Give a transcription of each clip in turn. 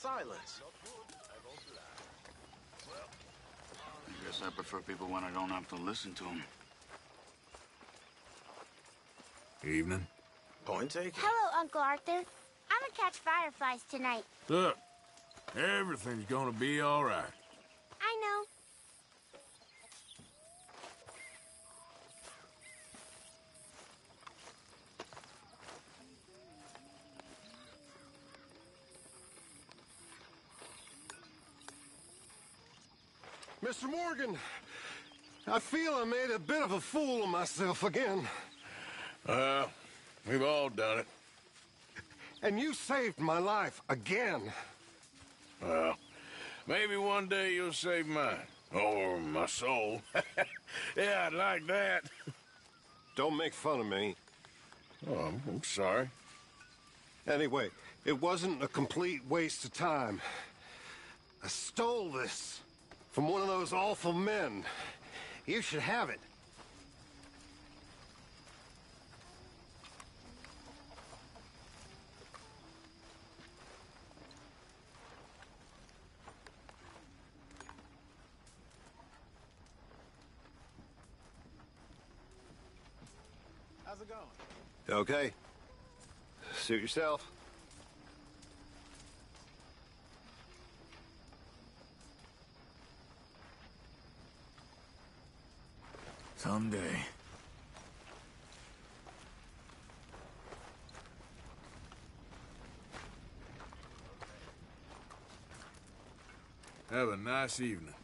silence. I guess I prefer people when I don't have to listen to them. Evening. Point taken. Hello, Uncle Arthur. I'm gonna catch fireflies tonight. Look, everything's gonna be all right. I know. Mr. Morgan, I feel I made a bit of a fool of myself again. We've all done it. And you saved my life again. Well, maybe one day you'll save mine. Or my soul. Yeah, I'd like that. Don't make fun of me. Oh, I'm sorry. Anyway, it wasn't a complete waste of time. I stole this from one of those awful men. You should have it. How's it going? Okay. Suit yourself. Someday. Have a nice evening.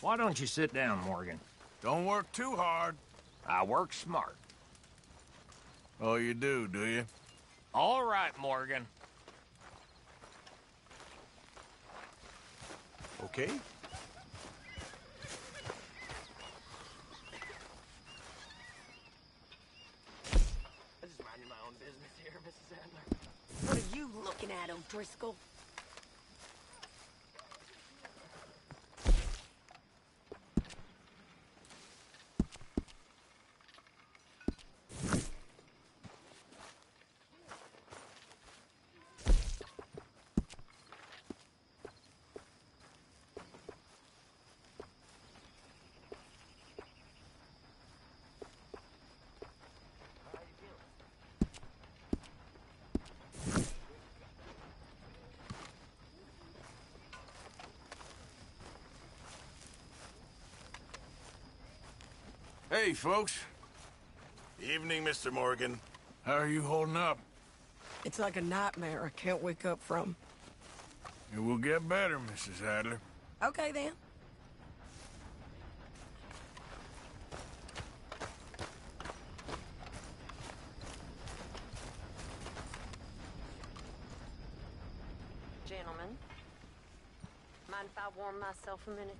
Why don't you sit down, Morgan? Don't work too hard. I work smart. Oh, you do you? All right, Morgan. Okay. I'm just minding my own business here, Mrs. Adler. What are you looking at, O'Driscoll? Hey, folks. Evening, Mr. Morgan. How are you holding up? It's like a nightmare I can't wake up from. It will get better, Mrs. Adler. Okay, then. Gentlemen, mind if I warm myself a minute?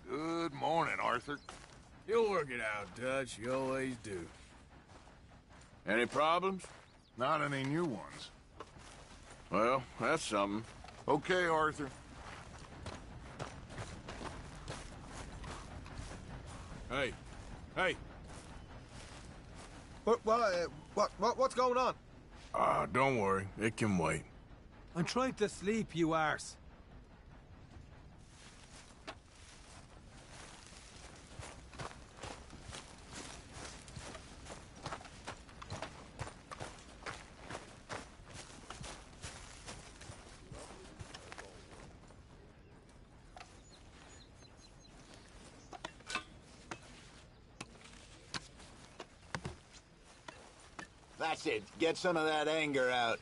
Good morning, Arthur. You'll work it out, Dutch. You always do. Any problems? Not any new ones. Well, that's something. Okay, Arthur. Hey. Hey. What's going on? Don't worry. It can wait. I'm trying to sleep, you arse. That's it. Get some of that anger out.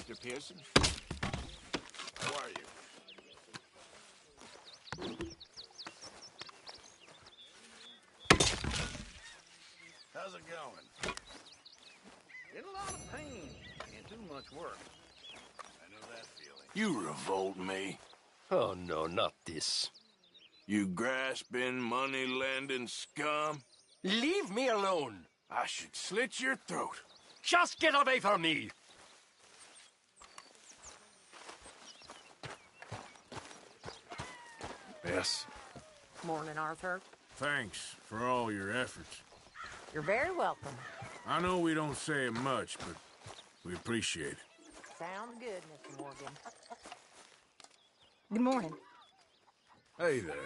Mr. Pearson. How are you? How's it going? In a lot of pain and too much work. I know that feeling. You revolt me. Oh, no, not this. You grasping, money-lending scum. Leave me alone! I should slit your throat. Just get away from me! Yes. Morning, Arthur. Thanks for all your efforts. You're very welcome. I know we don't say it much, but we appreciate it. Sounds good, Mr. Morgan. Good morning. Hey there.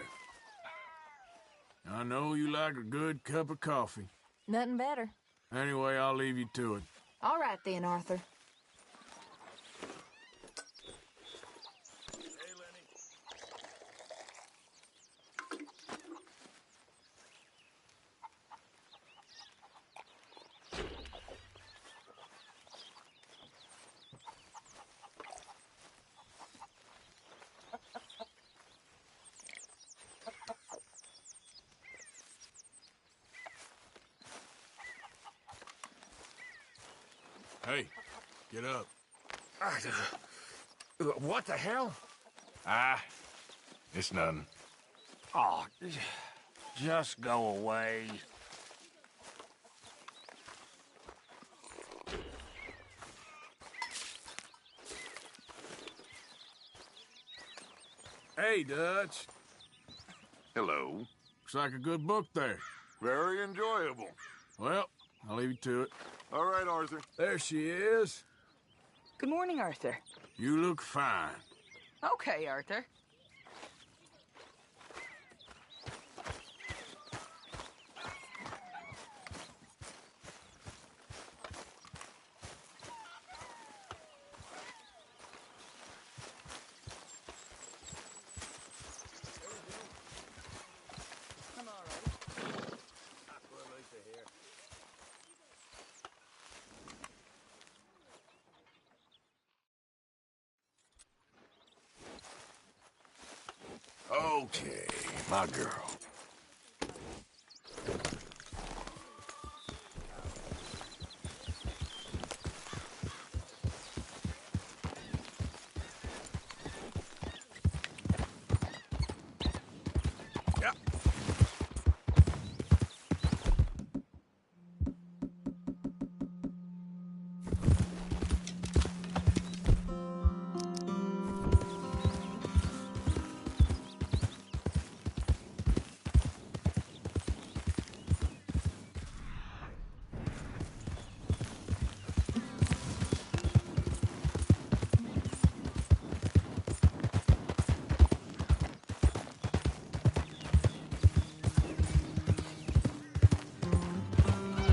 I know you like a good cup of coffee. Nothing better. Anyway, I'll leave you to it. All right then, Arthur. Hey, Lenny. Hey, get up. What the hell? Ah, it's nothing. Oh, just go away. Hey, Dutch. Hello. Looks like a good book there. Very enjoyable. Well, I'll leave you to it. All right, Arthur. There she is. Good morning, Arthur. You look fine. Okay, Arthur. Okay, my girl. Yeah.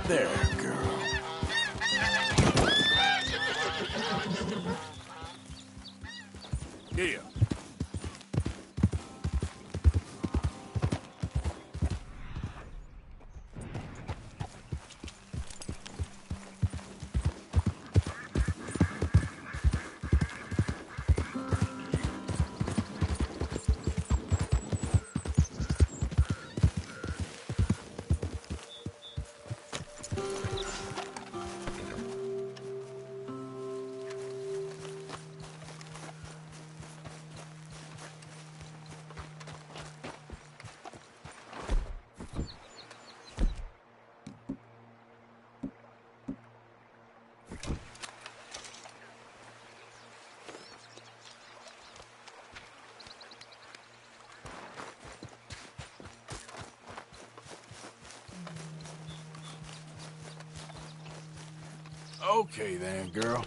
There, girl. Yeah. Okay then, girl.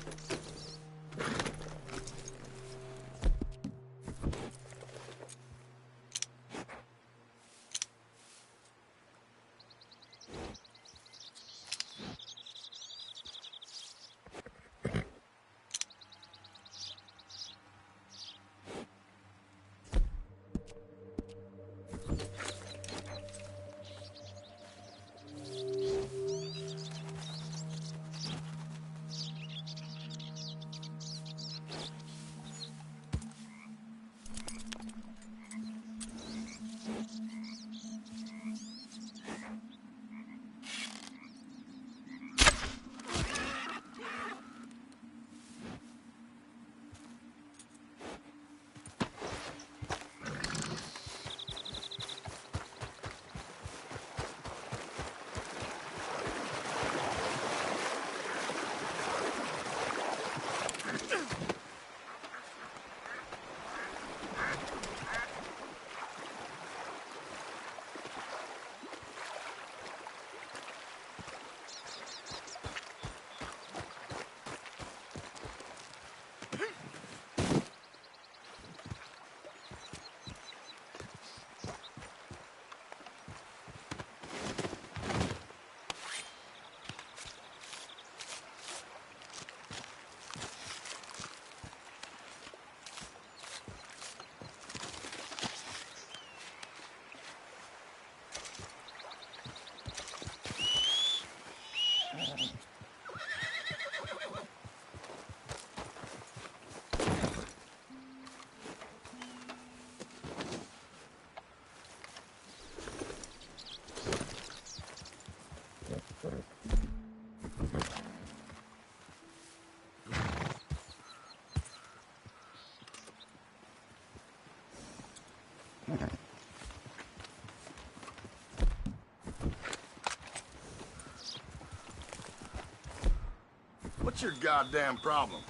What's your goddamn problem?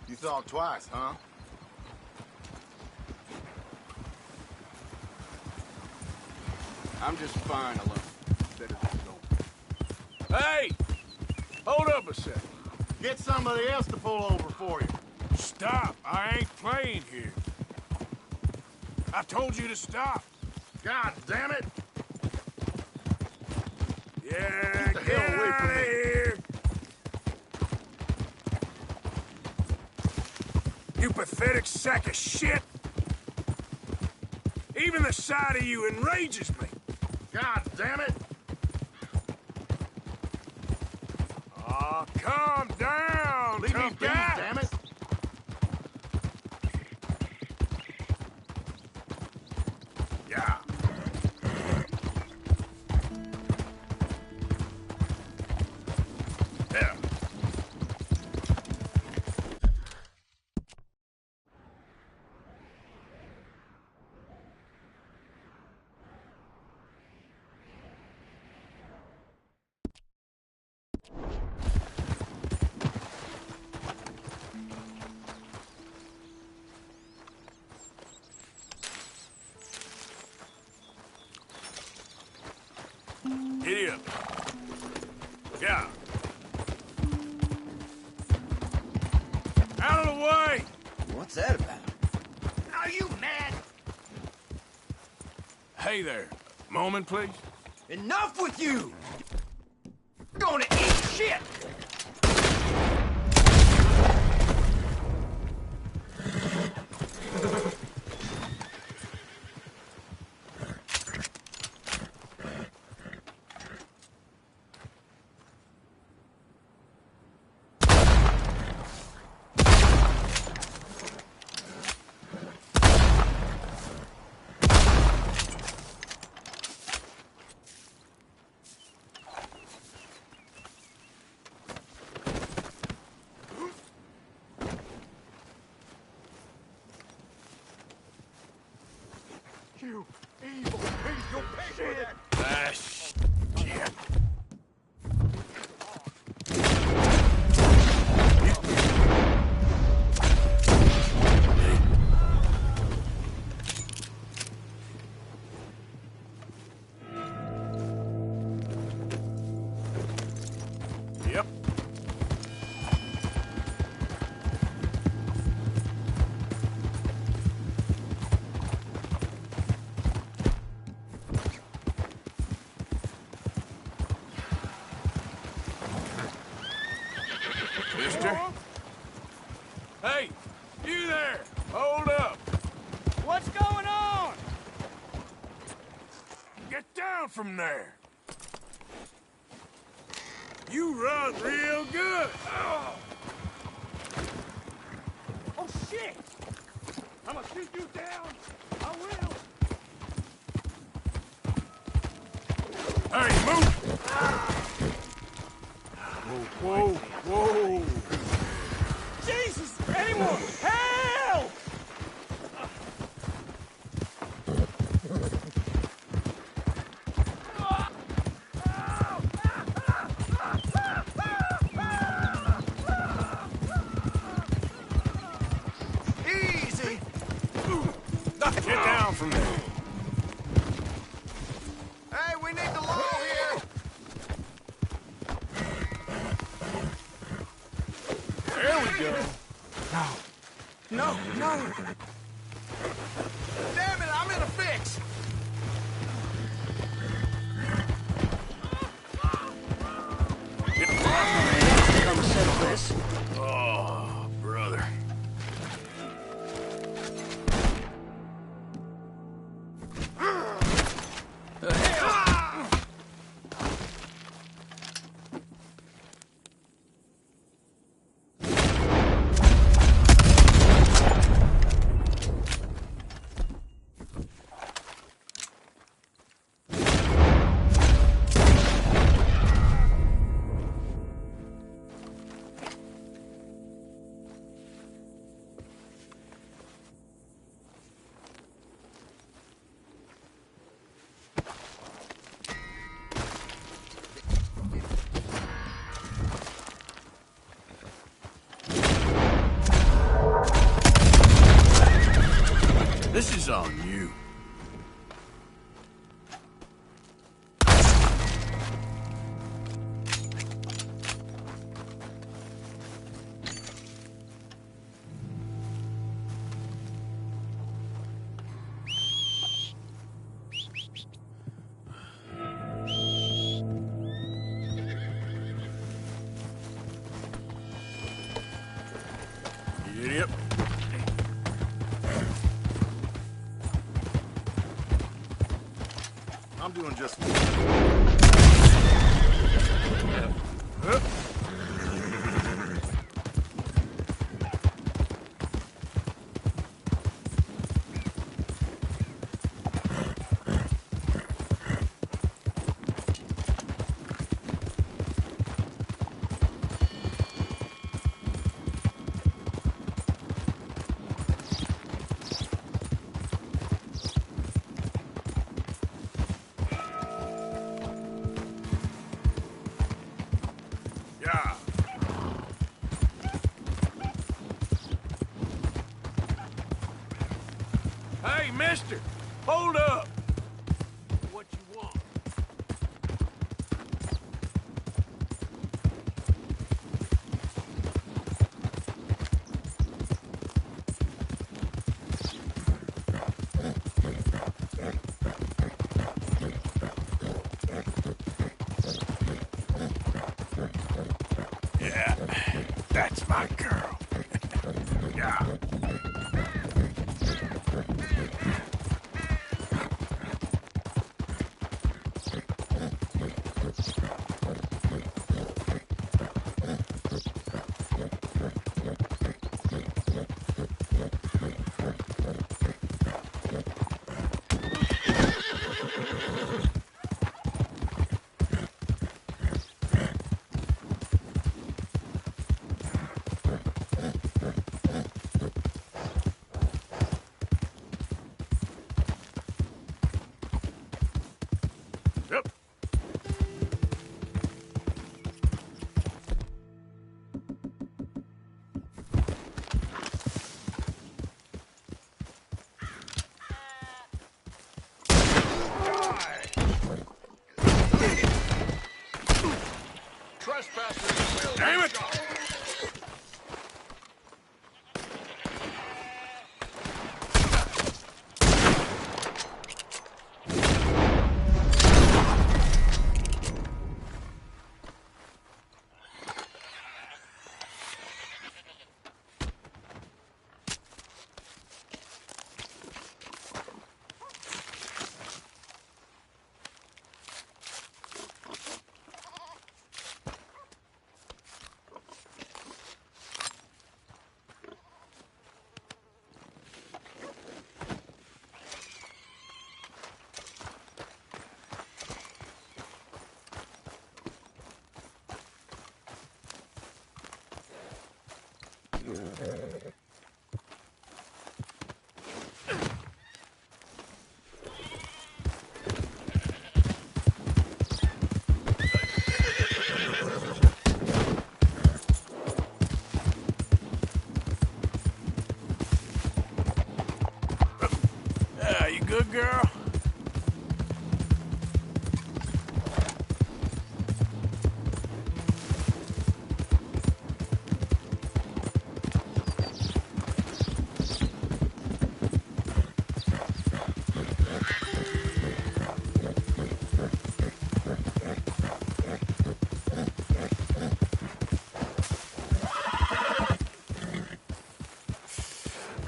You thought twice, huh? I'm just fine alone. Better go. Hey! Hold up a second. Get somebody else to pull over for you. Stop. I ain't playing here. I told you to stop. God damn it! Yeah, Get the hell away from me. here. You pathetic sack of shit. Even the sight of you enrages me. God damn it! Oh, calm down, Leave me tough be, guy. damn it! Yeah. Yeah. Giddy up. Yeah. Out of the way! What's that about? Are you mad? Hey there. Moment, please. Enough with you! Gonna eat shit! You evil piece! You'll pay for that! Ah, shit. Yep. Mister? Hey, you there! Hold up! What's going on? Get down from there! You run real good! Oh. Oh, shit! I'm gonna shoot you down! I will! Hey, move! Whoa, whoa! Jesus! Anyone! Help! Easy! Get down from there! Hey, we need the law here! There we go! No, no! Damn it, I'm in a fix! Come settle this. Oh, brother. I'm doing just... Yeah. Hey, mister! Hold up! What you want? Yeah, that's my girl. Yeah. Yep. Trespassers will Damn be it! shot. Yeah, you good, girl?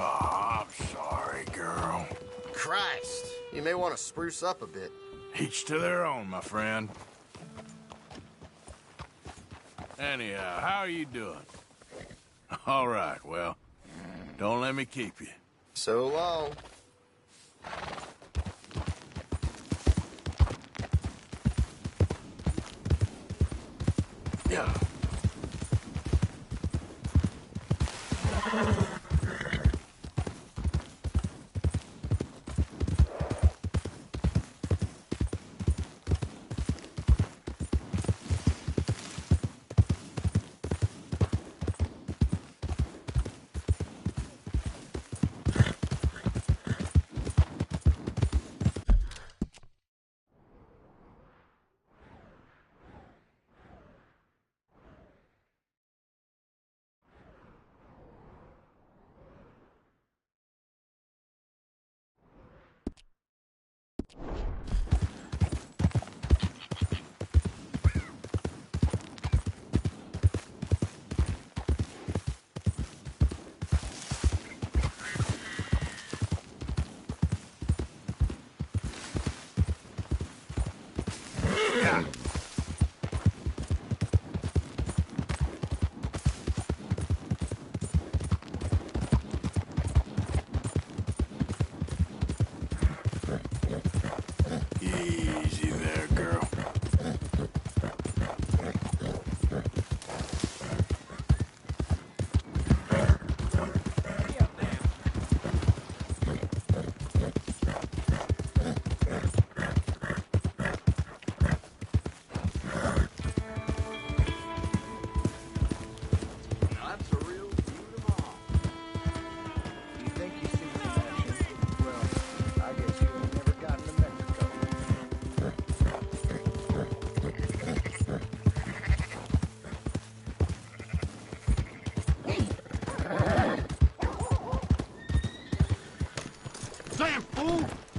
Oh, I'm sorry, girl. Christ, you may want to spruce up a bit. Each to their own, my friend. Anyhow, how are you doing? All right, well, don't let me keep you. So long. Yeah.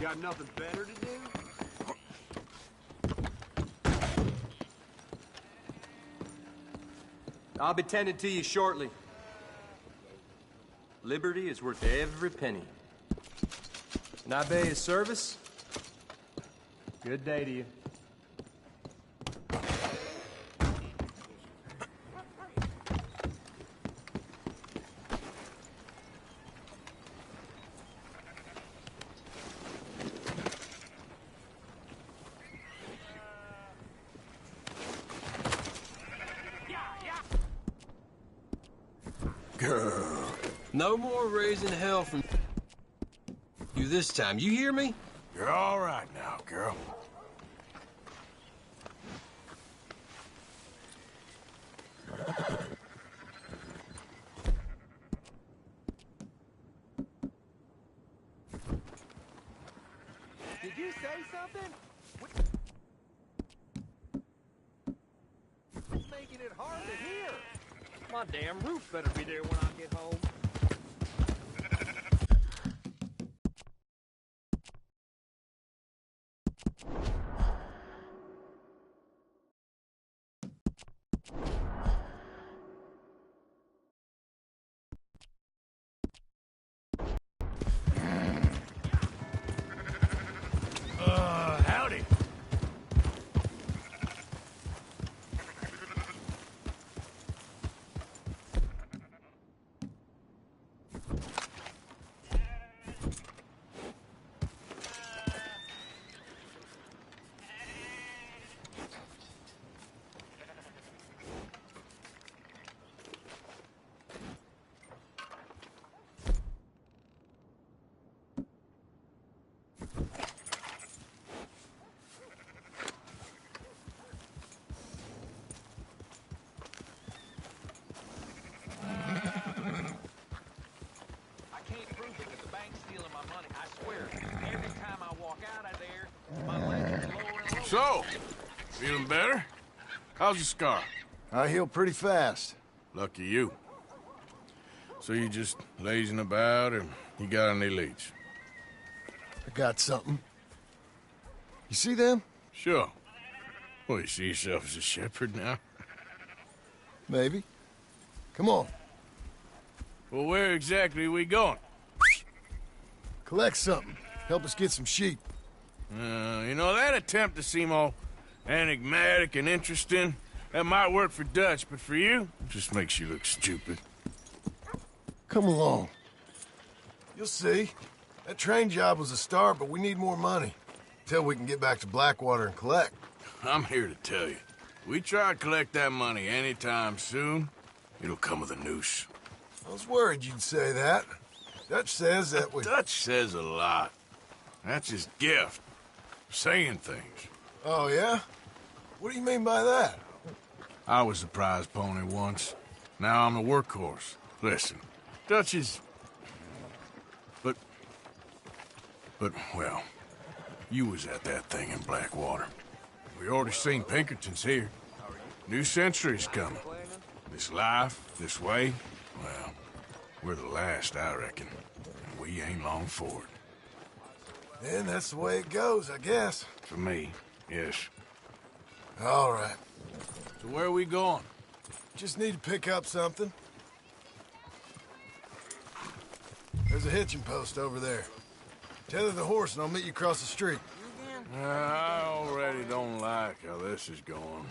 Got nothing better to do? I'll be tending to you shortly. Liberty is worth every penny. And I pay his service. Good day to you. Girl. No more raising hell from you this time. You hear me? You're all right now, girl. Did you say something? What's making it hard to hear? My damn roof better be there when I get home. Howdy. So, feeling better? How's your scar? I heal pretty fast. Lucky you. So you just lazing about, or you got any leads? I got something. You see them? Sure. Well, you see yourself as a shepherd now? Maybe. Come on. Well, where exactly are we going? Collect something. Help us get some sheep. You know, that attempt to seem all enigmatic and interesting, that might work for Dutch, but for you, it just makes you look stupid. Come along. You'll see. That train job was a start, but we need more money. Till we can get back to Blackwater and collect. I'm here to tell you. We try to collect that money anytime soon, it'll come with a noose. I was worried you'd say that. Dutch says that we... Dutch says a lot. That's his gift. Saying things. Oh, yeah? What do you mean by that? I was the prize pony once. Now I'm the workhorse. Listen, Dutch is... But, well, you was at that thing in Blackwater. We already seen Pinkertons here. New century's coming. This life, this way, well, we're the last, I reckon. And we ain't long for it. Then that's the way it goes, I guess. For me, yes. All right. So where are we going? Just need to pick up something. There's a hitching post over there. Tether the horse and I'll meet you across the street. I already don't like how this is going.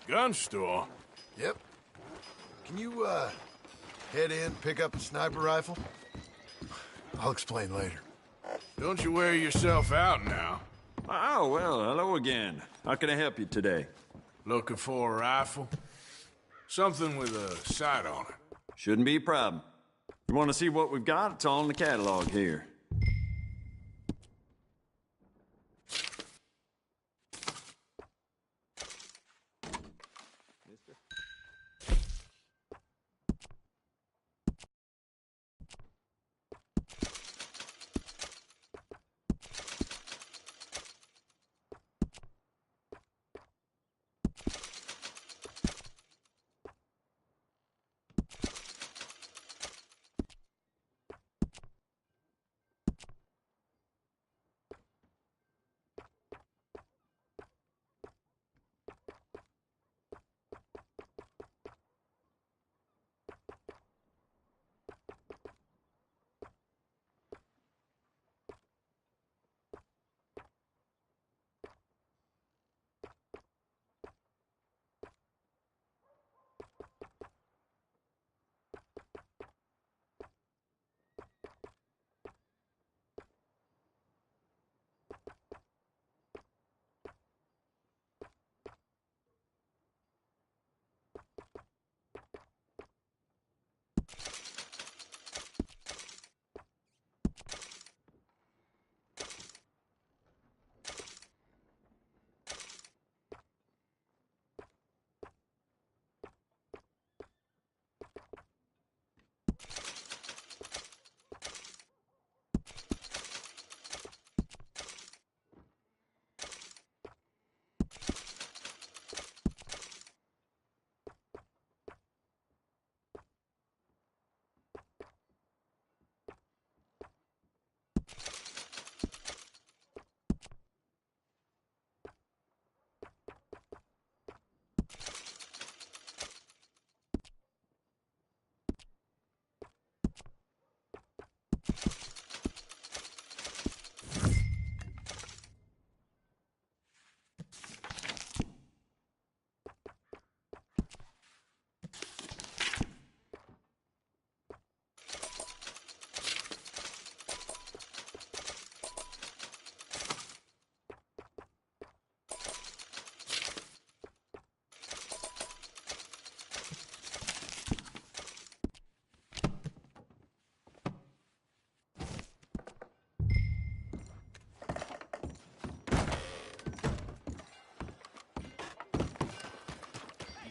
Gun store? Yep. Can you, head in, pick up a sniper rifle? I'll explain later. Don't you wear yourself out now. Oh, well, hello again. How can I help you today? Looking for a rifle? Something with a sight on it. Shouldn't be a problem. You want to see what we've got? It's all in the catalog here.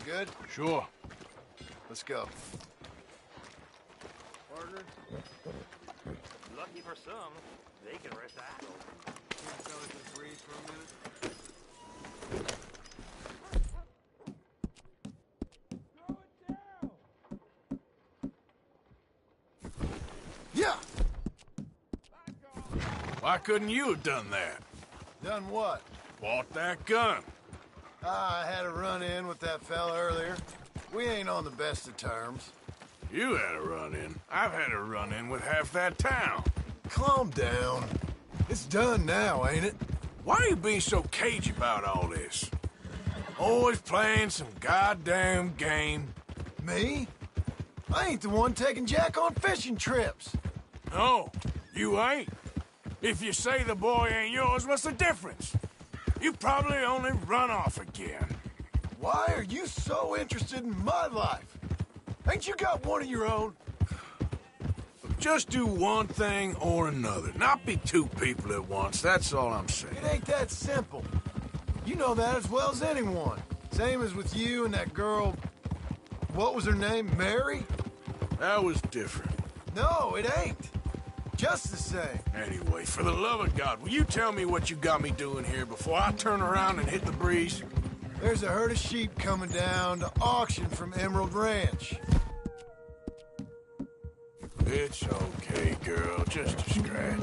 good? Sure. Let's go. Partner? Lucky for some, they can rest that. Can't tell us to breathe for a minute. Yeah! Why couldn't you have done that? Done what? Bought that gun. I had a run-in with that fella earlier. We ain't on the best of terms. You had a run-in. I've had a run-in with half that town. Calm down. It's done now, ain't it? Why are you being so cagey about all this? Always playing some goddamn game. Me? I ain't the one taking Jack on fishing trips. No, you ain't. If you say the boy ain't yours, what's the difference? You probably only run off again. Why are you so interested in my life? Ain't you got one of your own? Just do one thing or another. Not be two people at once, that's all I'm saying. It ain't that simple. You know that as well as anyone. Same as with you and that girl... What was her name? Mary? That was different. No, it ain't. Just the same. Anyway, for the love of God, will you tell me what you got me doing here before I turn around and hit the breeze? There's a herd of sheep coming down to auction from Emerald Ranch. It's okay, girl. Just a scratch.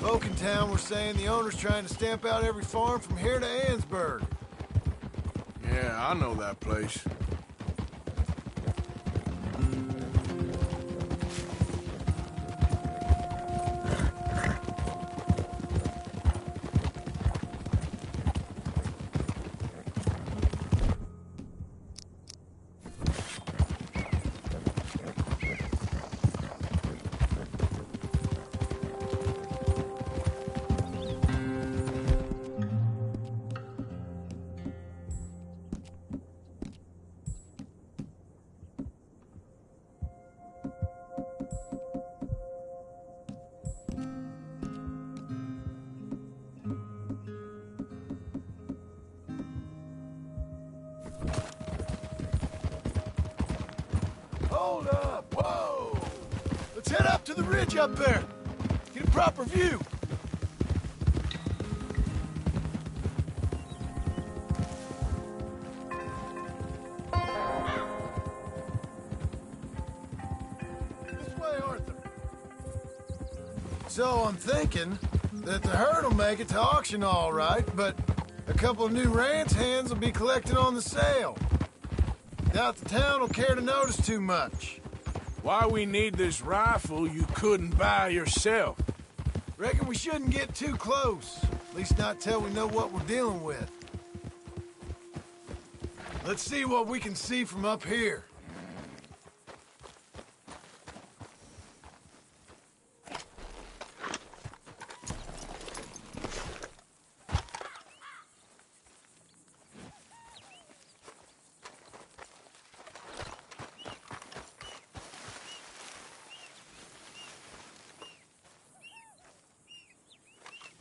Folk in town were saying the owner's trying to stamp out every farm from here to Ansburg. Yeah, I know that place. Hold up! Whoa! Let's head up to the ridge up there. Get a proper view. This way, Arthur. So I'm thinking that the herd will make it to auction all right, but a couple of new ranch hands will be collecting on the sale. Doubt the town will care to notice too much. Why we need this rifle you couldn't buy yourself? Reckon we shouldn't get too close. At least not till we know what we're dealing with. Let's see what we can see from up here.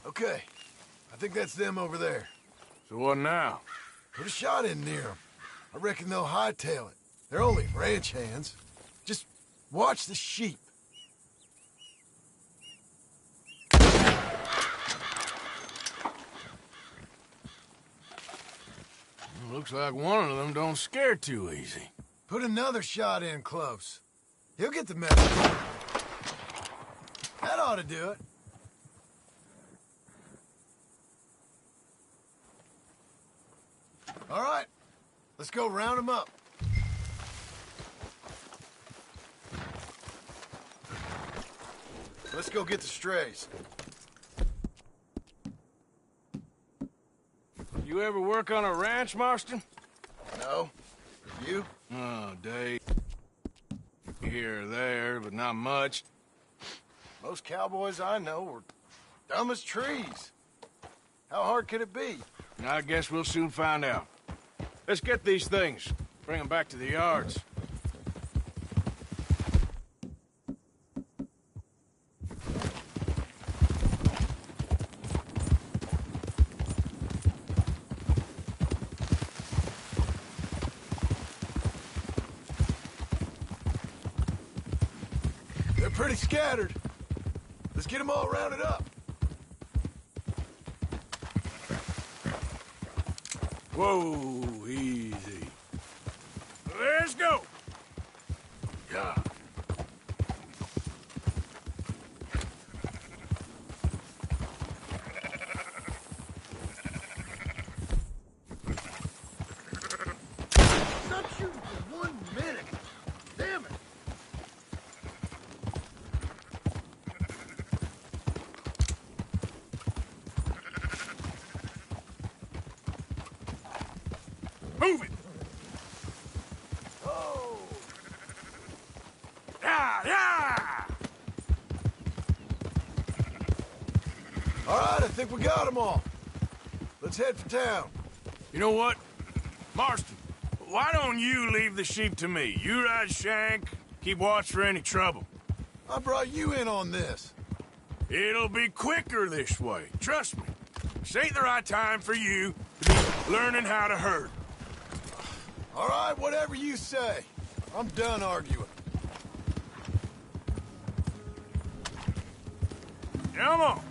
Okay, I think that's them over there. So what now? Put a shot in near them. I reckon they'll hightail it. They're only ranch hands. Just watch the sheep. Looks like one of them don't scare too easy. Put another shot in close. He'll get the message. That ought to do it. All right, let's go round them up. Let's go get the strays. You ever work on a ranch, Marston? No. You? Oh, Dave. Here or there, but not much. Most cowboys I know were dumb as trees. How hard could it be? I guess we'll soon find out. Let's get these things. Bring them back to the yards. They're pretty scattered. Let's get them all rounded up. Whoa, easy. Let's go. Yeah. Stop shooting for 1 minute. Damn it. Move it! Oh! Yeah, yeah! All right, I think we got them all. Let's head for town. You know what? Marston, why don't you leave the sheep to me? You ride Shank, keep watch for any trouble. I brought you in on this. It'll be quicker this way, trust me. This ain't the right time for you to be learning how to herd. All right, whatever you say. I'm done arguing. Come on.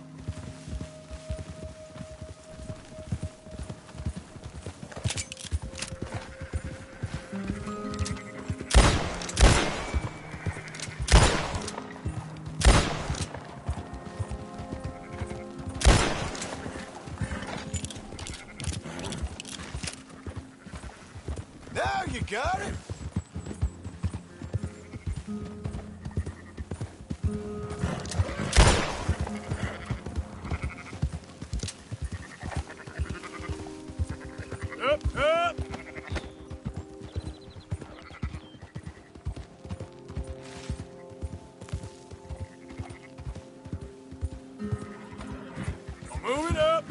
Now you got it. Up, up! Move it up!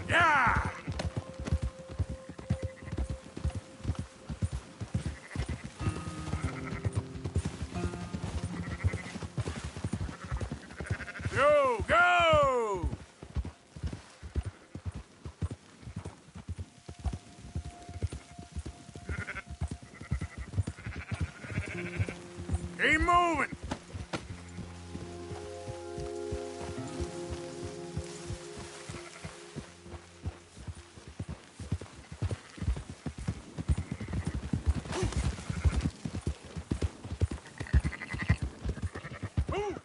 Yeah! Go, go! Keep moving! Move!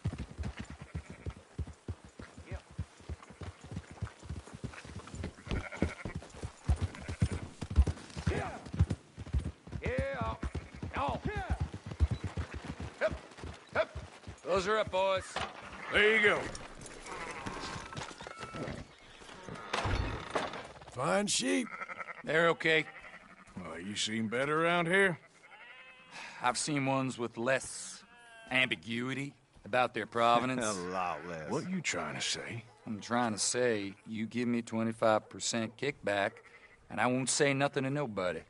Those are up, boys. There you go. Fine sheep. They're okay. Well, you seem better around here? I've seen ones with less ambiguity about their provenance. A lot less. What you trying to say? I'm trying to say, you give me 25% kickback, and I won't say nothing to nobody.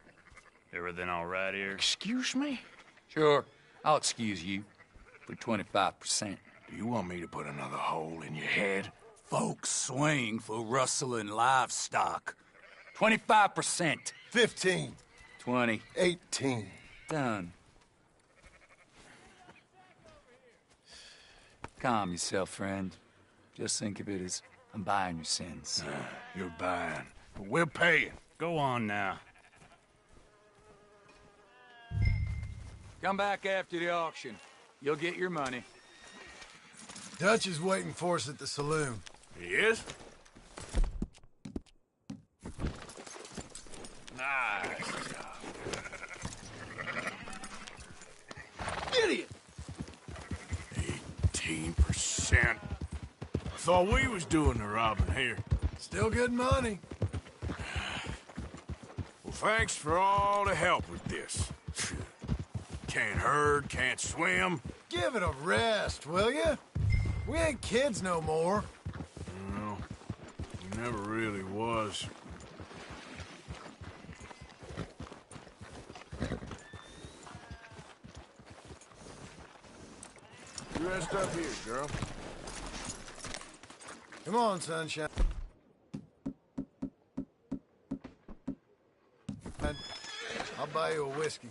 Everything all right here? Excuse me? Sure, I'll excuse you for 25%. Do you want me to put another hole in your head? Folks swing for rustling livestock. 25%. 15. 20. 18. Done. Calm yourself, friend. Just think of it as I'm buying your sins. You're buying, but we're paying. Go on now. Come back after the auction. You'll get your money. Dutch is waiting for us at the saloon. He is? Nice job. Idiot! 18%. I thought we was doing the robbing here. Still good money. Well, thanks for all the help with this. Can't herd, can't swim. Give it a rest, will you? We ain't kids no more. No, he never really was. You rest up here, girl. Come on, sunshine. I'll buy you a whiskey.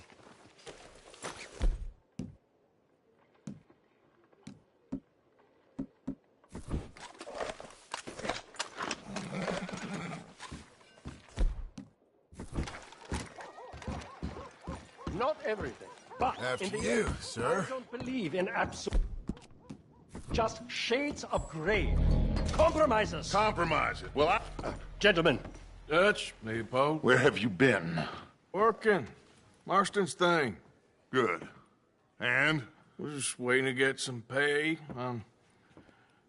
Not everything, but After in the you, end, sir. I don't believe in absolute. Just shades of gray. Compromises. Compromise it. Well, Gentlemen. Dutch, Leopold. Where have you been? Working. Marston's thing. Good. And? We're just waiting to get some pay on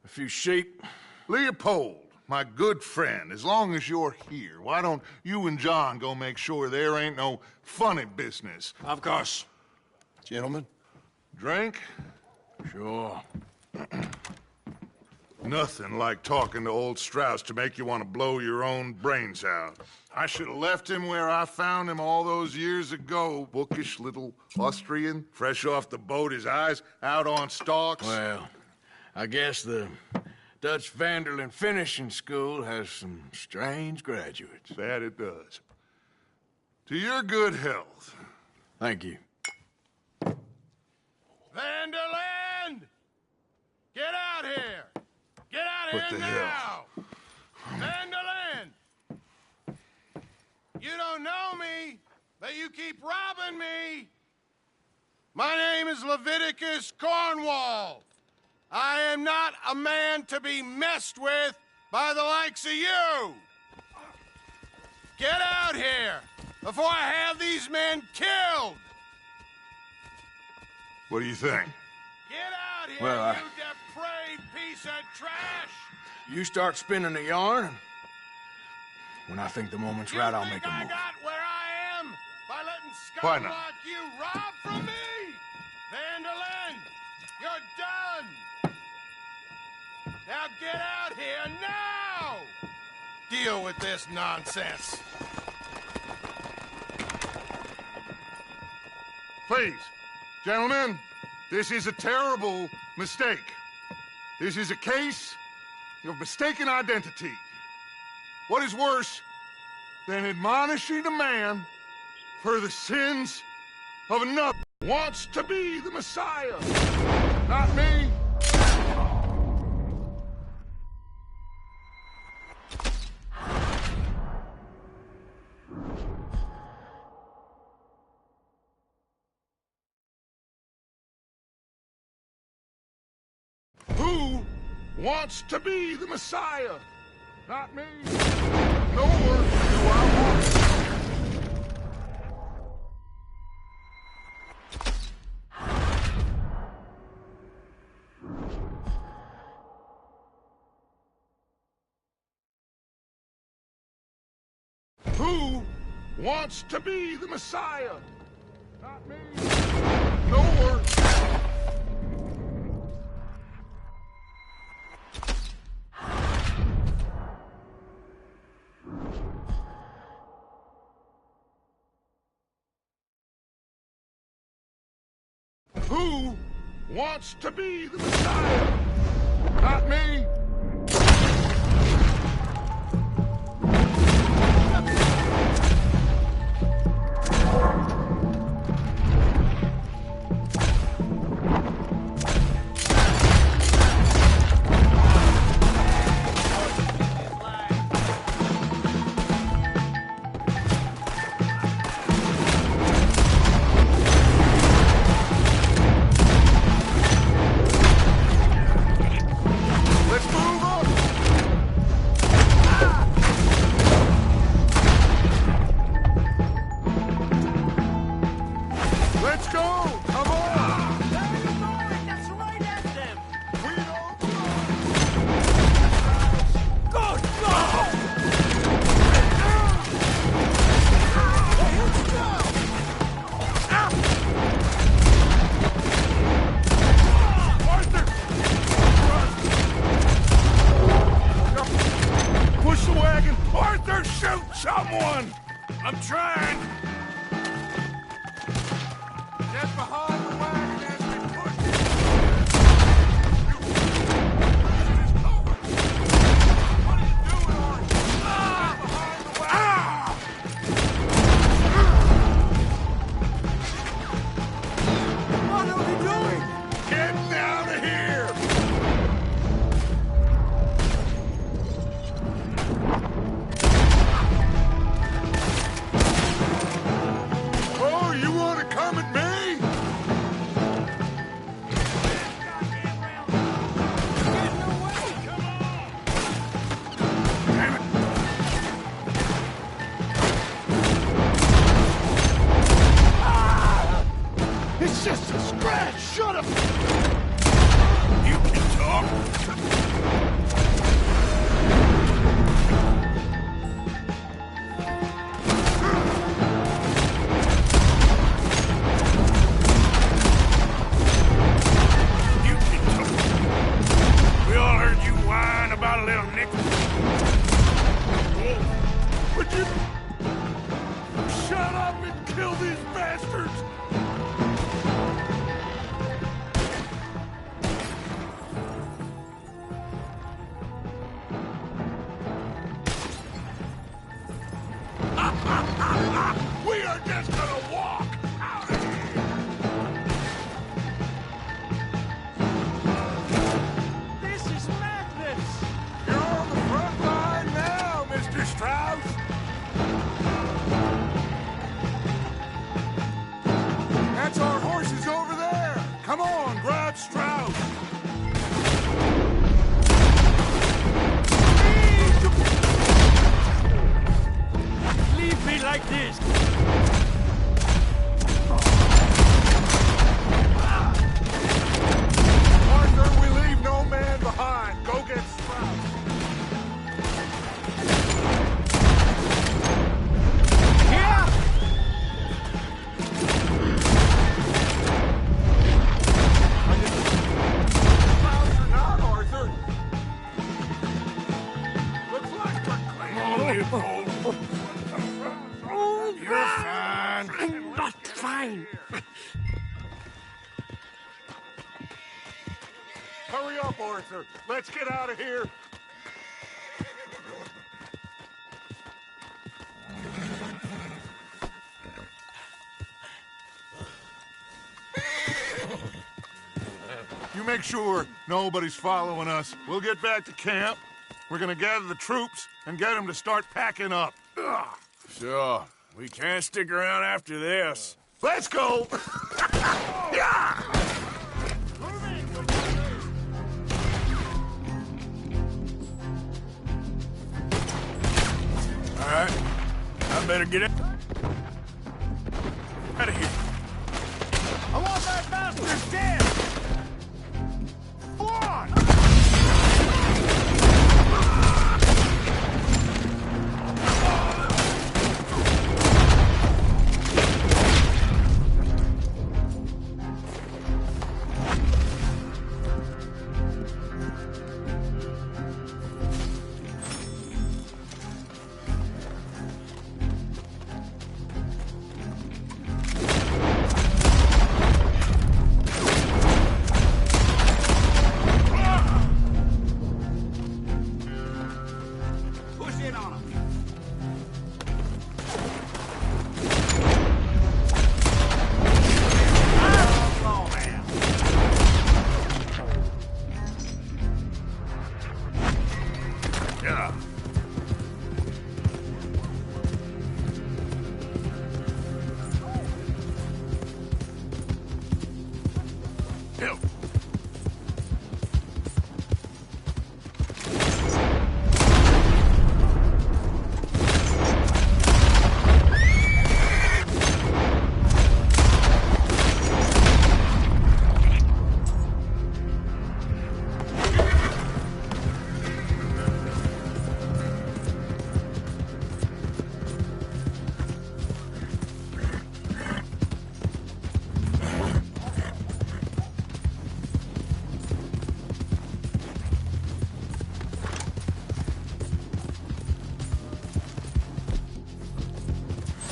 a few sheep. Leopold, my good friend, as long as you're here, why don't you and John go make sure there ain't no funny business? Of course. Gentlemen? Drink? Sure. Nothing like talking to old Strauss to make you want to blow your own brains out. I should have left him where I found him all those years ago. Bookish little Austrian, fresh off the boat, his eyes out on stalks. Well, I guess the Dutch Vanderlyn Finishing School has some strange graduates. That it does. To your good health. Thank you. Vanderland! Get out here! Get out What here the now! Vanderland! You don't know me, but you keep robbing me! My name is Leviticus Cornwall. I am not a man to be messed with by the likes of you! Get out here before I have these men killed! What do you think? Get out here, Well, you depraved piece of trash! You start spinning the yarn. When I think the moment's right, I'll make a I move. got where I am by letting Why scum not? like you rob from me! Vanderlyn, you're done! Now get out here now! Deal with this nonsense. Please, gentlemen, this is a terrible mistake. This is a case of mistaken identity. What is worse than admonishing a man for the sins of another who wants to be the Messiah? Not me. Who wants to be the Messiah? Not me. Nor do I want it. Who wants to be the Messiah? Not me. Nor. Who wants to be the Messiah? Not me. Let's Shut up! You can talk. We all heard you whine about a little nickel. Would you shut up and kill these bastards? We are just gonna walk out of here. This is madness! You're on the front line now, Mr. Strauss. That's our horses over there. Come on, grab Strauss. Leave me like this! Arthur, we leave no man behind. Go get Strauss. Here! Strauss or not, Arthur? Looks like we're clean. You're fine. I'm not fine! Hurry up, Arthur. Let's get out of here. You make sure nobody's following us. We'll get back to camp. We're gonna gather the troops and get them to start packing up. Ugh. Sure. We can't stick around after this. Let's go! Yeah! All right. I better get out of here. I want that bastard dead! Go on! Push in on him. Oh, man. Yeah. Help.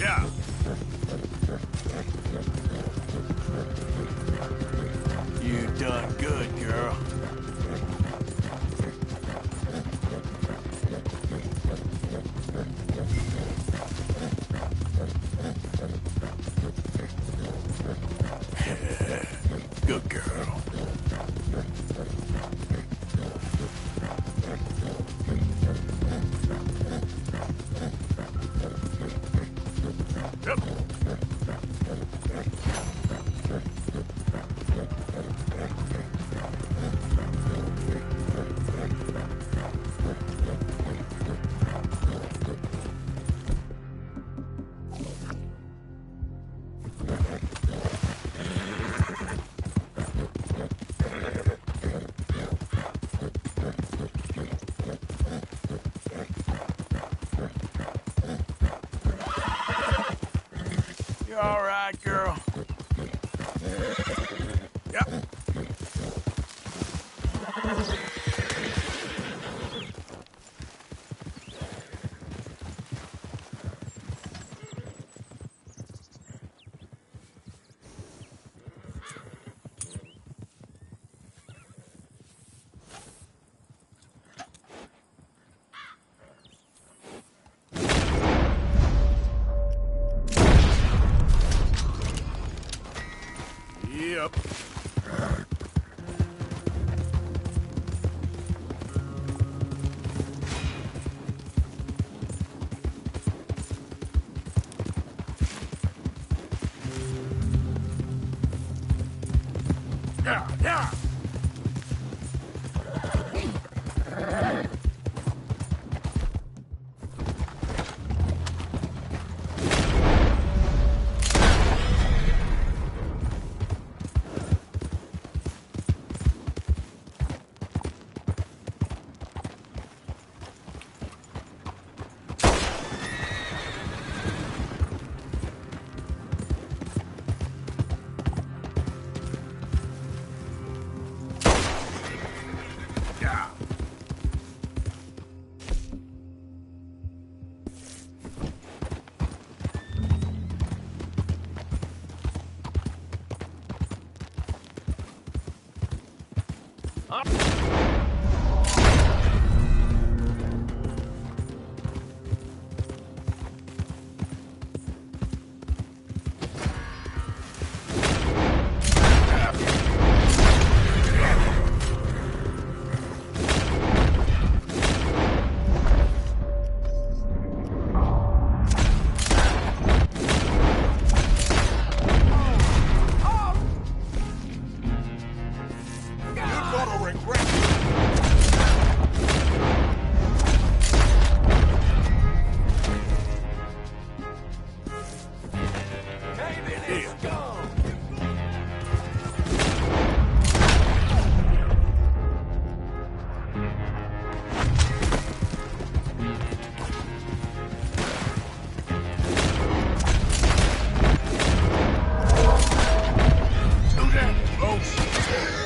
Yeah. You done good, girl. Good girl. Yep. Yep. Yeah, yeah.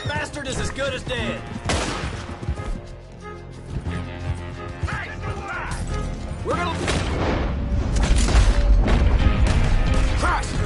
Bastard is as good as dead. We're gonna... Crash!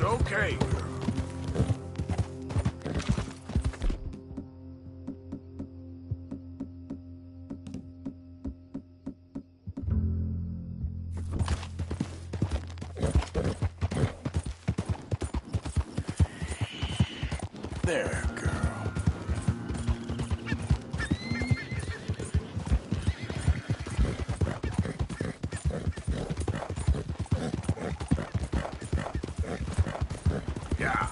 It's okay, girl. There, girl. Yeah.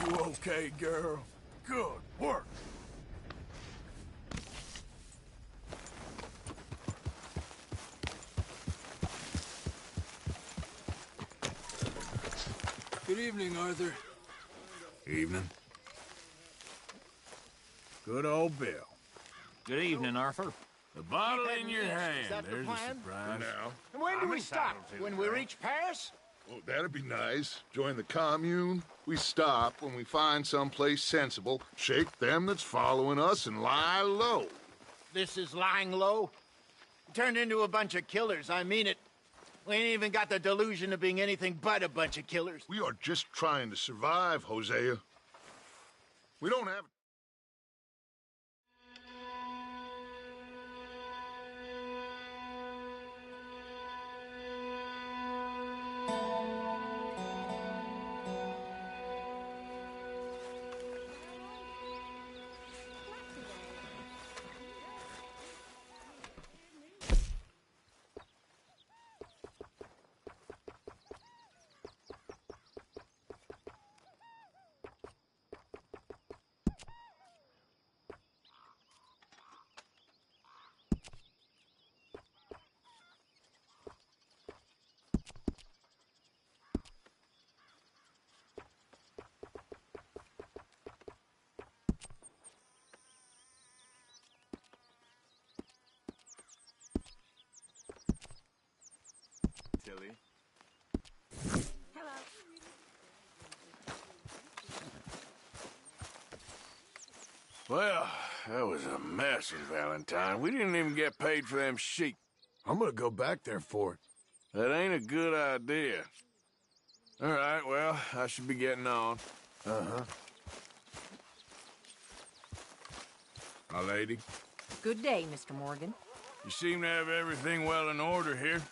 You okay, girl? Good work. Good evening, Arthur. Evening. Good old Bill. Good evening, Arthur. The bottle in your Is hand. that the There's a plan? surprise. Now, And when do I'm we stop? entitled to, When we right? reach Paris? oh, that'd be nice. Join the commune. We stop when we find someplace sensible, shake them that's following us, and lie low. This is lying low. We turned into a bunch of killers. I mean it. We ain't even got the delusion of being anything but a bunch of killers. We are just trying to survive, Hosea. We don't have... Tilly. Hello. Well, that was a mess in Valentine. We didn't even get paid for them sheep. I'm gonna go back there for it. That ain't a good idea. All right, well, I should be getting on. Uh-huh. My lady, Good day, Mr. Morgan. you seem to have everything well in order here.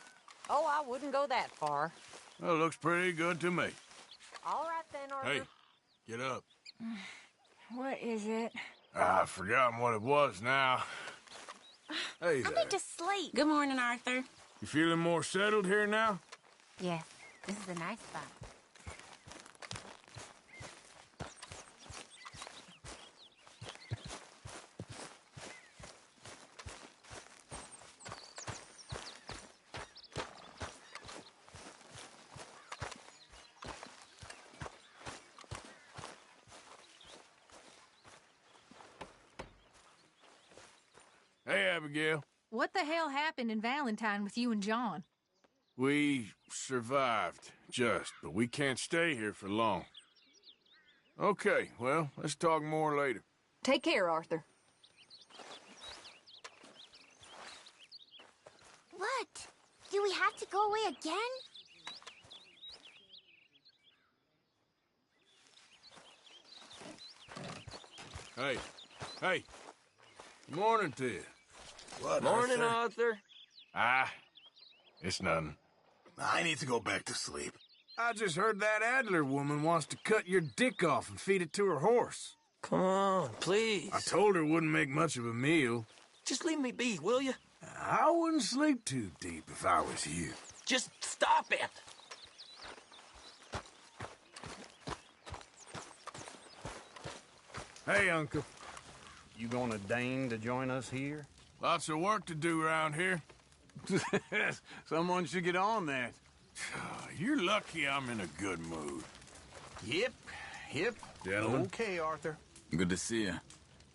Oh, I wouldn't go that far. Well, looks pretty good to me. All right then, Arthur. Hey, get up. What is it? I've forgotten what it was now. Hey I there. need to sleep. Good morning, Arthur. You feeling more settled here now? Yes, this is a nice spot. Hey, Abigail. What the hell happened in Valentine with you and John? We survived, but we can't stay here for long. Okay, well, let's talk more later. Take care, Arthur. What? Do we have to go away again? Hey. Good morning to you. What, Morning, Arthur. It's nothing. I need to go back to sleep. I just heard that Adler woman wants to cut your dick off and feed it to her horse. Come on, please. I told her it wouldn't make much of a meal. Just leave me be, will you? I wouldn't sleep too deep if I was you. Just stop it. Hey, Uncle. You gonna deign to join us here? Lots of work to do around here. Someone should get on that. You're lucky I'm in a good mood. Yep. Gentlemen. Okay, Arthur. Good to see you.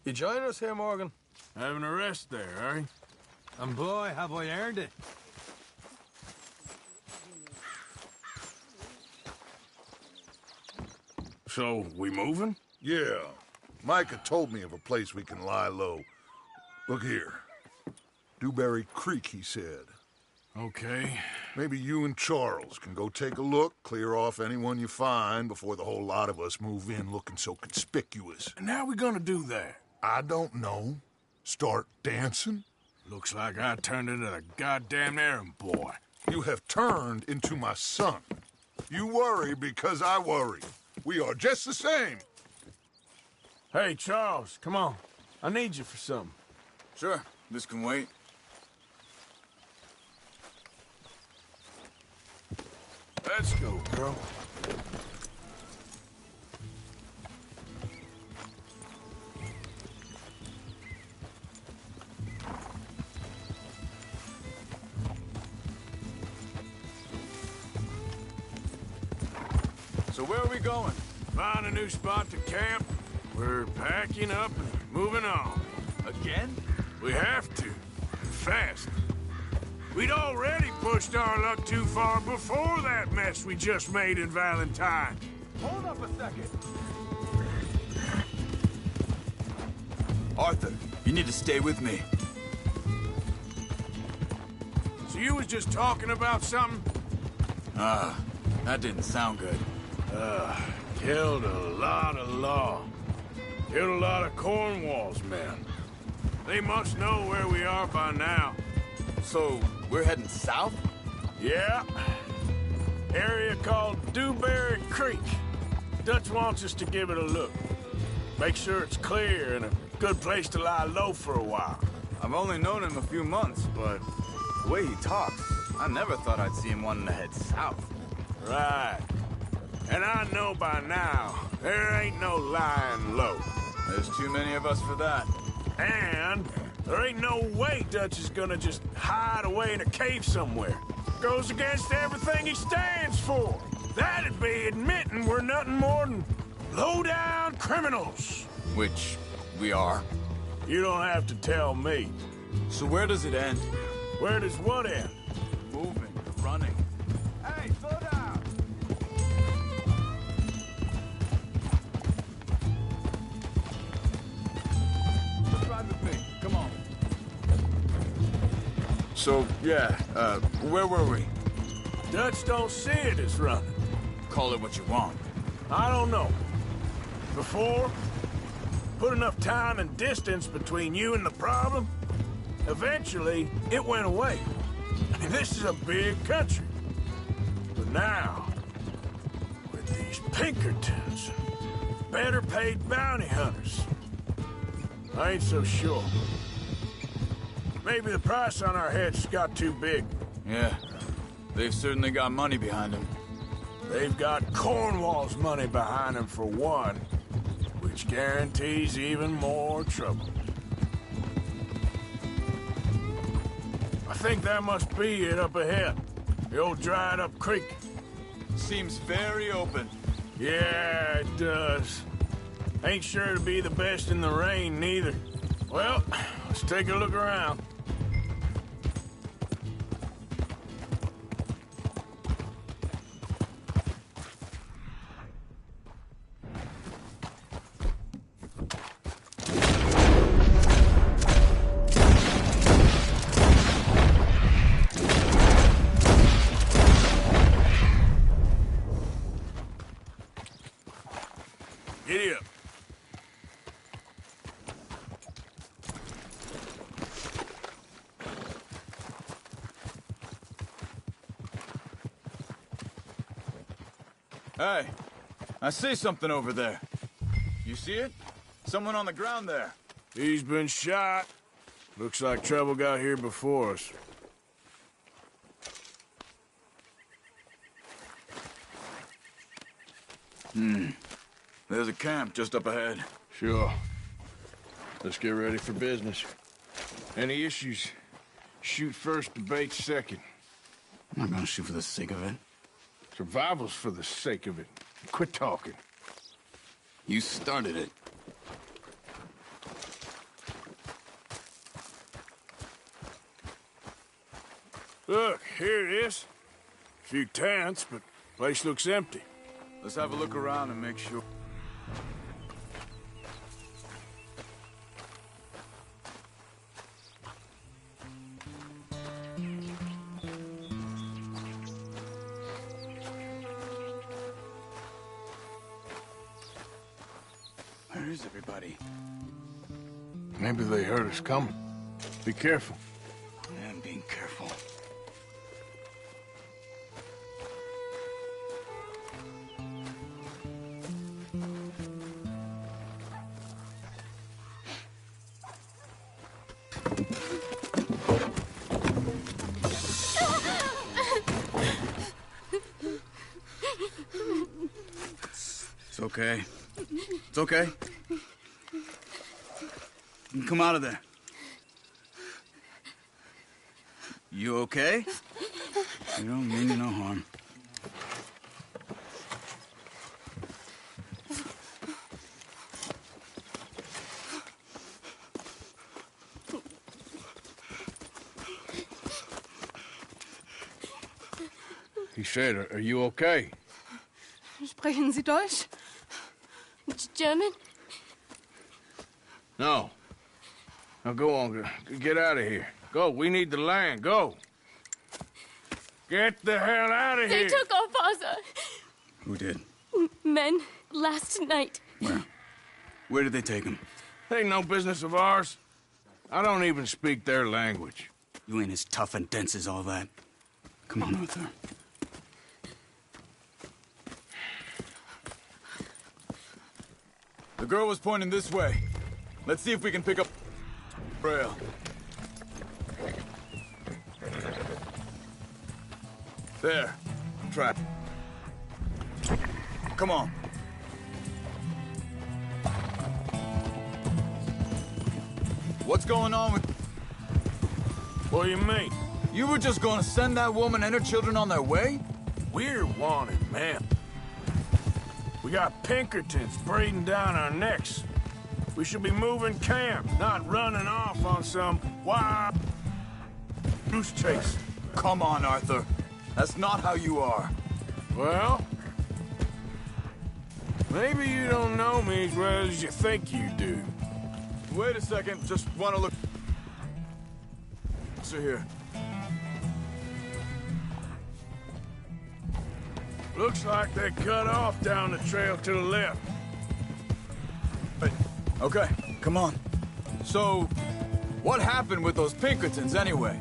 You join us here, Morgan? Having a rest there, are you? And boy, have I earned it. So, we moving? Yeah. Micah told me of a place we can lie low. Look here. Dewberry Creek, he said. Okay. Maybe you and Charles can go take a look, clear off anyone you find before the whole lot of us move in looking so conspicuous. And how we gonna do that? I don't know. Start dancing? Looks like I turned into the goddamn errand boy. You have turned into my son. You worry because I worry. We are just the same. Hey, Charles, come on. I need you for something. Sure, this can wait. Let's go, bro. So where are we going? Find a new spot to camp. We're packing up and moving on. Again? We have to. Fast. We'd already pushed our luck too far before that mess we just made in Valentine. Hold up a second. Arthur, you need to stay with me. So you was just talking about something? That didn't sound good. Killed a lot of law. Killed a lot of Cornwall's men. They must know where we are by now. So, we're heading south? Yeah. Area called Dewberry Creek. Dutch wants us to give it a look. Make sure it's clear and a good place to lie low for a while. I've only known him a few months, but the way he talks, I never thought I'd see him wanting to head south. Right. And I know by now, there ain't no lying low. There's too many of us for that. And there ain't no way Dutch is gonna just hide away in a cave somewhere. Goes against everything he stands for. That'd be admitting we're nothing more than low-down criminals. Which we are. You don't have to tell me. So where does it end? Where does what end? Moving, running. Hey, slow down. Ride with me. Come on. So, yeah, where were we? Dutch don't see it as running. Call it what you want. I don't know. Before, put enough time and distance between you and the problem, eventually it went away. I mean, this is a big country. But now, with these Pinkertons, better paid bounty hunters, I ain't so sure. Maybe the price on our heads got too big. Yeah, they've certainly got money behind them. They've got Cornwall's money behind them for one, which guarantees even more trouble. I think that must be it up ahead. The old dried-up creek. Seems very open. Yeah, it does. Ain't sure to be the best in the rain, neither. Well, let's take a look around. Giddy up. Hey, I see something over there. You see it? Someone on the ground there. He's been shot. Looks like trouble got here before us. There's a camp just up ahead. Sure. Let's get ready for business. Any issues? Shoot first, debate second. I'm not gonna shoot for the sake of it. Survival's for the sake of it. Quit talking. You started it. Look, here it is. A few tents, but place looks empty. Let's have a look around and make sure. Where is everybody? Maybe they heard us coming. Be careful. Yeah, I'm being careful. It's okay. It's okay. You can come out of there. You okay? You don't mean you no harm. He said, are you okay? Sprechen Sie Deutsch? German? No. Now go on, get out of here. Go, we need the land, go. Get the hell out of They here. took our father. Who did? Men, last night. Where? Where did they take him? Ain't no business of ours. I don't even speak their language. You ain't as tough and dense as all that. Come on, Arthur. The girl was pointing this way. Let's see if we can pick up trail. There. Try. Come on. What's going on with... What do you mean? You were just gonna send that woman and her children on their way? We're wanted, man. We got Pinkertons breathing down our necks. We should be moving camp, not running off on some wild goose chase. Come on, Arthur. That's not how you are. Well, maybe you don't know me as well as you think you do. Wait a second, just want to look... So here. Looks like they cut off down the trail to the left. Okay, come on. So, what happened with those Pinkertons anyway?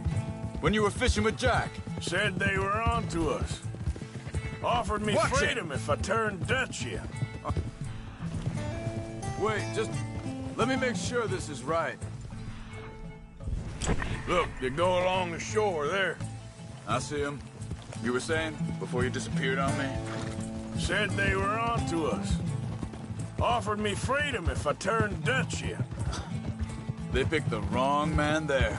When you were fishing with Jack? Said they were on to us. Offered me Watch freedom if I turned Dutch here. Wait, just let me make sure this is right. Look, they go along the shore there. I see them. You were saying before you disappeared on me? Said they were on to us. Offered me freedom if I turned Dutch here. They picked the wrong man there.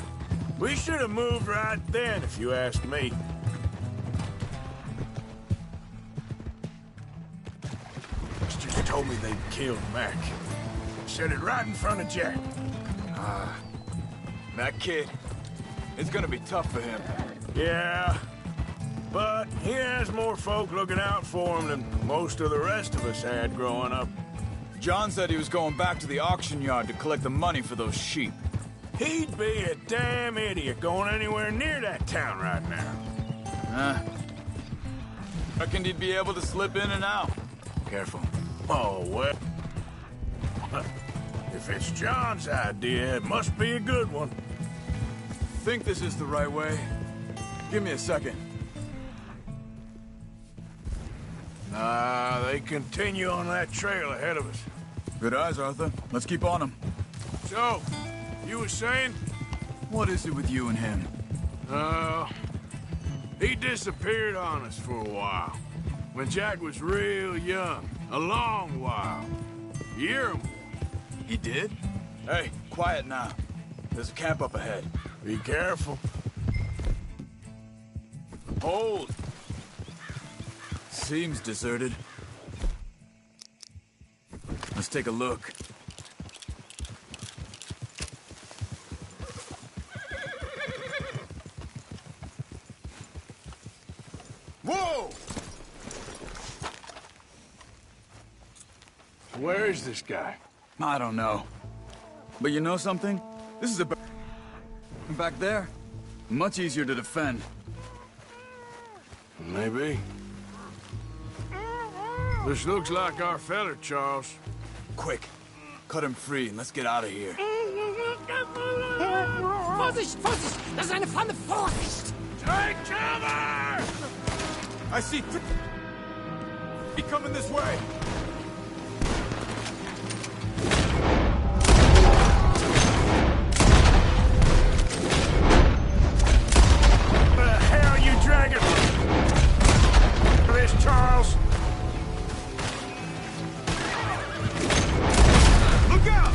We should have moved right then, if you ask me. Just told me they'd killed Mac. Said it right in front of Jack. That kid, it's gonna be tough for him. Yeah, but he has more folk looking out for him than most of the rest of us had growing up. John said he was going back to the auction yard to collect the money for those sheep. He'd be a damn idiot going anywhere near that town right now. Reckoned he'd be able to slip in and out. Careful. Oh, well. If it's John's idea, it must be a good one. Think this is the right way? Give me a second. Nah, they continue on that trail ahead of us. Good eyes, Arthur. Let's keep on them. So, you were saying? What is it with you and him? He disappeared on us for a while. When Jack was real young. A long while. Year or more. He did? Hey, quiet now. There's a camp up ahead. Be careful. Hold. Seems deserted. Let's take a look. Whoa! Where is this guy? I don't know. But you know something? This is a... Back there, much easier to defend. Maybe. This looks like our feller, Charles. Quick, cut him free and let's get out of here. Vorsicht, Vorsicht! Das ist eine Pfanne! Vorsicht! Take cover! I see he coming this way. The hell you dragging? This, Charles? Look out!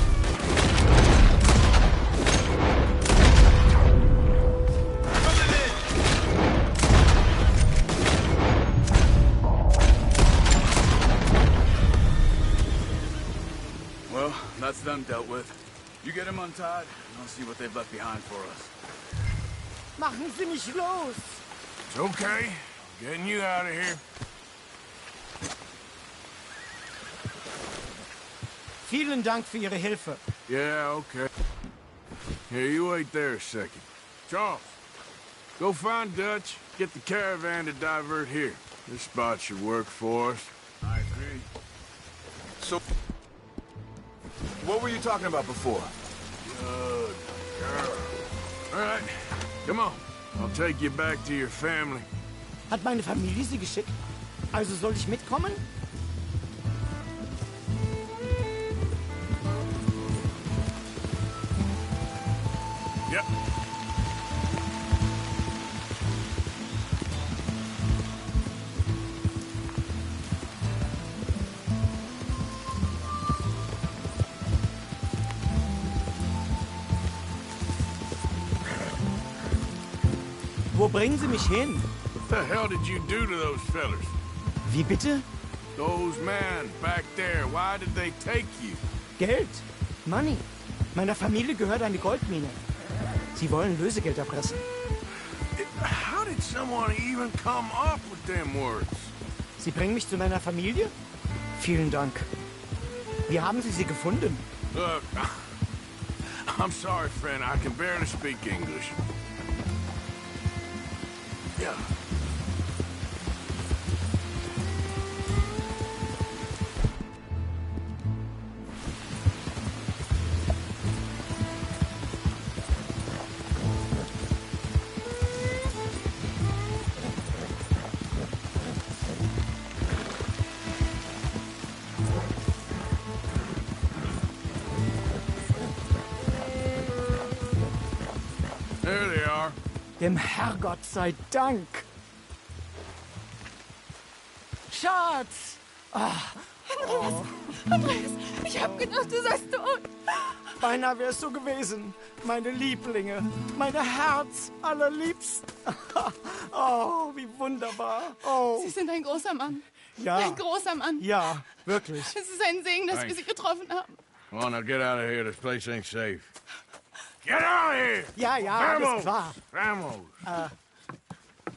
Well, that's them dealt with. You get them untied, and I'll see what they've left behind for us. Machen Sie mich los! It's okay. Getting you out of here. Vielen Dank für Ihre Hilfe. Yeah, okay. Here, you wait there a second. Charles, go find Dutch. Get the caravan to divert here. This spot should work for us. I agree. So, what were you talking about before? Good girl. All right, come on. I'll take you back to your family. Hat meine Familie Sie geschickt? Also soll ich mitkommen? Yep. Wo bringen Sie mich hin? What the hell did you do to those fellers? Wie bitte? Those men back there, why did they take you? Geld. Money. Meiner Familie gehört eine Goldmine. Sie wollen Lösegeld erpressen. How did someone even come up with them words? Sie bringen mich zu meiner Familie? Vielen Dank. Wie haben Sie sie gefunden? Look, I'm sorry, friend. I can barely speak English. Yeah. There they are. Dem Herrgott sei Dank. Schatz! Andreas, ich hab gedacht, du seist tot. Beinahe wär's so gewesen. Meine Lieblinge, meine Herz allerliebst. Oh, wie wunderbar. Oh. Sie sind ein großer Mann. Ja. Ein großer Mann. Ja, wirklich. Es ist ein Segen, dass wir Sie getroffen haben. Come on, now get out of here. This place ain't safe. Get out of here! Ja, ja, Vamos! alles klar. Vamos!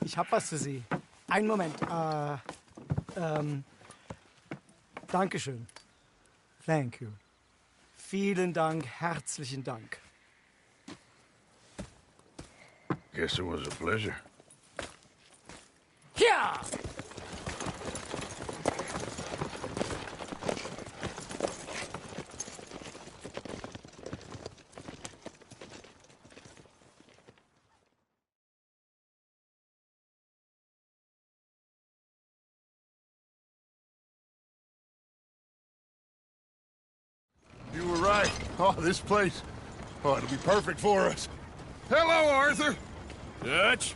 Ich hab was für Sie. Einen Moment. Dankeschön. Thank you. Vielen Dank, herzlichen Dank. Guess it was a pleasure. Ja! You were right. Oh, this place. Oh, it'll be perfect for us. Hello, Arthur. Dutch?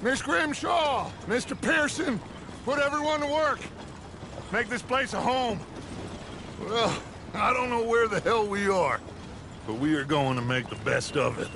Miss Grimshaw, Mr. Pearson, put everyone to work. Make this place a home. Well, I don't know where the hell we are, but we are going to make the best of it.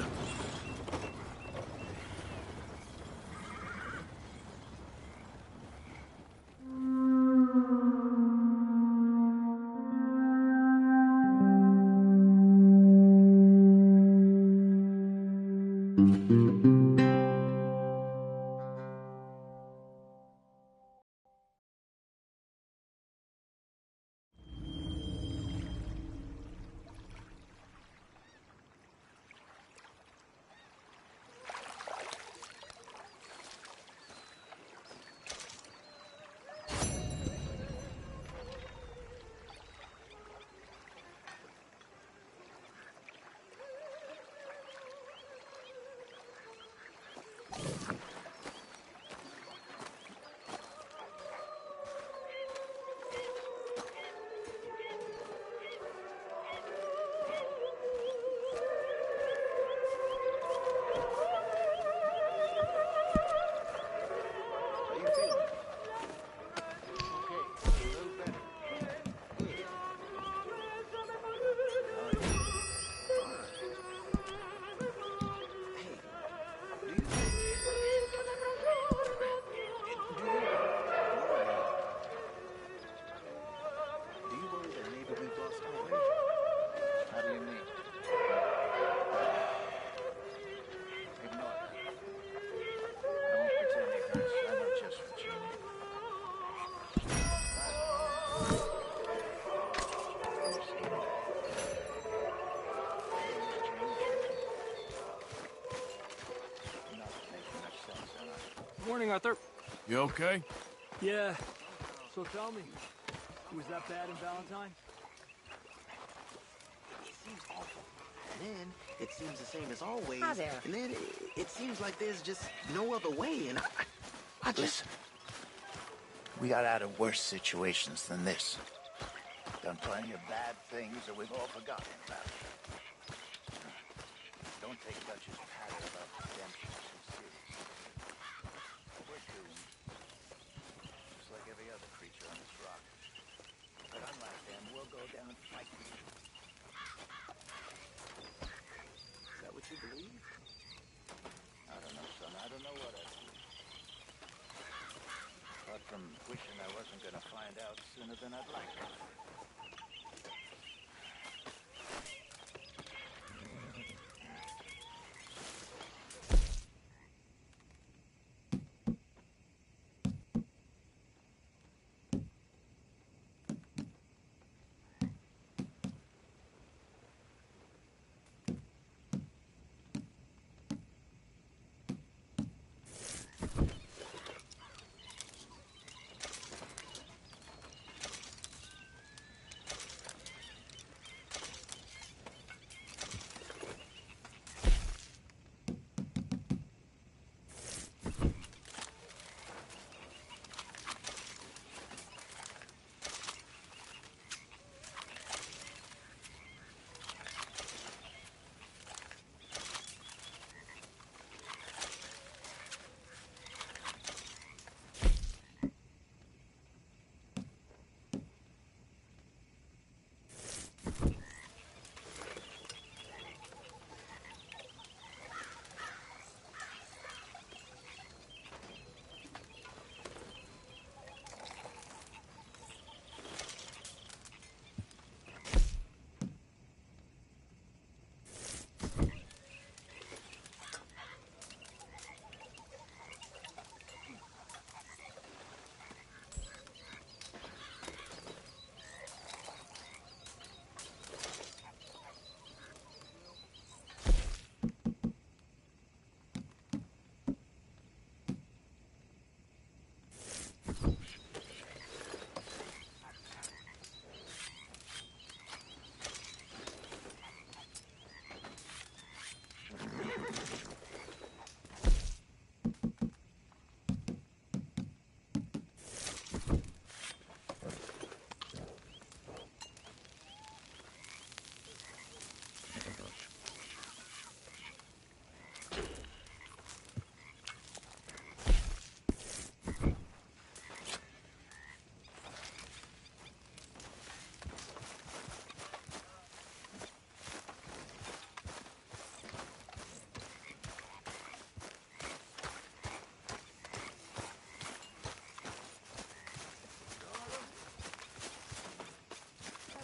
Arthur. You okay? Yeah. So tell me, was that bad in Valentine? It seems awful. And then it seems the same as always. Hi there. And then it seems like there's just no other way. And I just... Listen, we got out of worse situations than this. Done plenty of bad things that we've all forgotten about. Don't take Dutch's patter about redemption too seriously. We're doomed. Just like every other creature on this rock. But unlike them, we'll go down fighting. Is that what you believe? I don't know, son. I don't know what I believe. Apart from wishing I wasn't gonna find out sooner than I'd like to.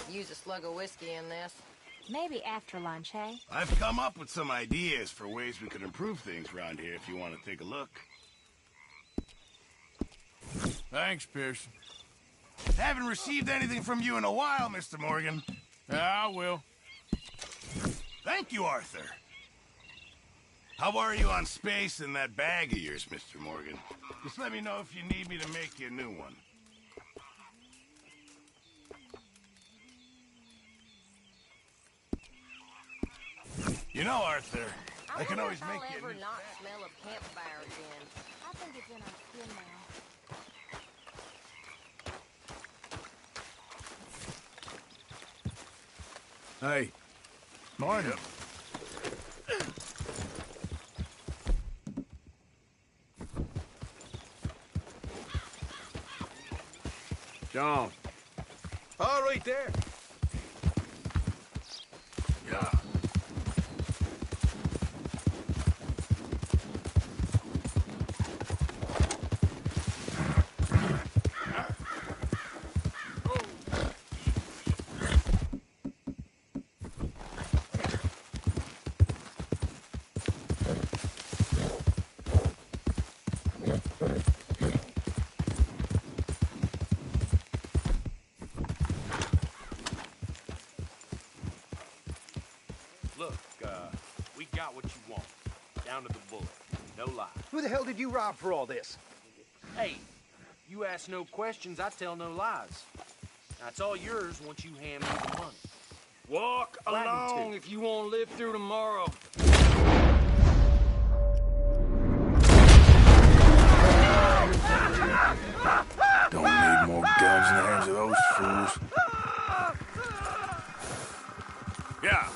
Use a slug of whiskey in this. Maybe after lunch, hey? I've come up with some ideas for ways we could improve things around here if you want to take a look. Thanks, Pearson. Haven't received anything from you in a while, Mr. Morgan. Yeah, I will. Thank you, Arthur. How are you on space in that bag of yours, Mr. Morgan? Just let me know if you need me to make you a new one. You know, Arthur, I can always make you a ever new... not smell a campfire again. I think it's in our skin now. Hey. Morning. John. All right there. Yeah. Look, we got what you want. Down to the bullet. No lie. Who the hell did you rob for all this? Hey, you ask no questions, I tell no lies. That's all yours once you hand me the money. Walk along if you want to live through tomorrow. Don't need more guns in the hands of those fools. Yeah.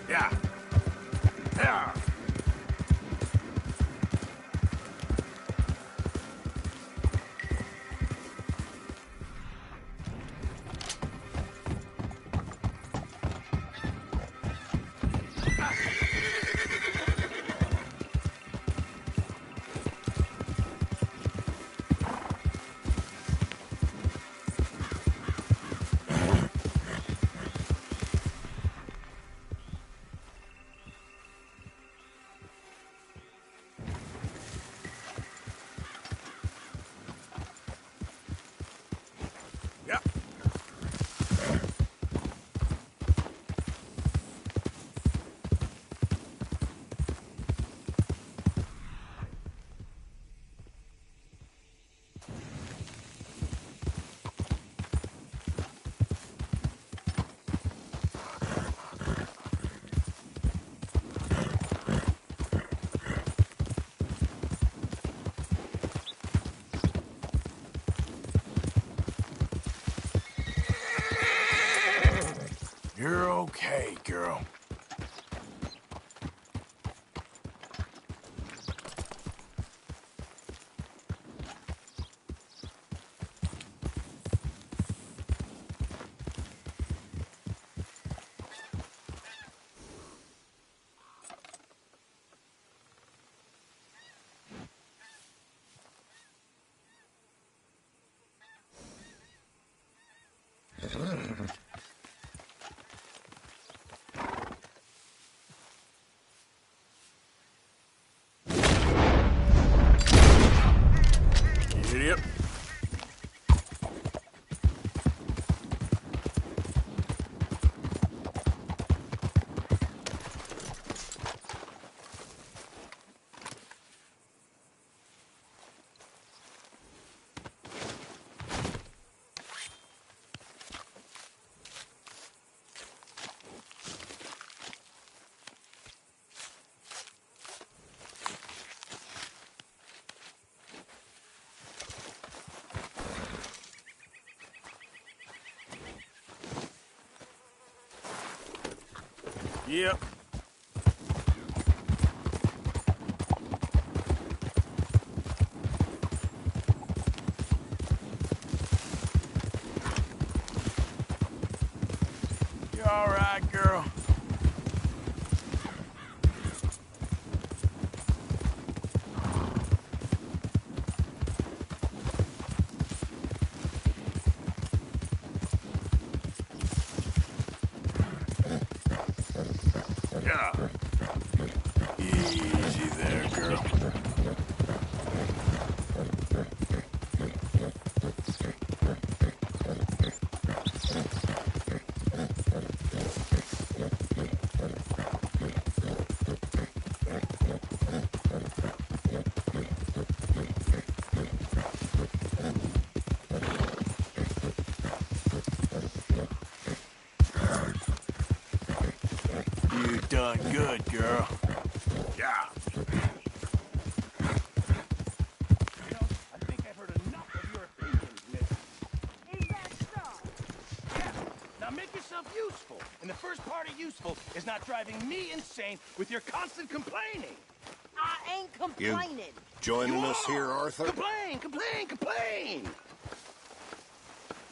Yeah. Yeah. Yep. You're okay, girl. Idiot. Yep. You all right, girl? Yeah. Easy there, girl. You done good, girl. Yeah. I think I've heard enough of your opinions, miss. Is that so? Yeah. Now make yourself useful. And the first part of useful is not driving me insane with your constant complaining. I ain't complaining. Joining us here, Arthur? Complain!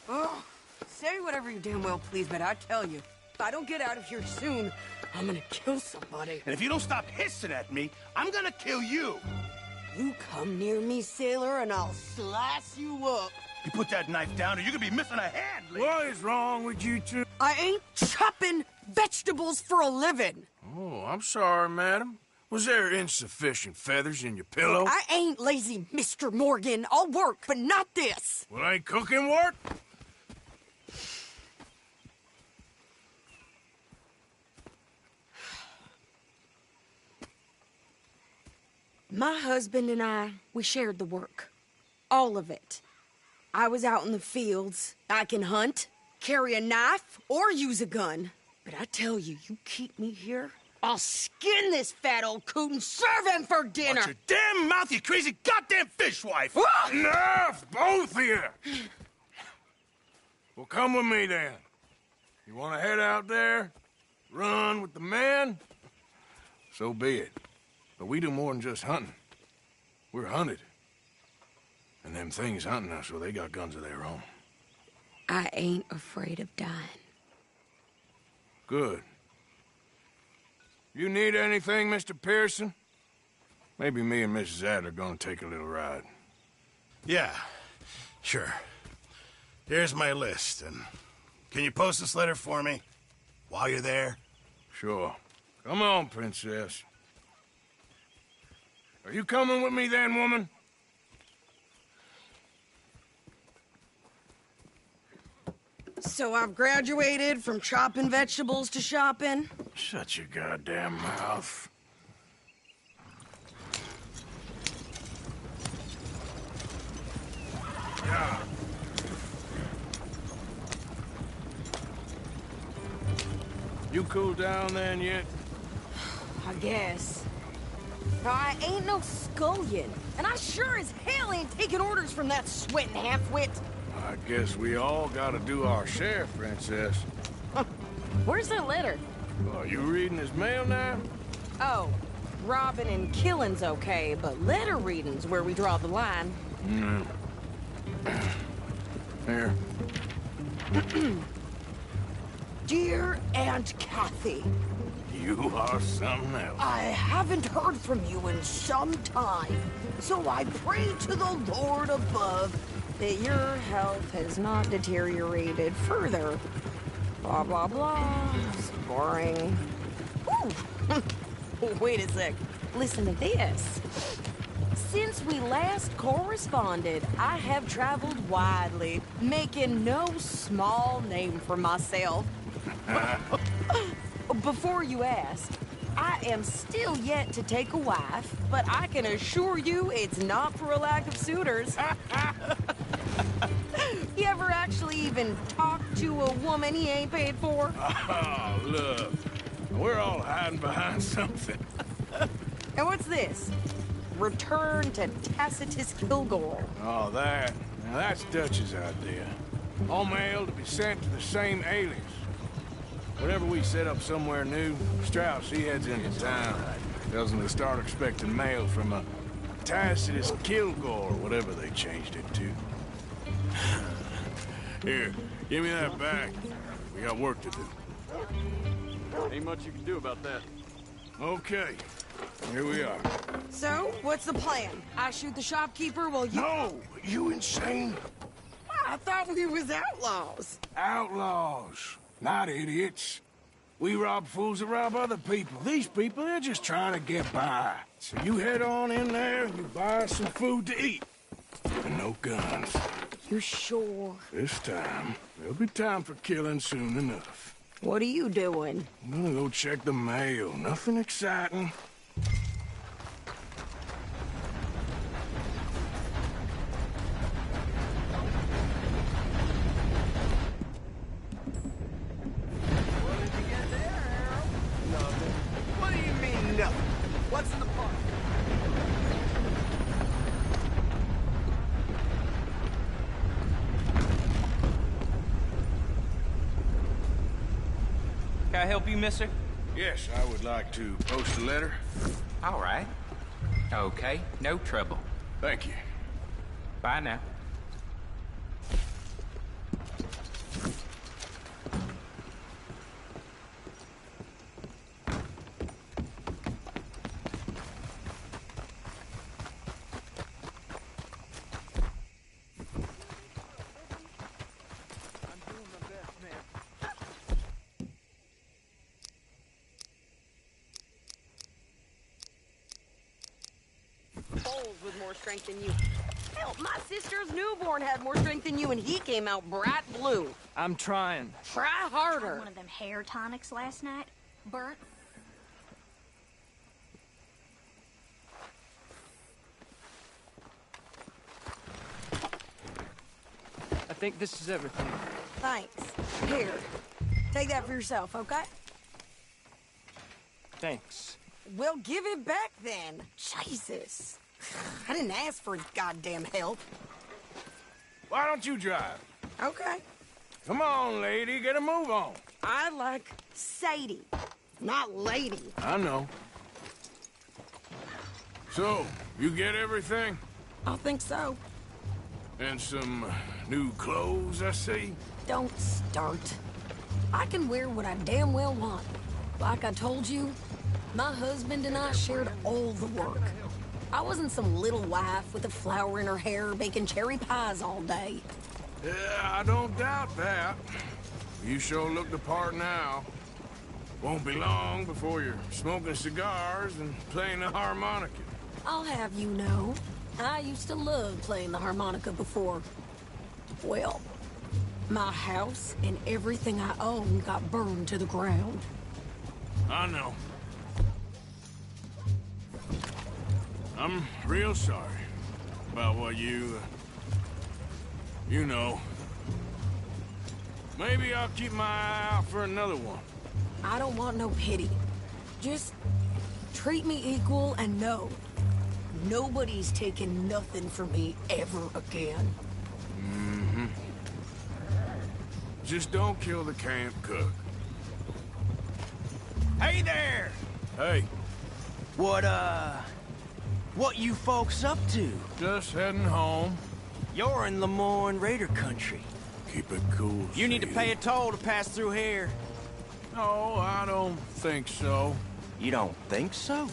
Oh, say whatever you damn well please, but I tell you, if I don't get out of here soon, I'm gonna kill somebody. And if you don't stop hissing at me, I'm gonna kill you. You come near me, sailor, and I'll slice you up. You put that knife down or you're gonna be missing a hand, lady. What is wrong with you two? I ain't chopping vegetables for a living. Oh, I'm sorry, madam. Was there insufficient feathers in your pillow? I ain't lazy, Mr. Morgan. I'll work, but not this. Well, ain't cooking work? My husband and I, we shared the work. All of it. I was out in the fields. I can hunt, carry a knife, or use a gun. But I tell you, you keep me here, I'll skin this fat old coot and serve him for dinner. Watch your damn mouth, you crazy goddamn fishwife! Enough, both of you! Well, come with me then. You want to head out there, run with the men? So be it. But we do more than just hunting. We're hunted. And them things hunting us, well, they got guns of their own. I ain't afraid of dying. Good. You need anything, Mr. Pearson? Maybe me and Mrs. Adler are gonna take a little ride. Yeah, sure. Here's my list, and can you post this letter for me while you're there? Sure. Come on, Princess. Are you coming with me then, woman? So I've graduated from chopping vegetables to shopping? Shut your goddamn mouth. Yeah. You cooled down then yet? I guess. I ain't no scullion, and I sure as hell ain't taking orders from that sweating half-wit. I guess we all gotta do our share, Princess. Where's that letter? Are you reading his mail now? Oh, robbing and killing's okay, but letter reading's where we draw the line. Here. Dear Aunt Kathy. You are something else. I haven't heard from you in some time, so I pray to the Lord above that your health has not deteriorated further. Blah, blah, blah. It's boring. Ooh. Wait a sec. Listen to this. Since we last corresponded, I have traveled widely, making no small name for myself. Before you ask, I am still yet to take a wife, but I can assure you it's not for a lack of suitors. You ever actually even talk to a woman he ain't paid for? Oh, look. We're all hiding behind something. And what's this? Return to Tacitus Kilgore. Oh, that. Now, that's Dutch's idea. All mail to be sent to the same alias. Whenever we set up somewhere new, Strauss, he heads into town. Tells them to start expecting mail from a Tacitus Kilgore, whatever they changed it to. Here, give me that back. We got work to do. Ain't much you can do about that. Okay, here we are. So, what's the plan? I shoot the shopkeeper while you... No! You insane? I thought we was outlaws. Outlaws, not idiots. We rob fools that rob other people. These people, they're just trying to get by. So you head on in there and you buy some food to eat. And no guns. You sure? This time, there'll be time for killing soon enough. What are you doing? I'm gonna go check the mail. Nothing exciting. Nothing. What do you mean, nothing? What's in the pot? Can I help you, mister? Yes, I would like to post a letter. All right. Okay, no trouble. Thank you. Bye now. Foals with more strength than you. Hell, my sister's newborn had more strength than you, and he came out bright blue. I'm trying. Try harder. One of them hair tonics last night. Burnt. I think this is everything. Thanks. Here, take that for yourself, okay? Thanks. Well, give it back then. Jesus. I didn't ask for his goddamn help. Why don't you drive? Okay. Come on, lady, get a move on. I like Sadie, not lady. I know. So, you get everything? I think so. And some new clothes, I see? Don't start. I can wear what I damn well want. Like I told you, my husband and I shared all the work. I wasn't some little wife with a flower in her hair baking cherry pies all day. Yeah, I don't doubt that. You sure look the part now. Won't be long before you're smoking cigars and playing the harmonica. I'll have you know, I used to love playing the harmonica before. Well, my house and everything I own got burned to the ground. I know. I'm real sorry about what you know. Maybe I'll keep my eye out for another one. I don't want no pity. Just treat me equal and know nobody's taking nothing from me ever again. Mm-hmm. Just don't kill the camp cook. Hey there! Hey. What you folks up to? Just heading home. You're in Lemoyne Raider country. Keep it cool, You need to pay a toll to pass through here. No, I don't think so. You don't think so?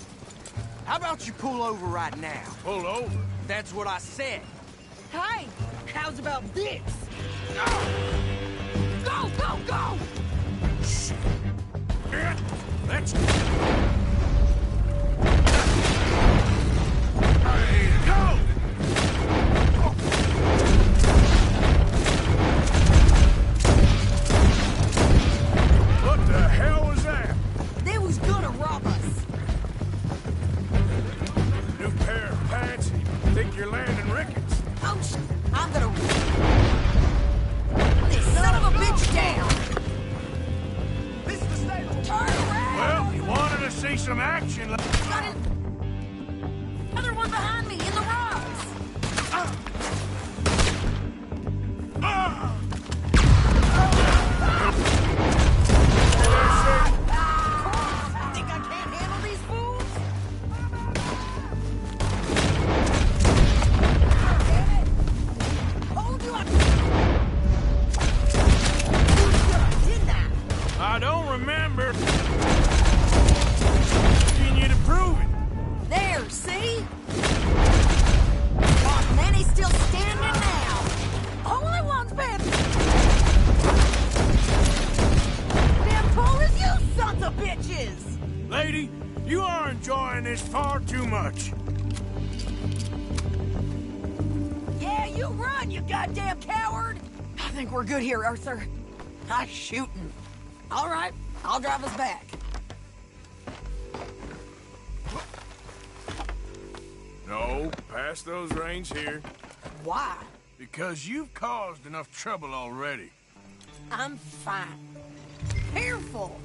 How about you pull over right now? Pull over? That's what I said. Hey, how's about this? Go, go, go! Let's go! What the hell was that? They was gonna rob us. New pair of pants? Think you're landing rickets? Oh, I'm gonna... This son of a bitch down! This is the state. Turn around! Well, you wanted to see some action. Got it. Other one behind me, in the rocks! Think I can't handle these fools? Damn it! Told you I... Didn't I? I don't remember. Asking you to prove it. There, see? Oh, man, he's still standing now. Only one's been... Damn cool as you sons of bitches! Lady, you are enjoying this far too much. Yeah, you run, you goddamn coward! I think we're good here, Arthur. I'm shooting. All right, I'll drive us back. No, pass those reins here. Why? Because you've caused enough trouble already. I'm fine. Careful!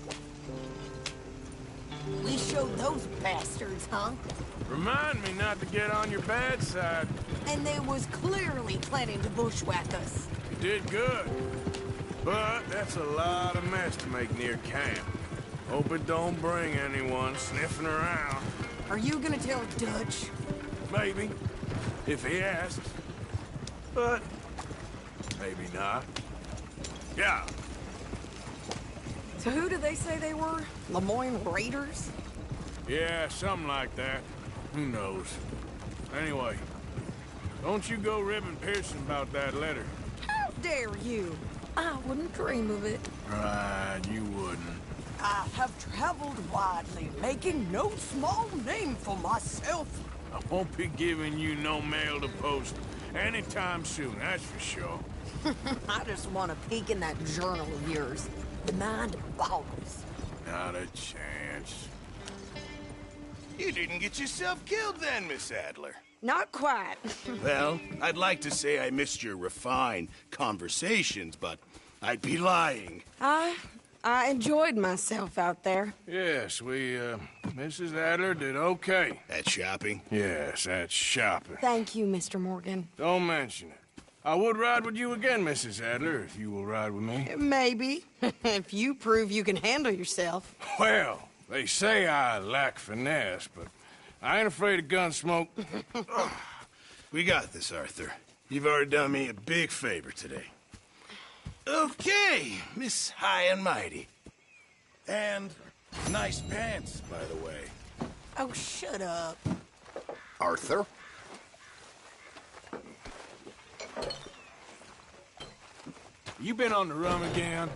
We showed those bastards, huh? Remind me not to get on your bad side. And they was clearly planning to bushwhack us. You did good. But that's a lot of mess to make near camp. Hope it don't bring anyone sniffing around. Are you gonna tell Dutch? Maybe, if he asks. But maybe not. Yeah. So who did they say they were? Lemoyne Raiders? Yeah, something like that. Who knows? Anyway, don't you go ribbing Pearson about that letter. How dare you? I wouldn't dream of it. Right, you wouldn't. I have traveled widely, making no small name for myself. I won't be giving you no mail to post anytime soon, that's for sure. I just want to peek in that journal of yours. The mind boggles. Not a chance. You didn't get yourself killed then, Miss Adler. Not quite. Well, I'd like to say I missed your refined conversations, but I'd be lying. I enjoyed myself out there. Yes, Mrs. Adler did okay. At shopping? Yes, at shopping. Thank you, Mr. Morgan. Don't mention it. I would ride with you again, Mrs. Adler, if you will ride with me. Maybe. If you prove you can handle yourself. Well, they say I lack finesse, but I ain't afraid of gun smoke. We got this, Arthur. You've already done me a big favor today. Okay, Miss High and Mighty. And nice pants, by the way. Oh, shut up. Arthur? You been on the run again?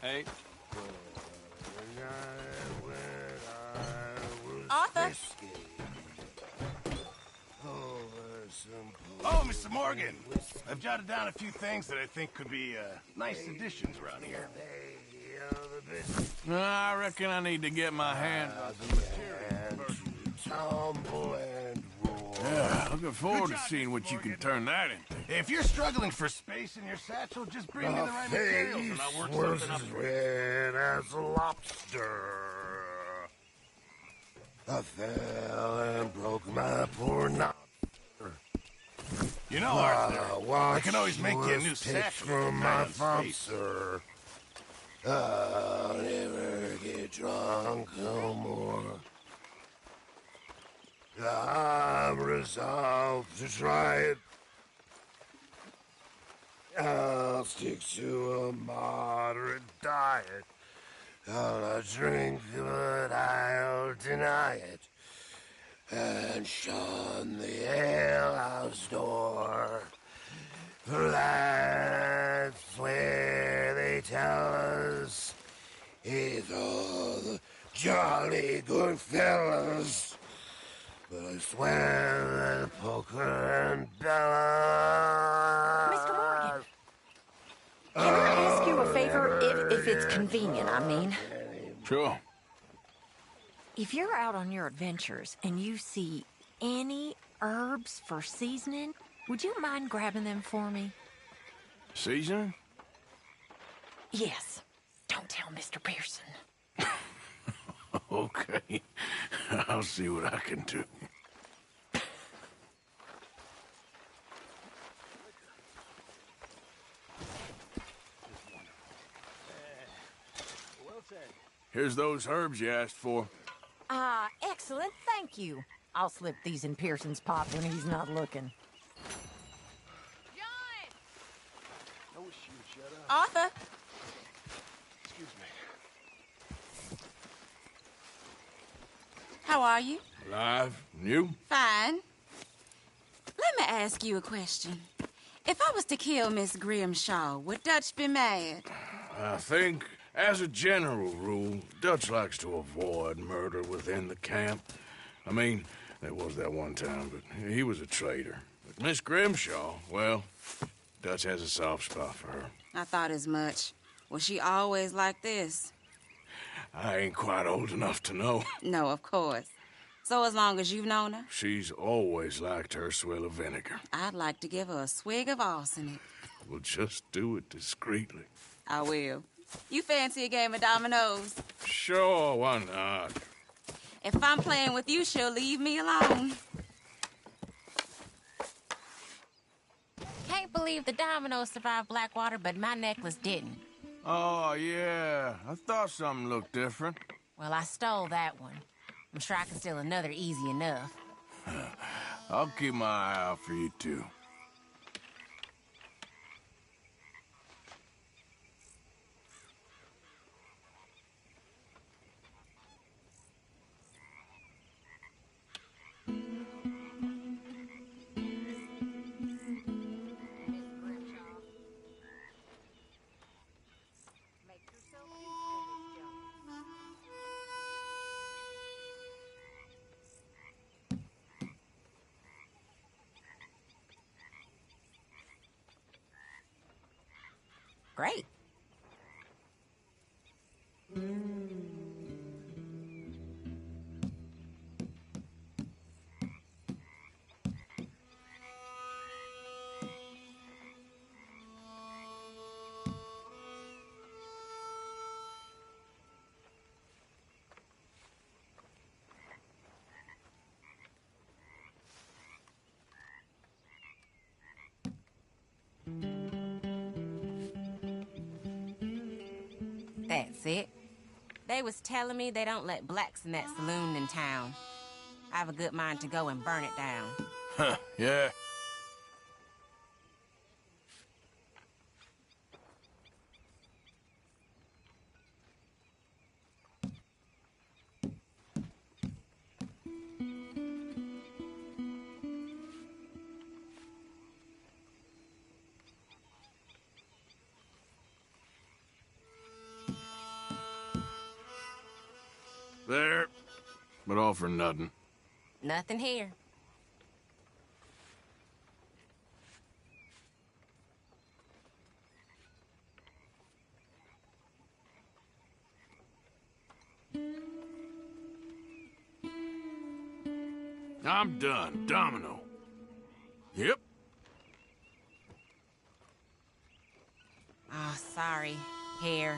Hey. Arthur? Oh, Mr. Morgan. I've jotted down a few things that I think could be nice additions around here. I reckon I need to get my hand on some material first. Tumble and roll. Yeah, looking forward to seeing what you can turn that into. If you're struggling for space in your satchel, just bring me the right materials and I'll work was something up as for you. red as a lobster. I fell and broke my poor knob. You know, Arthur, I can always make you a new satchel from to my find space. sponsor. I'll never get drunk no more. I'm resolved to try it. I'll stick to a moderate diet. I'll drink, but I'll deny it. And shun the alehouse door. For that's where they tell us it's all the jolly good fellas. But I swear that Poker and Bella... Mr. Morgan, can I ask you a favor, if it's convenient, I mean? Sure. If you're out on your adventures and you see any herbs for seasoning, would you mind grabbing them for me? Seasoning? Yes. Don't tell Mr. Pearson. Okay. I'll see what I can do. Here's those herbs you asked for. Excellent, thank you. I'll slip these in Pearson's pot when he's not looking. Arthur? Excuse me. How are you? Alive? And you? Fine. Let me ask you a question. If I was to kill Miss Grimshaw, would Dutch be mad? I think, as a general rule, Dutch likes to avoid murder within the camp. I mean, there was that one time, but he was a traitor. But Miss Grimshaw, well, Dutch has a soft spot for her. I thought as much. Was she always like this? I ain't quite old enough to know. No, of course. So as long as you've known her? She's always liked her swill of vinegar. I'd like to give her a swig of arsenic. We'll just do it discreetly. I will. You fancy a game of dominoes? Sure, why not? If I'm playing with you, she'll leave me alone. Can't believe the dominoes survived Blackwater, but my necklace didn't. Oh, yeah. I thought something looked different. Well, I stole that one. I'm sure I can steal another easy enough. I'll keep my eye out for you, too. Great. That's it. They was telling me they don't let blacks in that saloon in town. I have a good mind to go and burn it down. Huh, yeah. There. But all for nothing. Nothing here. I'm done. Domino. Yep. Oh, sorry. Here.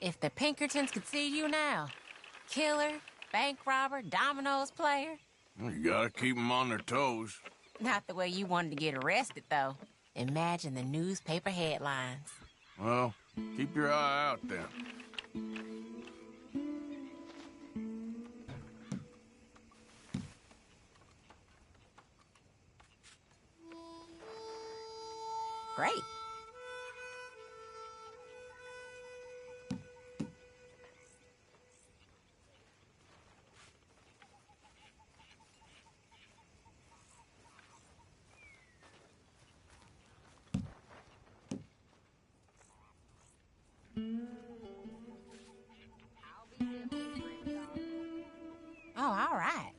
If the Pinkertons could see you now. Killer, bank robber, dominoes player. You gotta keep them on their toes. Not the way you wanted to get arrested, though. Imagine the newspaper headlines. Well, keep your eye out then. Great. Oh, all right.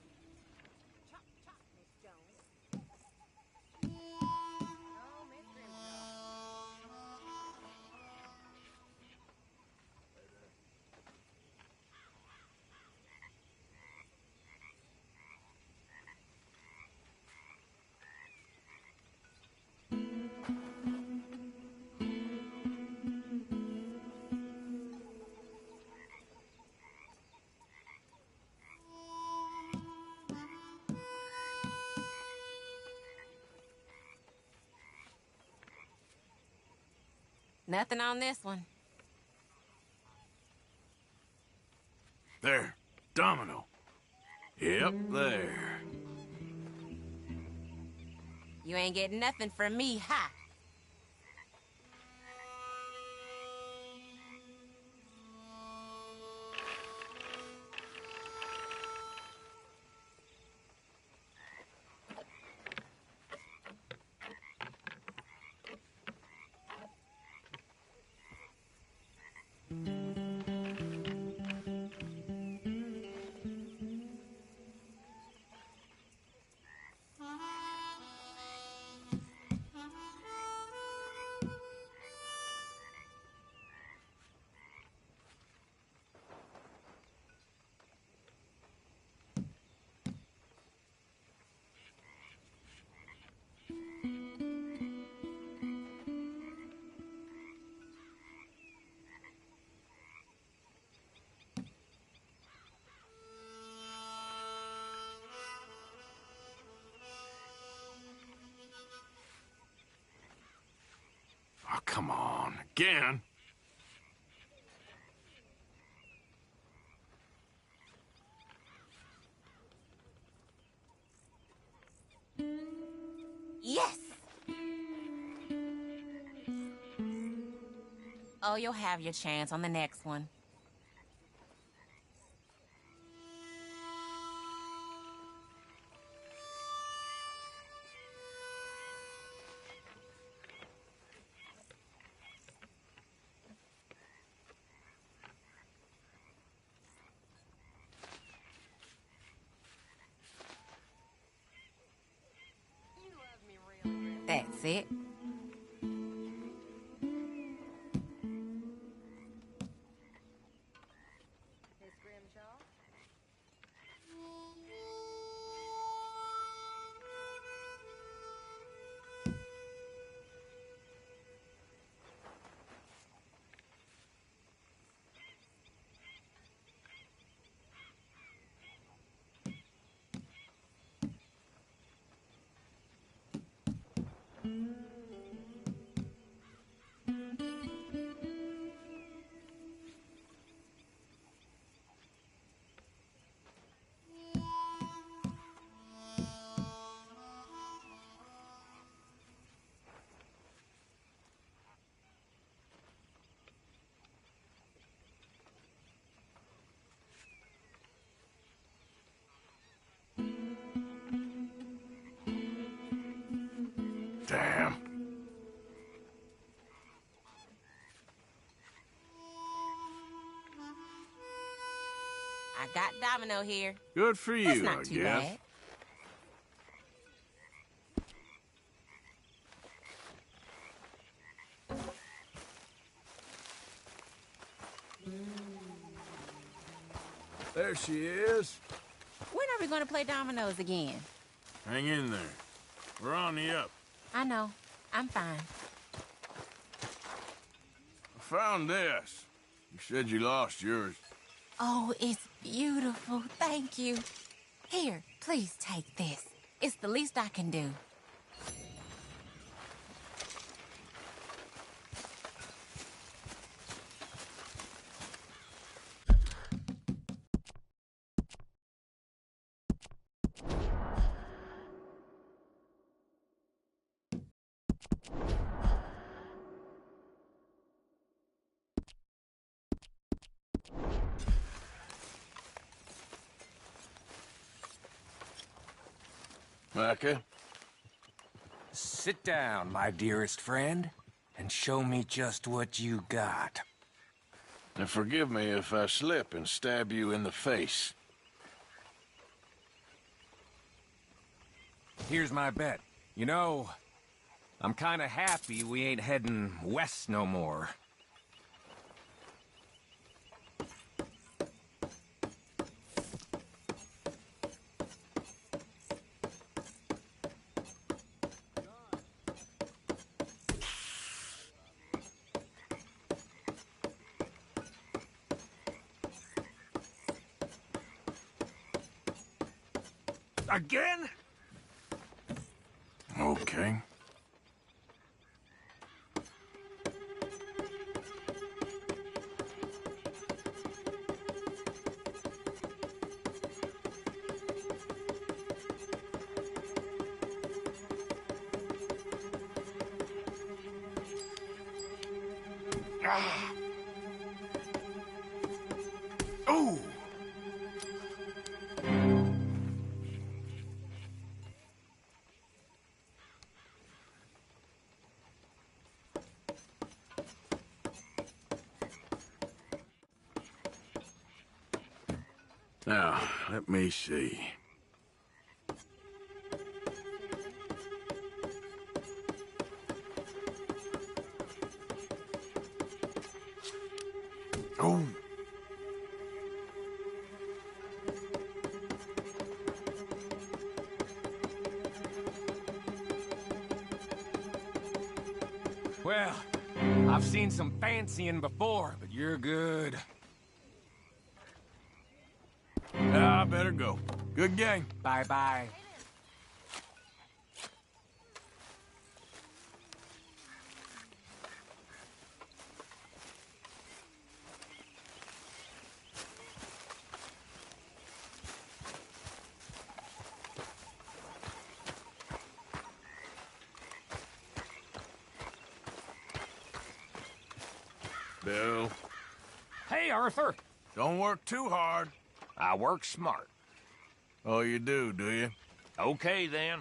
Nothing on this one. There. Domino. Yep, there. You ain't getting nothing from me, ha! come on. Again? Yes! Oh, you'll have your chance on the next one. That's it. Damn. I got Domino here. Good for you, That's not I too guess. bad. There she is. When are we going to play dominoes again? Hang in there. We're on the up. I know. I'm fine. I found this. You said you lost yours. Oh, it's beautiful. Thank you. Here, please take this. It's the least I can do. Micah? Sit down, my dearest friend, and show me just what you got. And forgive me if I slip and stab you in the face. Here's my bet. You know, I'm kinda happy we ain't heading west no more. Again? Okay. Ah. Oh! Now, let me see. Oh. Well, I've seen some fancying before, but you're good. I better go. Good game. Bye-bye. Bill. Hey, Arthur. Don't work too hard. I work smart. Oh, you do you? Okay, then.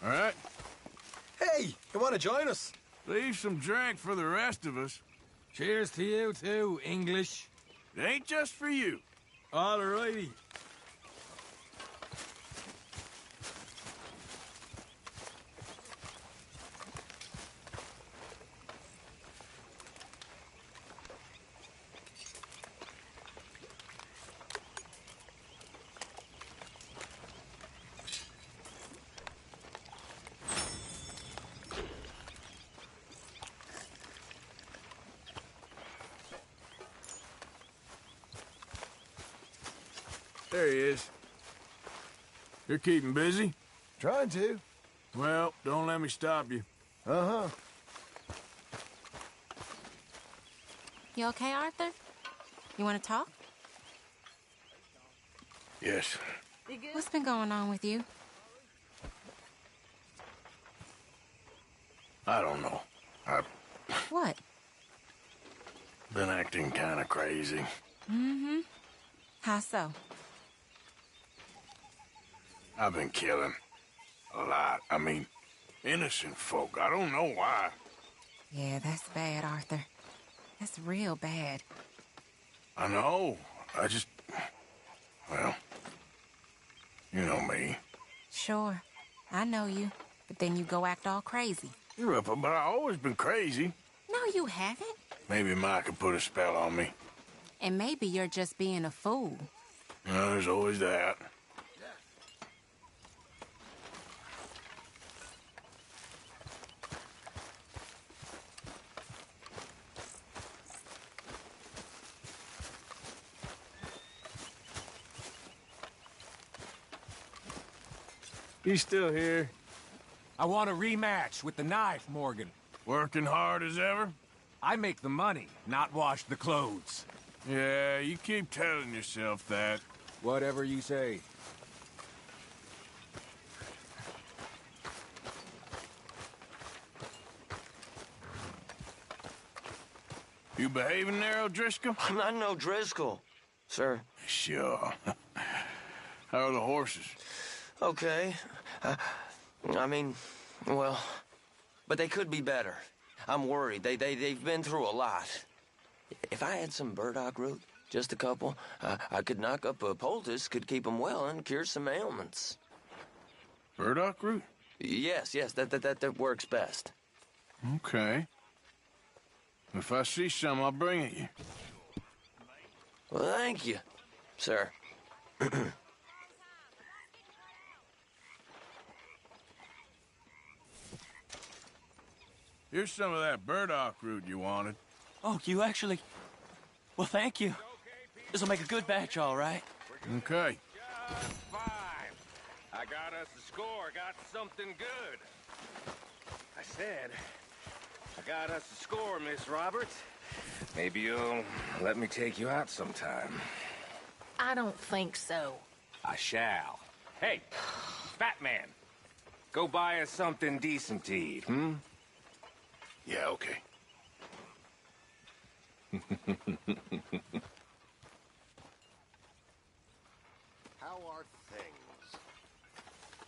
All right. Hey, you want to join us? Leave some drink for the rest of us. Cheers to you, too, English. It ain't just for you. All righty. There he is. You're keeping busy? Trying to. Well, don't let me stop you. Uh-huh. You okay, Arthur? You want to talk? Yes. What's been going on with you? I don't know. I've What? been acting kind of crazy. Mm-hmm. How so? I've been killing. A lot. I mean, innocent folk. I don't know why. Yeah, that's bad, Arthur. That's real bad. I know. I just... Well... You know me. Sure. I know you. But then you go act all crazy. But I've always been crazy. No, you haven't. Maybe Ma could put a spell on me. And maybe you're just being a fool. No, there's always that. You still here? I want a rematch with the knife, Morgan. Working hard as ever? I make the money, not wash the clothes. Yeah, you keep telling yourself that. Whatever you say. You behaving there, O'Driscoll? I'm not no Driscoll, sir. Sure. How are the horses? Okay. I mean, well, but they could be better. I'm worried. They've been through a lot. If I had some burdock root, just a couple, I could knock up a poultice, could keep them well, and cure some ailments. Burdock root? Yes, that works best. Okay. If I see some, I'll bring it you. Well, thank you, sir. Here's some of that burdock root you wanted. Oh, you actually... Well, thank you. This'll make a good batch, all right. Okay. Fine. I got us a score. Got something good. I said, I got us a score, Miss Roberts. Maybe you'll let me take you out sometime. I don't think so. I shall. Hey, fat man. Go buy us something decent to eat, hmm? Yeah, okay. How are things?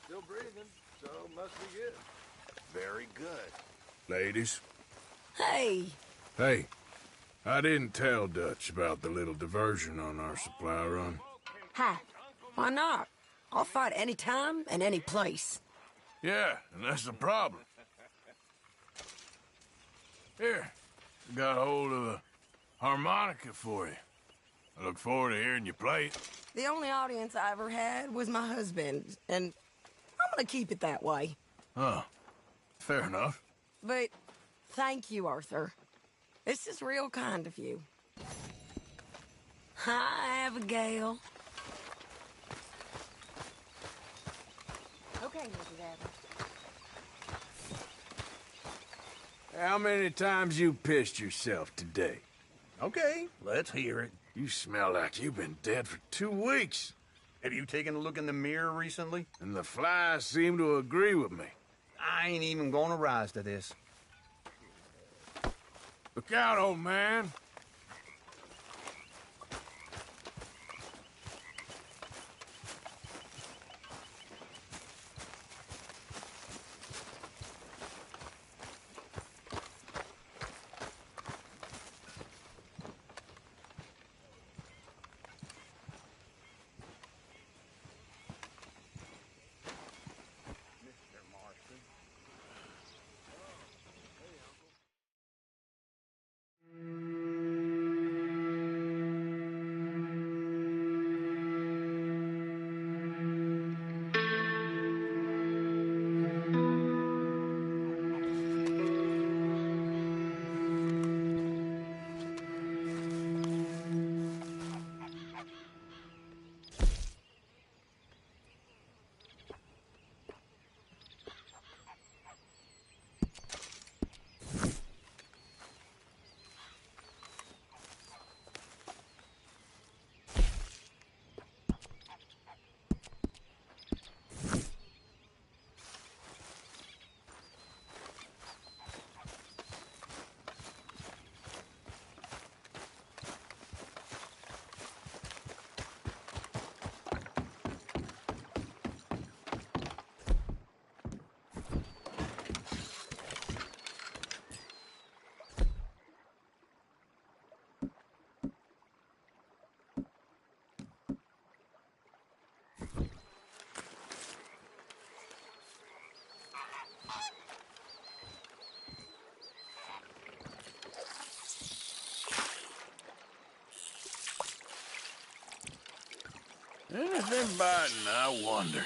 Still breathing, so must be good. Very good. Ladies. Hey. Hey. I didn't tell Dutch about the little diversion on our supply run. Hi. Why not? I'll fight any time and any place. Yeah, and that's the problem. Here, I got hold of a harmonica for you. I look forward to hearing you play it. The only audience I ever had was my husband, and I'm gonna keep it that way. Huh. Fair enough. But thank you, Arthur. This is real kind of you. Hi, Abigail. Okay, Mrs. Evans. How many times you pissed yourself today? Okay, let's hear it. You smell like you've been dead for 2 weeks. Have you taken a look in the mirror recently? And the flies seem to agree with me. I ain't even gonna rise to this. Look out, old man. Anything biting, I wonder.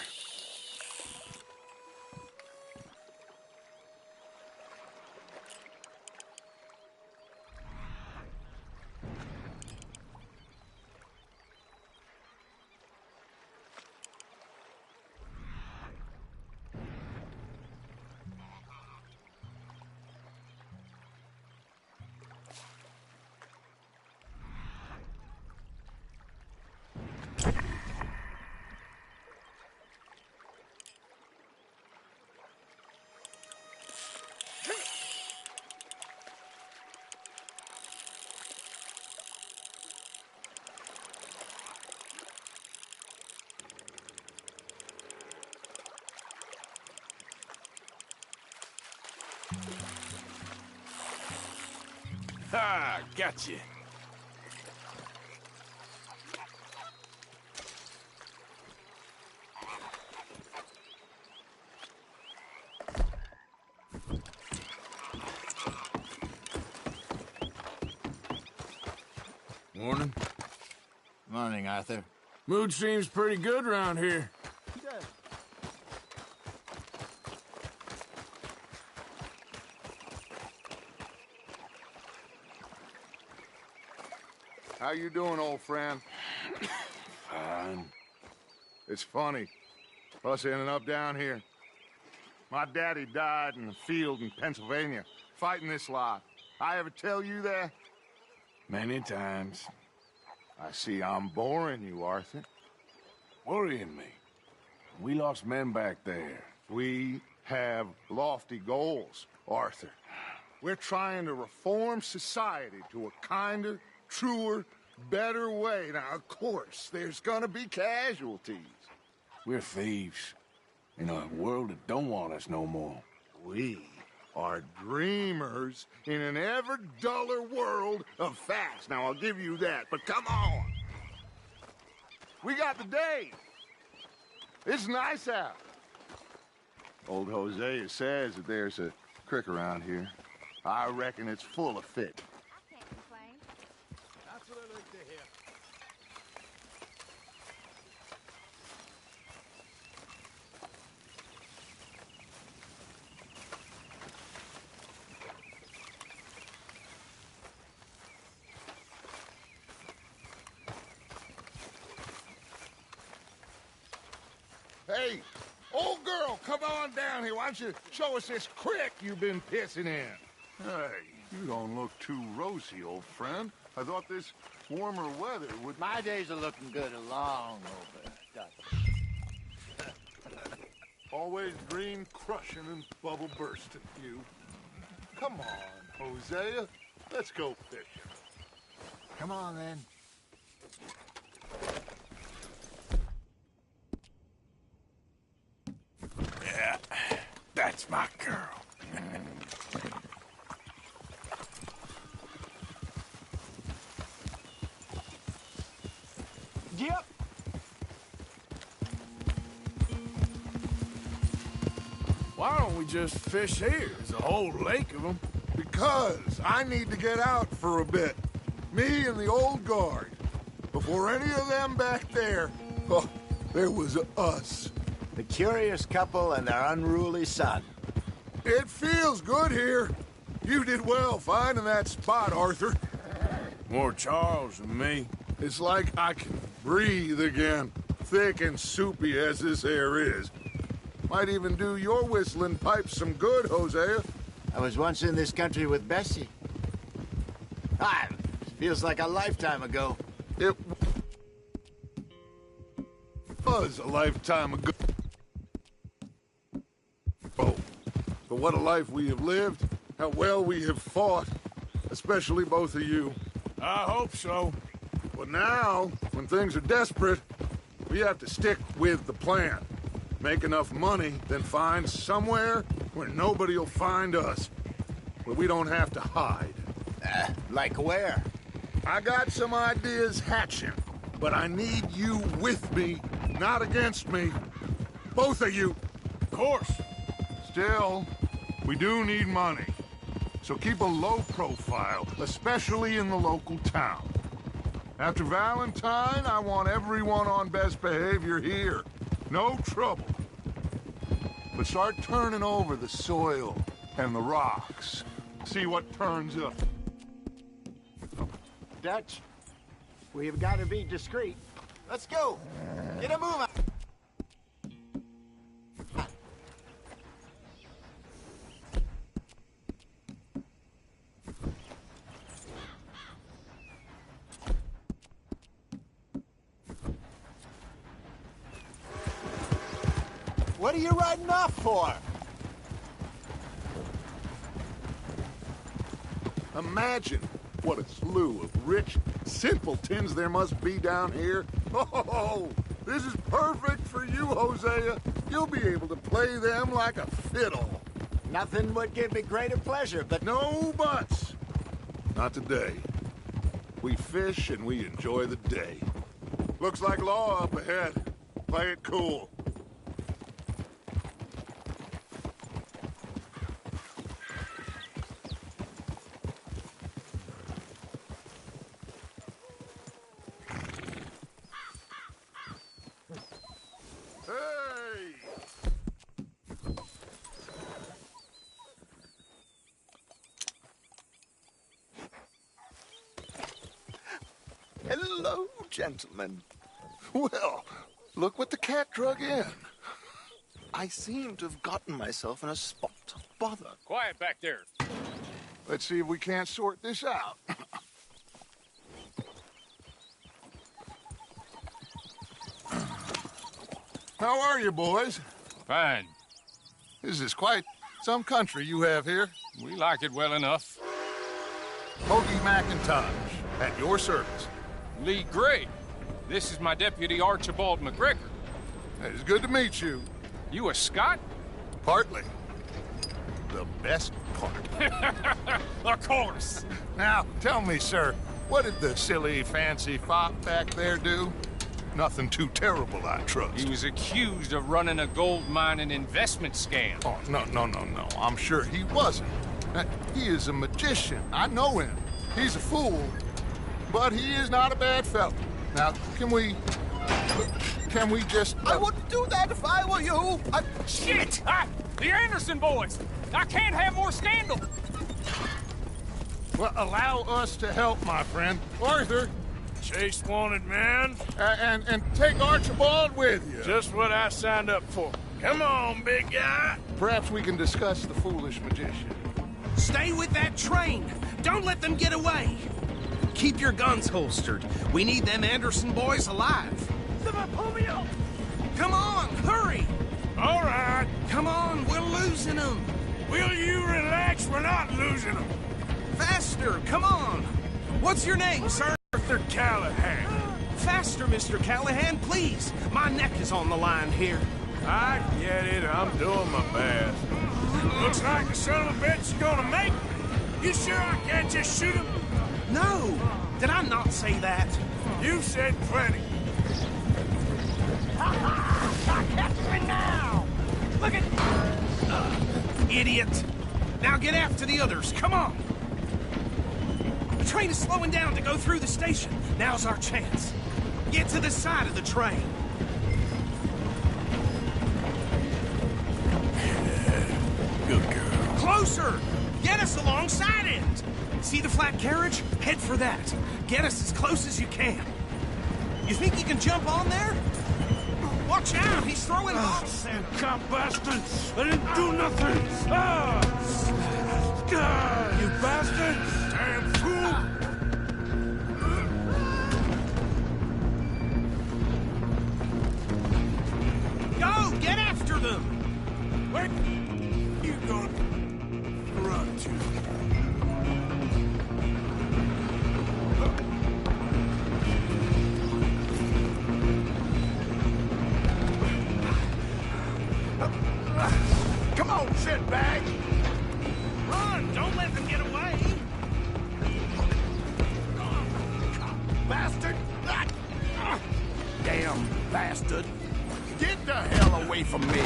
Ha! Gotcha. Morning. Morning, Arthur. Mood seems pretty good around here. How you doing, old friend? Fine. It's funny, us ending up down here. My daddy died in the field in Pennsylvania, fighting this lot. I ever tell you that? Many times. I see I'm boring you, Arthur. Worrying me. We lost men back there. We have lofty goals, Arthur. We're trying to reform society to a kinder, truer, better way. Now, of course, there's gonna be casualties. We're thieves in a world that don't want us no more. We are dreamers in an ever duller world of facts. Now, I'll give you that, but come on. We got the day. It's nice out. Old Hosea says that there's a creek around here. I reckon it's full of fish. That's what I like to hear. Hey, old girl, come on down here. Why don't you show us this creek you've been pissing in? Hey, you don't look too rosy, old friend. I thought this warmer weather would... My days are looking good along over, Dutch. Always green crushing and bubble bursting, you. Come on, Hosea. Let's go fishing. Come on, then. Yeah, that's my girl. Yep. Why don't we just fish here? There's a whole lake of them. Because I need to get out for a bit. Me and the old guard. Before any of them back there, oh, there was us. The curious couple and their unruly son. It feels good here. You did well finding that spot, Arthur. More Charles than me. It's like I can breathe again, thick and soupy as this air is. Might even do your whistling pipes some good, Hosea. I was once in this country with Bessie. Ah, feels like a lifetime ago. It was a lifetime ago. Oh, but what a life we have lived. How well we have fought. Especially both of you. I hope so. But now, when things are desperate, we have to stick with the plan. Make enough money, then find somewhere where nobody will find us. Where we don't have to hide. Like where? I got some ideas hatching, but I need you with me, not against me. Both of you. Of course. Still, we do need money. So keep a low profile, especially in the local town. After Valentine, I want everyone on best behavior here. No trouble. But start turning over the soil and the rocks. See what turns up. Dutch, we've got to be discreet. Let's go. Get a move on. What are you riding off for? Imagine what a slew of rich simpletons there must be down here. Oh, this is perfect for you, Hosea. You'll be able to play them like a fiddle. Nothing would give me greater pleasure, but... No buts. Not today. We fish and we enjoy the day. Looks like law up ahead. Play it cool. Hello, gentlemen. Well, look what the cat drug in. I seem to have gotten myself in a spot of bother. Quiet back there. Let's see if we can't sort this out. How are you, boys? Fine. This is quite some country you have here. We like it well enough. Hoagie McIntosh, at your service. Lee Gray. This is my deputy, Archibald McGregor. It's good to meet you. You a Scot? Partly. The best part. Of course. Now, tell me, sir, what did the silly, fancy fop back there do? Nothing too terrible, I trust. He was accused of running a gold mining investment scam. Oh, no. I'm sure he wasn't. He is a magician. I know him. He's a fool. But he is not a bad fellow. Now, can we just... I wouldn't do that if I were you. Shit! The Anderson boys! I can't have more scandal! Well, allow us to help, my friend. Arthur! Chase wanted man. And take Archibald with you. Just what I signed up for. Come on, big guy. Perhaps we can discuss the foolish magician. Stay with that train. Don't let them get away. Keep your guns holstered. We need them Anderson boys alive. Someone pull me up! Come on, hurry! All right. guess we're not losing them. Faster, come on! What's your name, sir? Arthur Callahan. Faster, Mr. Callahan, please. My neck is on the line here. I get it. I'm doing my best. Looks like the son of a bitch is gonna make it. You sure I can't just shoot him? No! Did I not say that? You said plenty. Catch me now! Look at... idiot! Now get after the others, come on! The train is slowing down to go through the station. Now's our chance. Get to the side of the train. Good girl. Closer! Get us alongside it! See the flat carriage? Head for that. Get us as close as you can. You think you can jump on there? Watch out! He's throwing bombs! Cop bastard! I didn't do nothing! Ah! You bastard! Damn fool! Go! Get after them! Where you gonna run to? Come on, shitbag! Run! Don't let them get away! Bastard! Damn bastard! Get the hell away from me!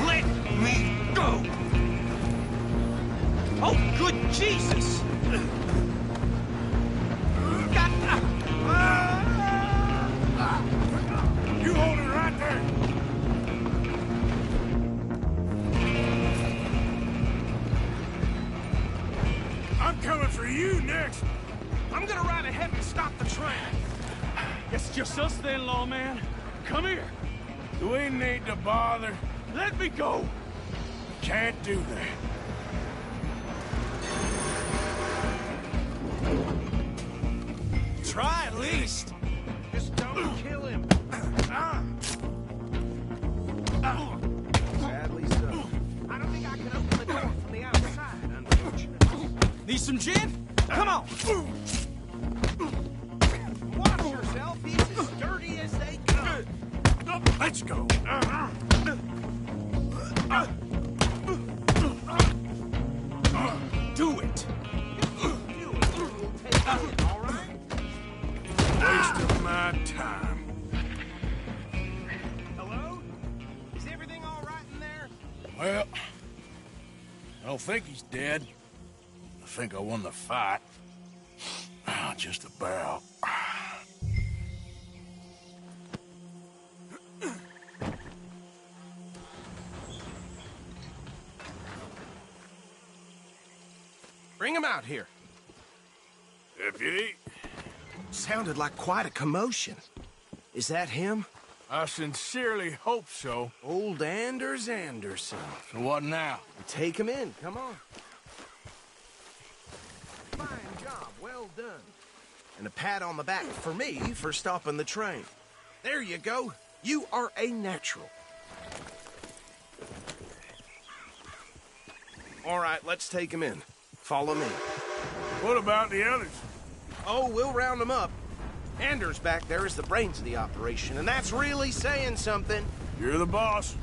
Let me go! Oh, good Jesus! You hold it right there. I'm coming for you next. I'm gonna ride ahead and stop the train. It's just us then, lawman. Come here. Do we need to bother? Let me go. Can't do that. Try at least. Just don't kill him. Sadly so. I don't think I can open the door from the outside, unfortunately. Need some gin? Come on. Watch yourself. He's as dirty as they come. Let's go. Do it. All right? Waste of my time. Hello? Is everything all right in there? Well, I don't think he's dead. I think I won the fight. Just about. Bring him out here. Deputy? Sounded like quite a commotion. Is that him? I sincerely hope so. Old Anders Anderson. So what now? Take him in. Come on. Fine job. Well done. And a pat on the back for me for stopping the train. There you go. You are a natural. All right, let's take him in. Follow me. What about the others? Oh, we'll round them up. Anders back there is the brains of the operation, and that's really saying something. You're the boss.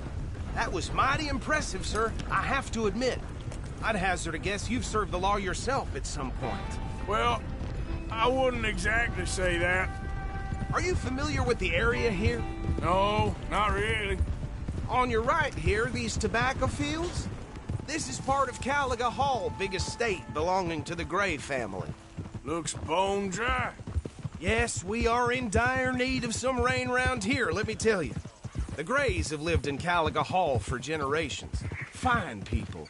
That was mighty impressive, sir. I have to admit. I'd hazard a guess you've served the law yourself at some point. Well, I wouldn't exactly say that. Are you familiar with the area here? No, not really. On your right here, these tobacco fields? This is part of Caliga Hall, big estate belonging to the Gray family. Looks bone dry. Yes, we are in dire need of some rain round here, let me tell you. The Grays have lived in Caliga Hall for generations. Fine people.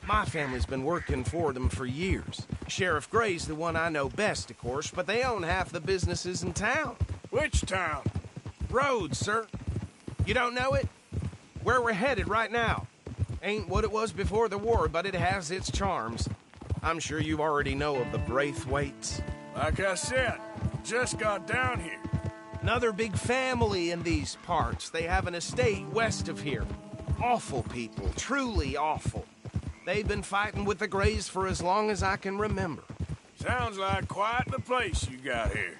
My family's been working for them for years. Sheriff Gray's the one I know best, of course, but they own half the businesses in town. Which town? Rhodes, sir. You don't know it? Where we're headed right now. Ain't what it was before the war, but it has its charms. I'm sure you already know of the Braithwaites. Like I said, just got down here. Another big family in these parts. They have an estate west of here. Awful people, truly awful. They've been fighting with the Greys for as long as I can remember. Sounds like quite the place you got here.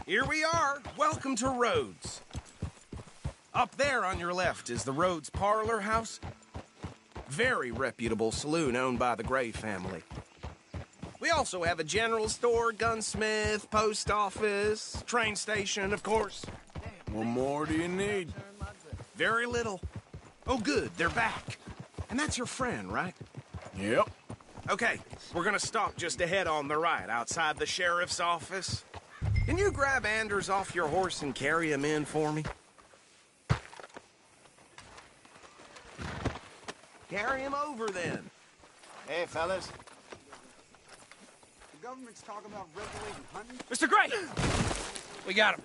Here we are. Welcome to Rhodes. Up there on your left is the Rhodes Parlor House. Very reputable saloon owned by the Gray family. We also have a general store, gunsmith, post office, train station, of course. What more do you need? Very little. Oh, good, they're back. And that's your friend, right? Yep. Okay, we're gonna stop just ahead on the right, outside the sheriff's office. Can you grab Anders off your horse and carry him in for me? Carry him over, then. Hey, fellas. The government's talking about regulating hunting. Mr. Gray! We got him.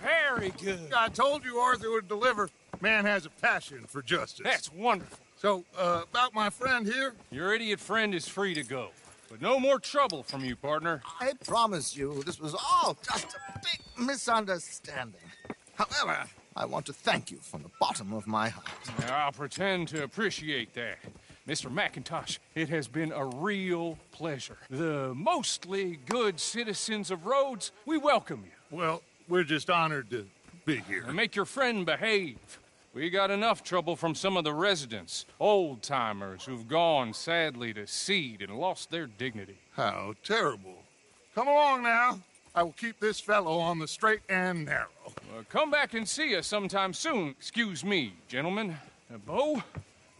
Very good. I told you Arthur would deliver. Man has a passion for justice. That's wonderful. So, about my friend here? Your idiot friend is free to go. But no more trouble from you, partner. I promise you, this was all just a big misunderstanding. However, I want to thank you from the bottom of my heart. I'll pretend to appreciate that. Mr. McIntosh, it has been a real pleasure. The mostly good citizens of Rhodes, we welcome you. Well, we're just honored to be here. And make your friend behave. We got enough trouble from some of the residents, old-timers who've gone, sadly, to seed and lost their dignity. How terrible. Come along now. I will keep this fellow on the straight and narrow. Come back and see us sometime soon. Excuse me, gentlemen. Bo,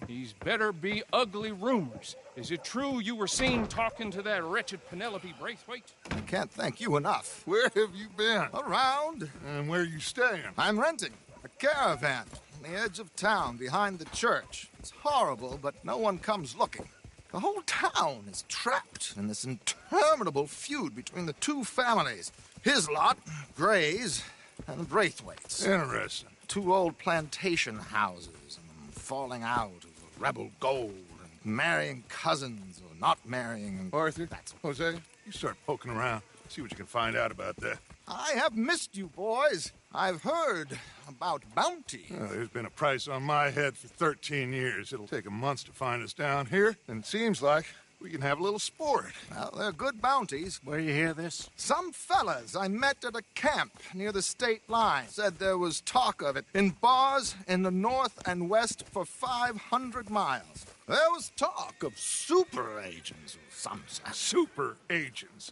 these better be ugly rumors. Is it true you were seen talking to that wretched Penelope Braithwaite? I can't thank you enough. Where have you been? Around. And where are you staying? I'm renting a caravan on the edge of town behind the church. It's horrible, but no one comes looking. The whole town is trapped in this interminable feud between the two families. His lot, Gray's, and Braithwaite's. Interesting. Two old plantation houses, and falling out of rebel gold, and marrying cousins or not marrying. And Arthur, Jose, you start poking around. See what you can find out about that. I have missed you, boys. I've heard about bounty. There's been a price on my head for 13 years. It'll take 'em months to find us down here, and it seems like we can have a little sport. Well, they're good bounties. Where you hear this? Some fellas I met at a camp near the state line said there was talk of it in bars in the north and west for 500 miles. There was talk of super agents or some such. Super agents?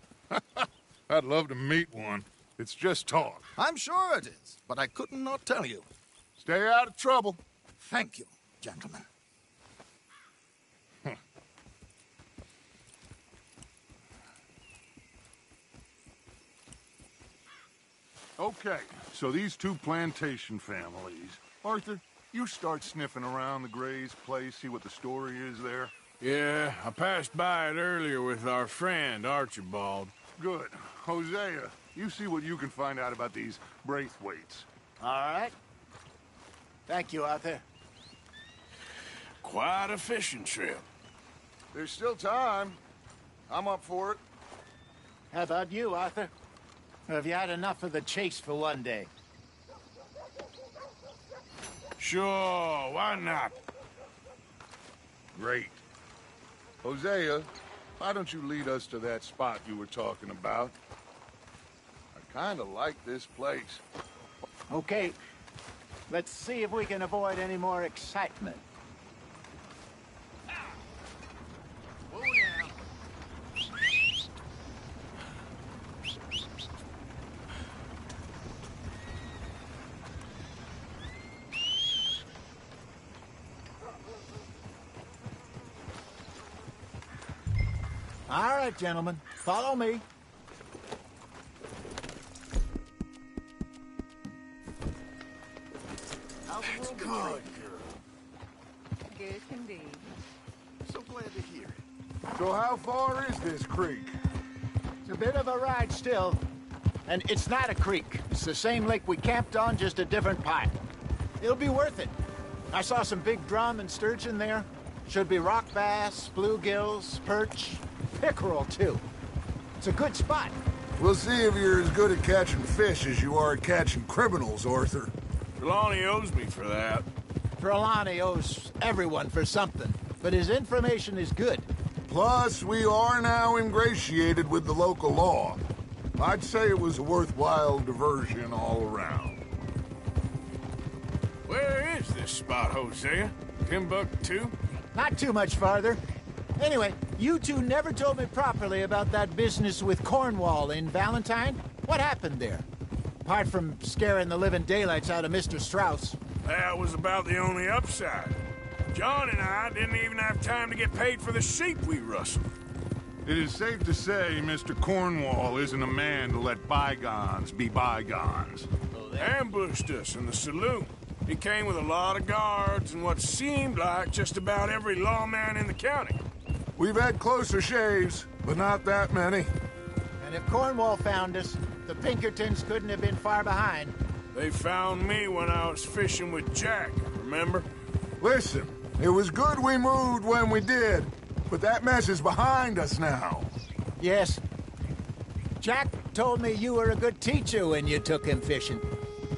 I'd love to meet one. It's just talk. I'm sure it is, but I couldn't not tell you. Stay out of trouble. Thank you, gentlemen. Okay, so these two plantation families. Arthur, you start sniffing around the Gray's place, see what the story is there. Yeah, I passed by it earlier with our friend, Archibald. Good. Hosea, you see what you can find out about these Braithwaites. All right. Thank you, Arthur. Quite a fishing trip. There's still time. I'm up for it. How about you, Arthur? Or have you had enough of the chase for one day? Sure, why not? Great. Hosea, why don't you lead us to that spot you were talking about? I kind of like this place. Okay. Let's see if we can avoid any more excitement. All right, gentlemen. Follow me. That's good, girl. Good indeed. So glad to hear it. So how far is this creek? It's a bit of a ride still. And it's not a creek. It's the same lake we camped on, just a different pipe. It'll be worth it. I saw some big drum and sturgeon there. Should be rock bass, bluegills, perch, pickerel, too. It's a good spot. We'll see if you're as good at catching fish as you are at catching criminals, Arthur. Trelawney owes me for that. Trelawney owes everyone for something, but his information is good. Plus, we are now ingratiated with the local law. I'd say it was a worthwhile diversion all around. Where is this spot, Hosea? Timbuktu? Not too much farther. Anyway, you two never told me properly about that business with Cornwall in Valentine. What happened there? Apart from scaring the living daylights out of Mr. Strauss. That was about the only upside. John and I didn't even have time to get paid for the sheep we rustled. It is safe to say Mr. Cornwall isn't a man to let bygones be bygones. Ambushed us in the saloon. He came with a lot of guards and what seemed like just about every lawman in the county. We've had closer shaves, but not that many. And if Cornwall found us, the Pinkertons couldn't have been far behind. They found me when I was fishing with Jack, remember? Listen, it was good we moved when we did, but that mess is behind us now. Yes. Jack told me you were a good teacher when you took him fishing.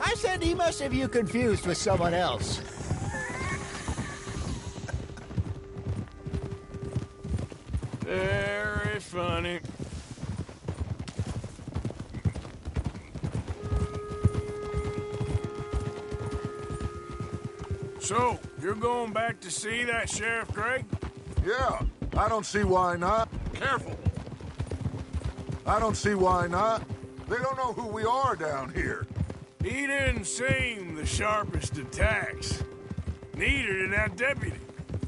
I said he must have you confused with someone else. Very funny. So, you're going back to see that Sheriff Gregg? Yeah, I don't see why not. Careful. I don't see why not. They don't know who we are down here. He didn't seem the sharpest attacks. Neither did that deputy.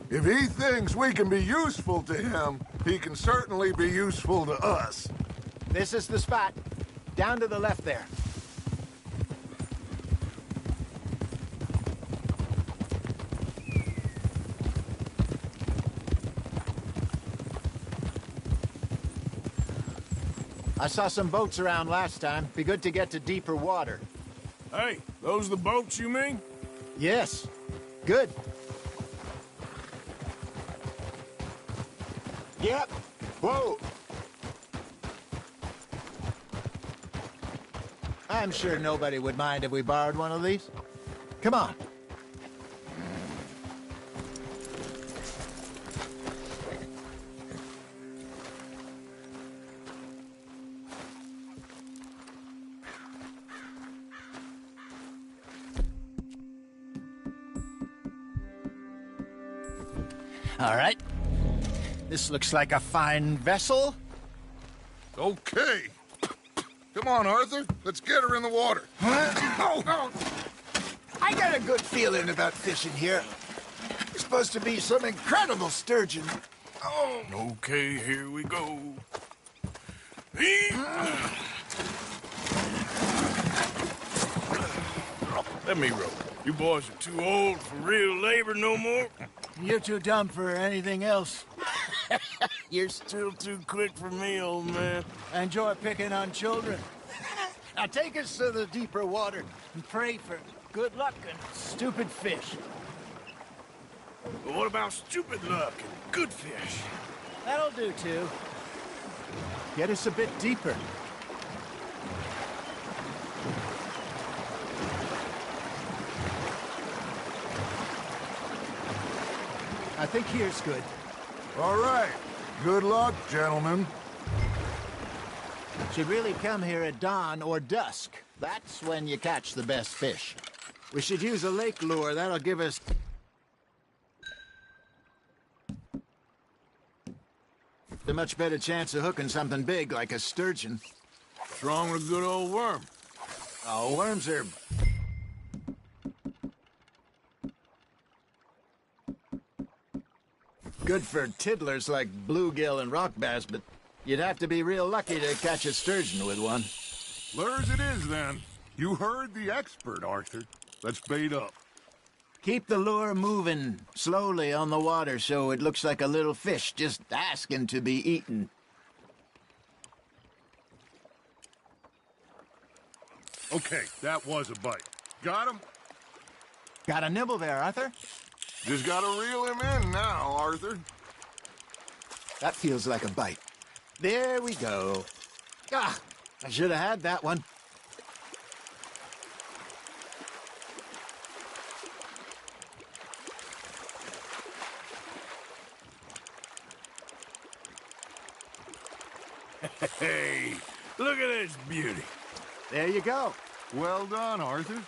If he thinks we can be useful to him, he can certainly be useful to us. This is the spot. Down to the left there. I saw some boats around last time. Be good to get to deeper water. Hey, those the boats you mean? Yes. Good. Yep. Whoa. I'm sure nobody would mind if we borrowed one of these. Come on. All right. This looks like a fine vessel. Okay. Come on, Arthur. Let's get her in the water. Oh. I got a good feeling about fishing here. It's supposed to be some incredible sturgeon. Oh. Okay, here we go. Let me row. You boys are too old for real labor no more. You're too dumb for anything else. You're still too quick for me, old man. I enjoy picking on children. Now take us to the deeper water and pray for good luck and stupid fish. But what about stupid luck and good fish? That'll do, too. Get us a bit deeper. I think here's good. All right. Good luck, gentlemen. Should really come here at dawn or dusk. That's when you catch the best fish. We should use a lake lure. That'll give us... a much better chance of hooking something big like a sturgeon. What's wrong with a good old worm? Oh, worms are... good for tiddlers like bluegill and rock bass, but you'd have to be real lucky to catch a sturgeon with one. Lures it is, then. You heard the expert, Arthur. Let's bait up. Keep the lure moving slowly on the water so it looks like a little fish just asking to be eaten. Okay, that was a bite. Got him? Got a nibble there, Arthur? Just gotta reel him in now, Arthur. That feels like a bite. There we go. Ah, I should have had that one. Hey, look at this beauty. There you go. Well done, Arthur.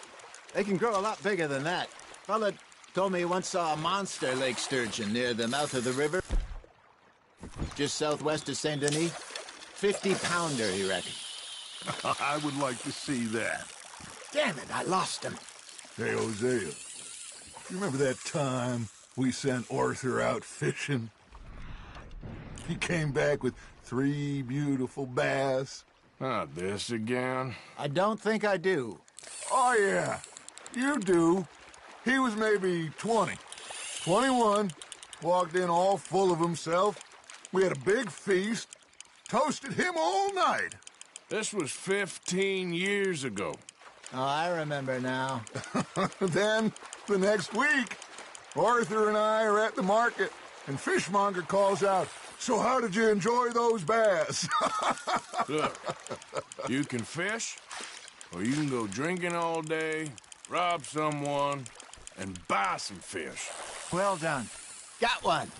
They can grow a lot bigger than that. Fella told me he once saw a monster lake sturgeon near the mouth of the river, just southwest of Saint Denis. 50-pounder, he reckoned. I would like to see that. Damn it, I lost him. Hey, Hosea, you remember that time we sent Arthur out fishing? He came back with 3 beautiful bass. Not this again. I don't think I do. Oh, yeah, you do. He was maybe 20, 21, walked in all full of himself. We had a big feast, toasted him all night. This was 15 years ago. Oh, I remember now. Then, the next week, Arthur and I are at the market, and Fishmonger calls out, "So how did you enjoy those bass?" Look, you can fish, or you can go drinking all day, rob someone, and buy some fish. Well done. Got one.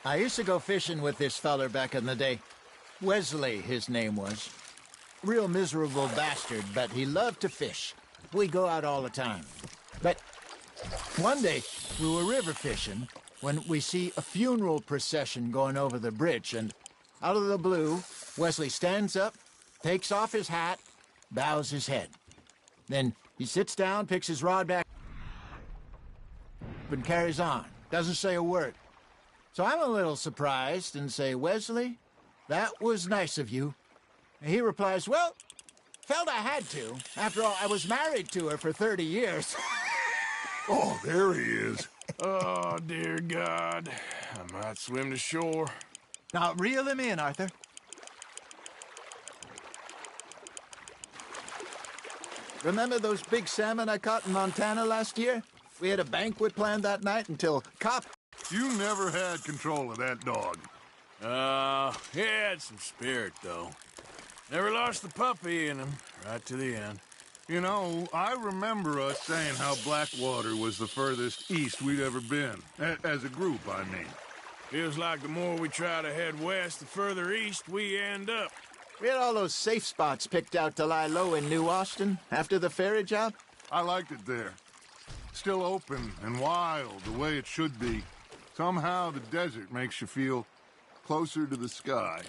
I used to go fishing with this feller back in the day. Wesley, his name was. Real miserable bastard, but he loved to fish. We go out all the time. But one day, we were river fishing when we see a funeral procession going over the bridge, and out of the blue, Wesley stands up, takes off his hat, bows his head. Then he sits down, picks his rod back, and carries on. Doesn't say a word. So I'm a little surprised and say, "Wesley, that was nice of you." And he replies, "Well, felt I had to. After all, I was married to her for 30 years. Oh, there he is. Oh, dear God. I might swim to shore. Now, reel him in, Arthur. Remember those big salmon I caught in Montana last year? We had a banquet planned that night until Cop... You never had control of that dog. He had some spirit, though. Never lost the puppy in him, right to the end. You know, I remember us saying how Blackwater was the furthest east we'd ever been. As a group, I mean. Feels like the more we try to head west, the further east we end up. We had all those safe spots picked out to lie low in New Austin after the ferry job. I liked it there. Still open and wild, the way it should be. Somehow the desert makes you feel closer to the sky.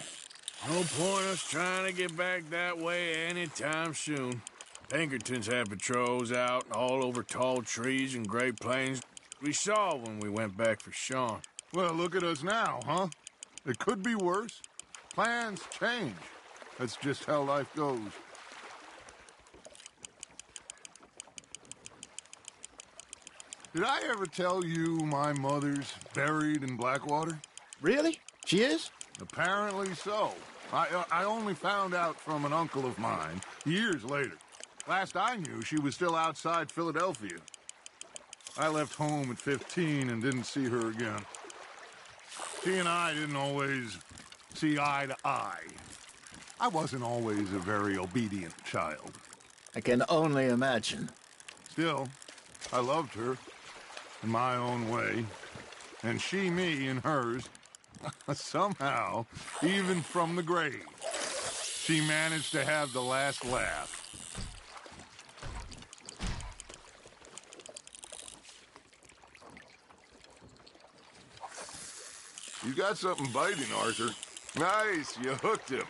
No point us trying to get back that way anytime soon. Pinkertons had patrols out all over tall trees and Great Plains. We saw when we went back for Sean. Well, look at us now, huh? It could be worse. Plans change. That's just how life goes. Did I ever tell you my mother's buried in Blackwater? Really? She is? Apparently so. I only found out from an uncle of mine years later. Last I knew, she was still outside Philadelphia. I left home at 15 and didn't see her again. She and I didn't always see eye to eye. I wasn't always a very obedient child. I can only imagine. Still, I loved her in my own way, and she me in hers. Somehow, even from the grave, she managed to have the last laugh. You got something biting, Arthur. Nice, you hooked him.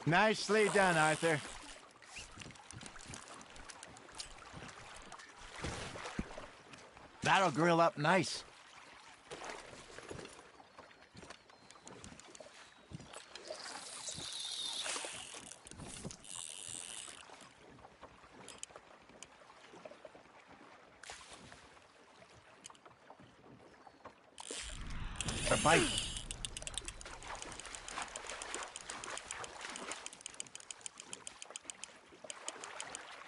Nicely done, Arthur. That'll grill up nice. A bite.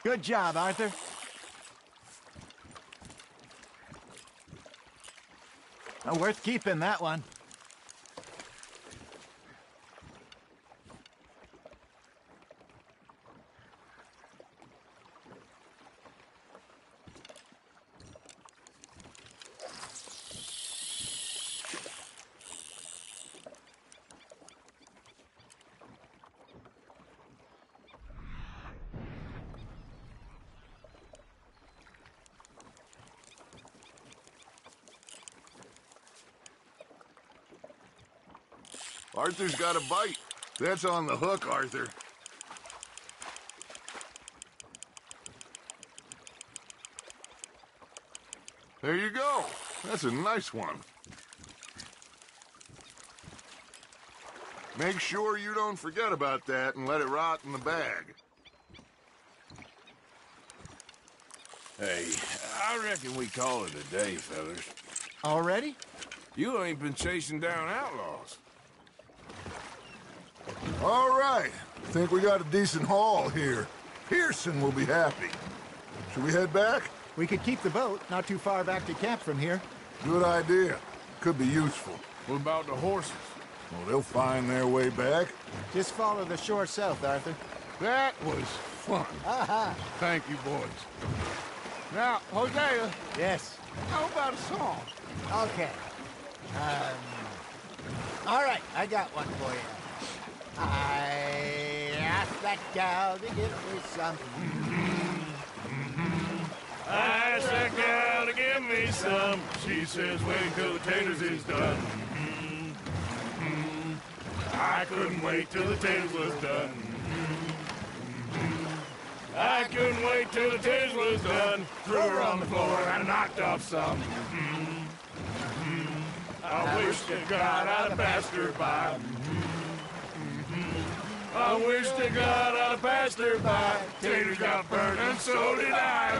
Good job, Arthur. Worth keeping, that one. Arthur's got a bite. That's on the hook, Arthur. There you go. That's a nice one. Make sure you don't forget about that and let it rot in the bag. Hey, I reckon we call it a day, fellas. Already? You ain't been chasing down outlaws. All right. Think we got a decent haul here. Pearson will be happy. Should we head back? We could keep the boat not too far back to camp from here. Good idea. Could be useful. What about the horses? Well, they'll find their way back. Just follow the shore south, Arthur. That was fun. Aha. Thank you, boys. Now, Hosea. Yes. How about a song? Okay. All right, I got one for you. I asked that gal to give me some. I asked that gal to give me some. She says, wait till the taters is done. I couldn't wait till the taters was done. I couldn't wait till the taters was done. Threw her on the floor and knocked off some. I wish to God I'd have passed her by. I wish to God I'd have passed her by. Taters got burned and so did I.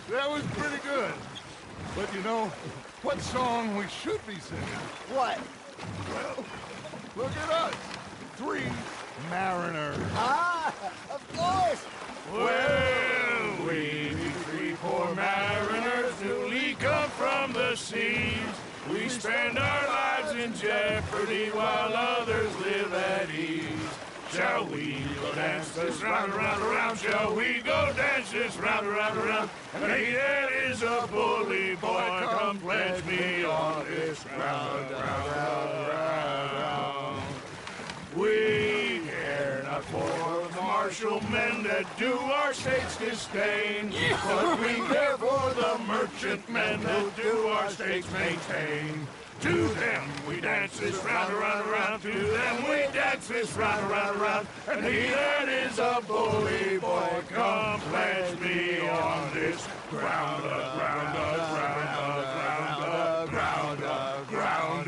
that was pretty good. But you know, what song we should be singing? What? Well, look at us. 3 mariners. Ah, of course. Well, we be 3 poor mariners newly come from the seas. We spend our lives in jeopardy while others live at ease. Shall we go dance this round, around, around? Shall we go dance this round, around, around? And he that is a bully boy, come pledge me on this round, round, round, round. We care not for the martial men that do our state's disdain, but we care for the merchant men that do our state's maintain. To them we dance this round, around, around. To them we dance this round, around, around. And he that is a bully boy, come pledge me on this ground, ground, ground, ground, ground, ground, ground.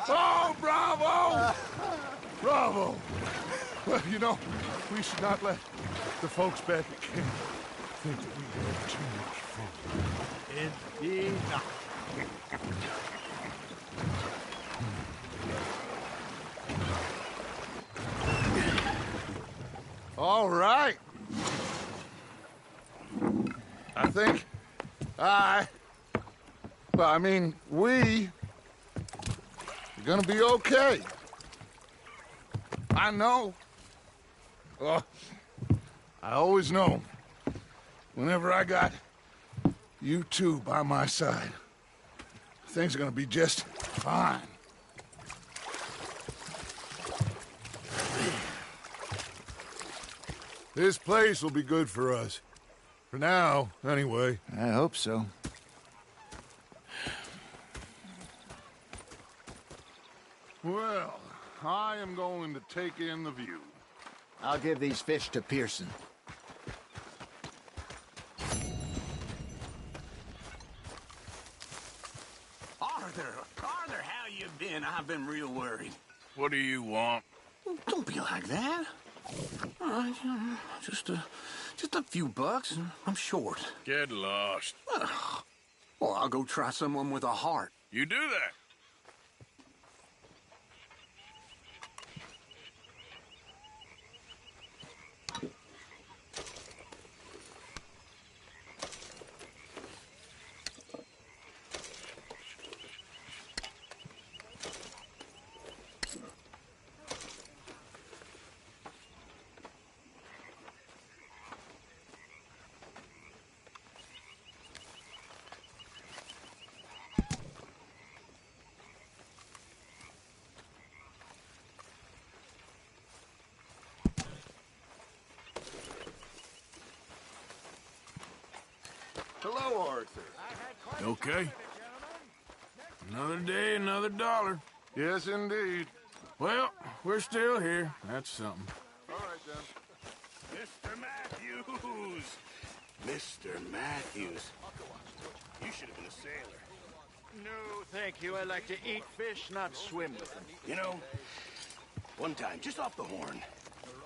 Oh, bravo! Bravo! Well, you know, we should not let the folks back at camp think that we had too much fun. Indeed not. All right. I think we are gonna be okay. I know. Oh, I always know. Whenever I got you two by my side, things are gonna be just fine. This place will be good for us. For now, anyway. I hope so. Well, I am going to take in the view. I'll give these fish to Pearson. Arthur, how you been? I've been real worried. What do you want? Don't be like that. Just a few bucks, and I'm short. Get lost. Well, I'll go try someone with a heart. You do that. Hello, Arthur. You okay? Another day, another dollar. Yes, indeed. Well, we're still here. That's something. All right, then. Mr. Matthews! Mr. Matthews. You should have been a sailor. No, thank you. I like to eat fish, not swim with them. You know, one time, just off the Horn,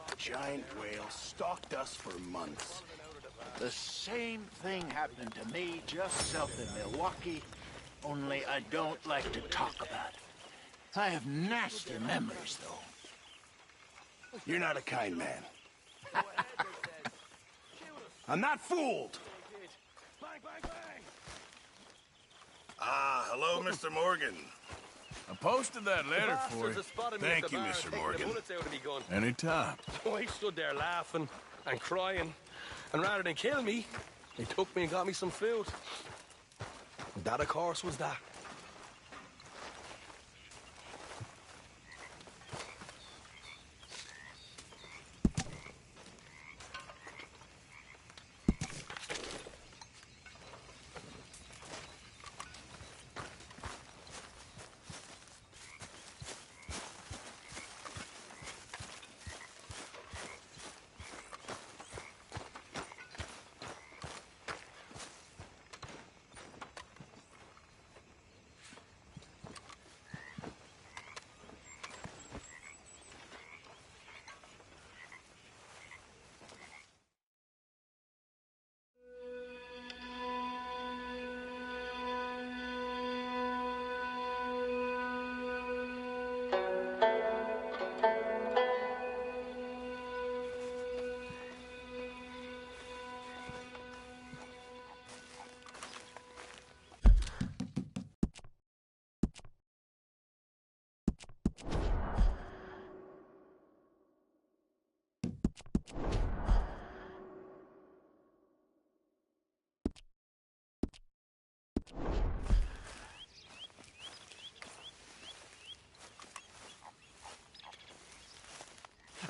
a giant whale stalked us for months. The same thing happened to me just south of Milwaukee, only I don't like to talk about it. I have nasty memories, though. You're not a kind man. I'm not fooled. Ah, hello, Mr. Morgan. I posted that letter for you. Thank you, Mr. Morgan. Anytime. Oh, I stood there laughing and crying, and rather than kill me, they took me and got me some food. And that, of course, was that.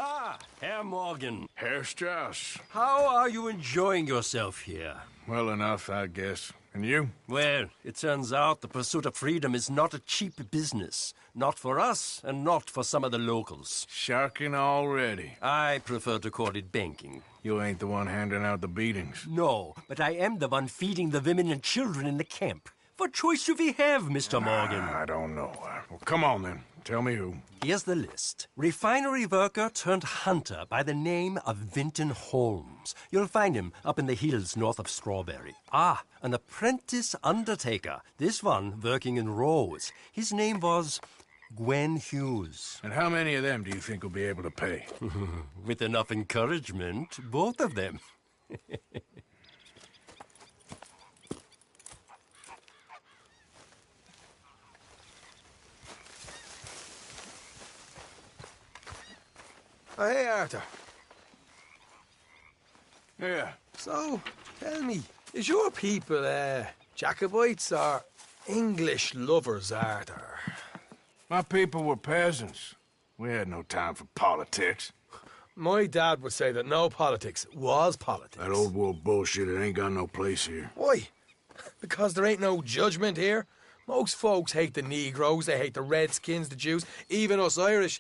Ah, Herr Morgan. Herr Strauss. How are you enjoying yourself here? Well enough, I guess. And you? Well, it turns out the pursuit of freedom is not a cheap business. Not for us, and not for some of the locals. Sharking already. I prefer to call it banking. You ain't the one handing out the beatings. No, but I am the one feeding the women and children in the camp. What choice do we have, Mr. Morgan? I don't know. Well, come on, then. Tell me who. Here's the list. Refinery worker turned hunter by the name of Vinton Holmes. You'll find him up in the hills north of Strawberry. Ah, an apprentice undertaker. This one working in rows. His name was Gwen Hughes. And how many of them do you think will be able to pay? With enough encouragement, both of them. Oh, hey, Arthur. Yeah. So, tell me, is your people, Jacobites or English lovers, Arthur? My people were peasants. We had no time for politics. My dad would say that no politics was politics. That old world bullshit, it ain't got no place here. Why? Because there ain't no judgment here? Most folks hate the Negroes, they hate the Redskins, the Jews, even us Irish.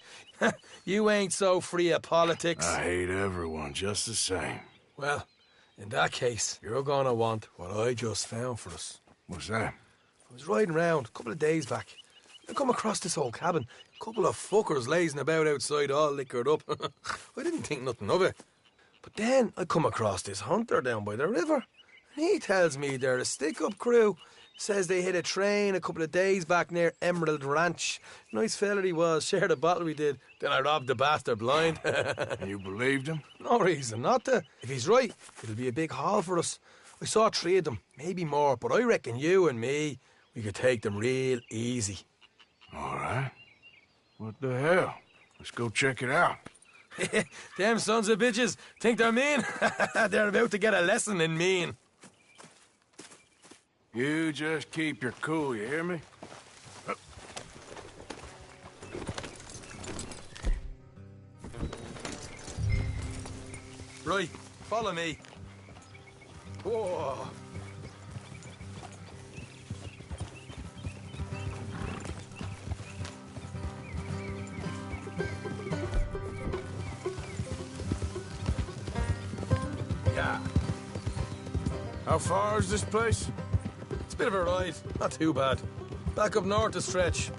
You ain't so free of politics. I hate everyone just the same. Well, in that case, you're gonna want what I just found for us. What's that? I was riding around a couple of days back. I come across this old cabin. A couple of fuckers lazing about outside all liquored up. I didn't think nothing of it. But then I come across this hunter down by the river. And he tells me they're a stick-up crew. Says they hit a train a couple of days back near Emerald Ranch. Nice fella he was, shared a bottle we did. Then I robbed the bastard blind. And you believed him? No reason not to. If he's right, it'll be a big haul for us. I saw 3 of them, maybe more, but I reckon you and me, we could take them real easy. All right. What the hell? Let's go check it out. Them sons of bitches think they're mean. They're about to get a lesson in mean. You just keep your cool, you hear me? Right, follow me. Whoa. How far is this place? It's a bit of a ride. Not too bad. Back up north to stretch.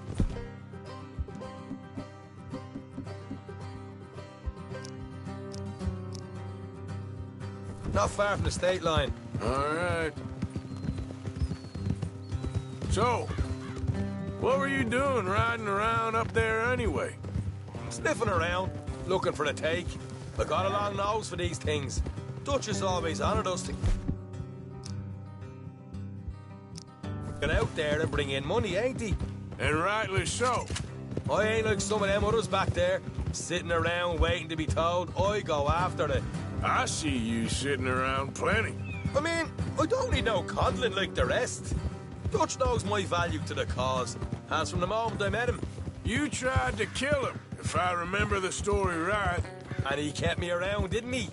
Not far from the state line. All right. So, what were you doing riding around up there anyway? Sniffing around, looking for a take. I got a long nose for these things. Dutch is always honoured us to get out there and bring in money, ain't he? And rightly so. I ain't like some of them others back there, sitting around waiting to be told. I go after it. I see you sitting around plenty. I mean, I don't need no coddling like the rest. Dutch knows my value to the cause, as from the moment I met him. You tried to kill him, if I remember the story right. And he kept me around, didn't he?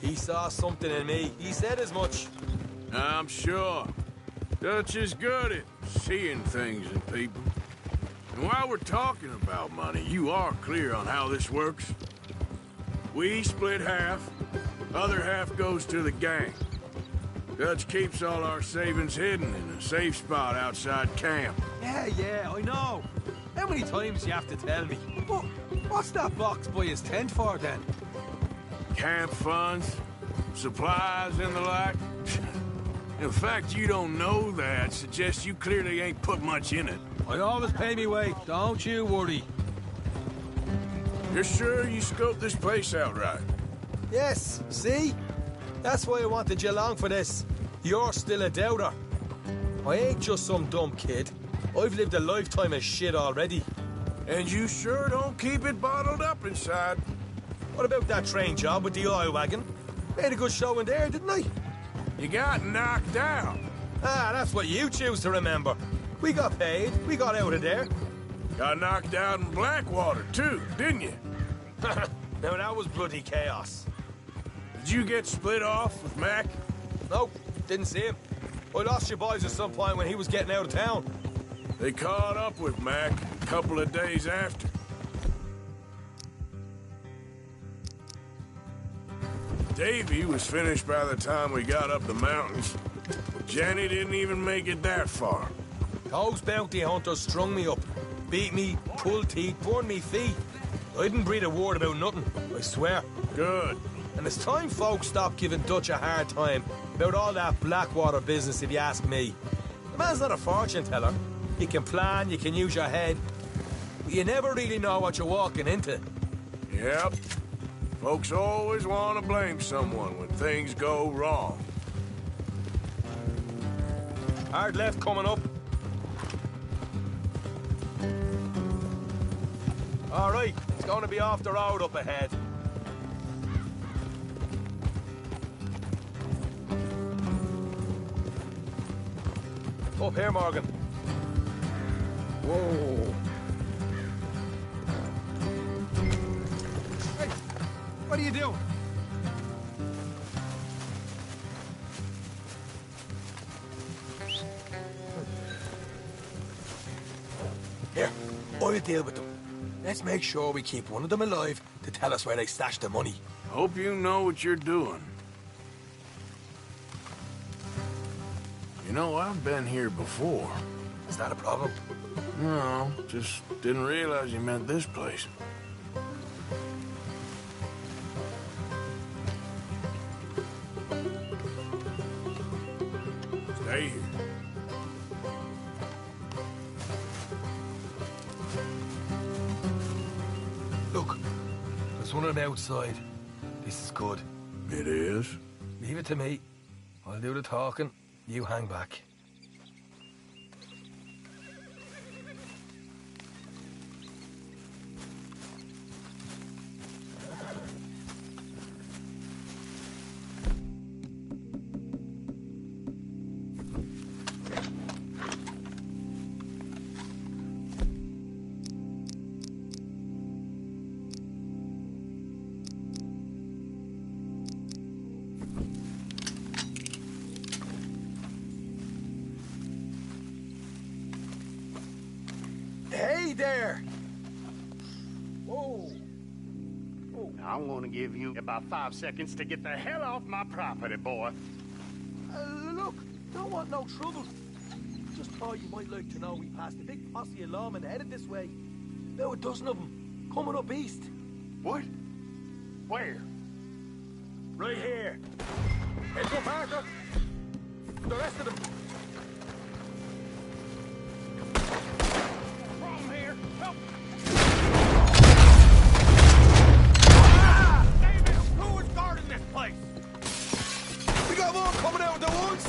He saw something in me. He said as much. I'm sure. Dutch is good at seeing things in people. And while we're talking about money, you are clear on how this works? We split half, other half goes to the gang. Dutch keeps all our savings hidden in a safe spot outside camp. Yeah, I know. How many times do you have to tell me? But what's that box by his tent for, then? Camp funds, supplies, and the like. The fact you don't know that suggests you clearly ain't put much in it. I always pay me way, don't you worry. You're sure you scoped this place out right? Yes, see? That's why I wanted you along for this. You're still a doubter. I ain't just some dumb kid. I've lived a lifetime of shit already. And you sure don't keep it bottled up inside. What about that train job with the oil wagon? Made a good show in there, didn't I? You got knocked out. Ah, that's what you choose to remember. We got paid. We got out of there. Got knocked out in Blackwater, too, didn't you? Now, that was bloody chaos. Did you get split off with Mac? Nope, didn't see him. I lost your boys at some point when he was getting out of town. They caught up with Mac a couple of days after. Davy was finished by the time we got up the mountains. Jenny didn't even make it that far. Those bounty hunters strung me up, beat me, pulled teeth, burned me feet. I didn't breathe a word about nothing, I swear. Good. And it's time folks stopped giving Dutch a hard time about all that Blackwater business, if you ask me. The man's not a fortune teller. You can plan, you can use your head, but you never really know what you're walking into. Yep. Folks always want to blame someone when things go wrong. Hard left coming up. All right, it's going to be off the road up ahead. Up here, Morgan. Whoa. Hey, what are you doing? Here, I'll deal with them. Let's make sure we keep one of them alive to tell us where they stashed the money. Hope you know what you're doing. You know, I've been here before. Is that a problem? No, just didn't realize you meant this place. Stay here. Look, there's one of them outside. This is good. It is? Leave it to me. I'll do the talking. You hang back. Hey there! Whoa! I'm gonna give you about 5 seconds to get the hell off my property, boy. Look, don't want no trouble. Just thought you might like to know we passed a big posse of lawmen headed this way. About a dozen of them, coming up east. What? Where? Right here. Heads up, Arthur. The rest of them. Problem here. Help! David, who is guarding this place? We got more coming out of the woods.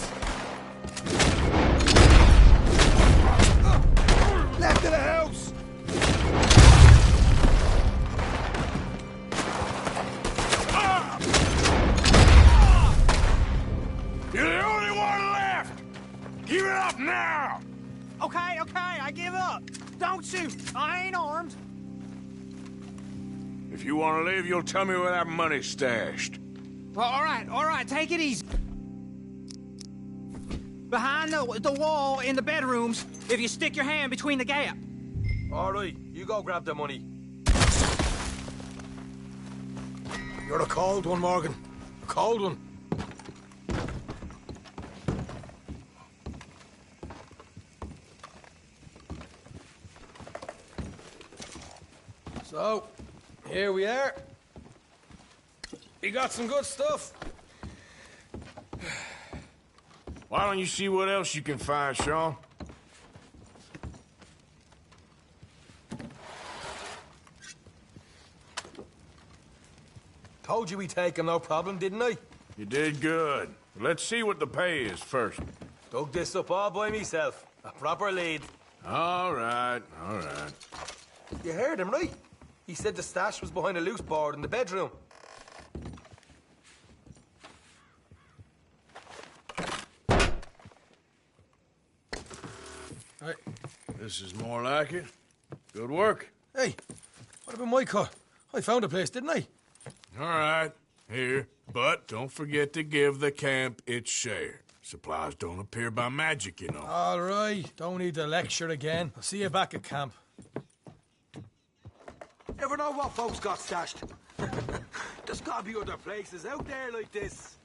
Left of the house. You're the only one left! Give it up now! Okay, I give up. Don't shoot. I ain't armed. If you want to leave, you'll tell me where that money's stashed. Well, all right, take it easy. Behind the wall in the bedrooms, if you stick your hand between the gap. All right, you go grab the money. You're a cold one, Morgan. A cold one. So, here we are. You got some good stuff. Why don't you see what else you can find, Sean? Told you we'd take him, no problem, didn't I? You did good. Let's see what the pay is first. Dug this up all by myself. A proper lead. All right, all right. You heard him, right? He said the stash was behind a loose board in the bedroom. Hey, this is more like it. Good work. Hey, what about my cut? I found a place, didn't I? All right, here. But don't forget to give the camp its share. Supplies don't appear by magic, you know. All right, don't need to lecture again. I'll see you back at camp. Never know what folks got stashed. There's gotta be other places out there like this.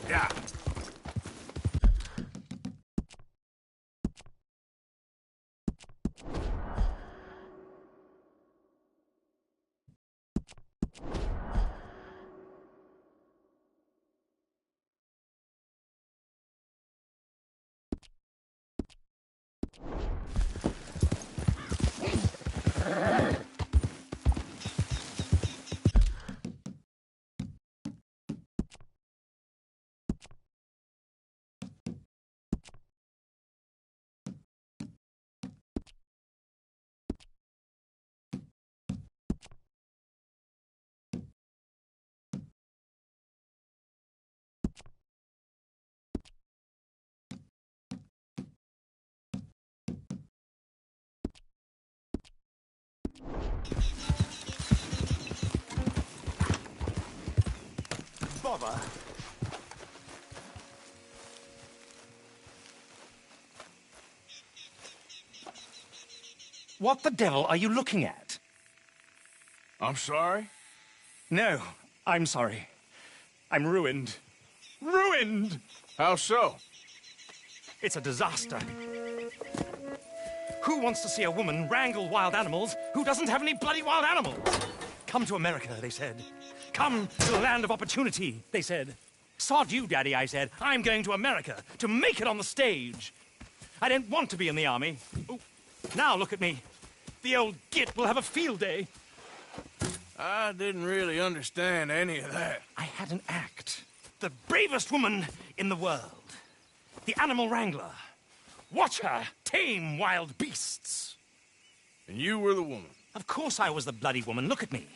Yeah. Bother. What the devil are you looking at? I'm sorry? No, I'm sorry. I'm ruined. Ruined! How so? It's a disaster. Who wants to see a woman wrangle wild animals who doesn't have any bloody wild animals? Come to America, they said. Come to the land of opportunity, they said. Sod you, Daddy, I said. I'm going to America to make it on the stage. I don't want to be in the army. Ooh. Now look at me. The old git will have a field day. I didn't really understand any of that. I had an act. The bravest woman in the world. The animal wrangler. Watch her tame wild beasts. And you were the woman? Of course I was the bloody woman. Look at me.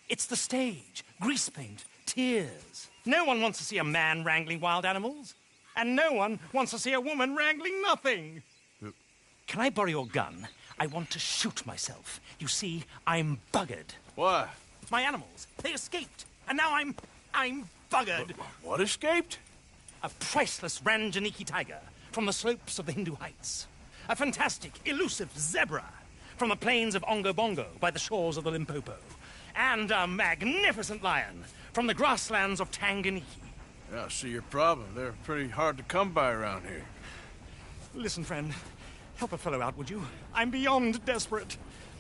It's the stage. Grease paint. Tears. No one wants to see a man wrangling wild animals. And no one wants to see a woman wrangling nothing. Can I borrow your gun? I want to shoot myself. You see, I'm buggered. Why? My animals. They escaped. And now I'm buggered. What escaped? A priceless Ranjaniki tiger from the slopes of the Hindu Heights. A fantastic, elusive zebra from the plains of Ongo Bongo by the shores of the Limpopo. And a magnificent lion from the grasslands of Tanganyika. Yeah, I see your problem. They're pretty hard to come by around here. Listen, friend. Help a fellow out, would you? I'm beyond desperate.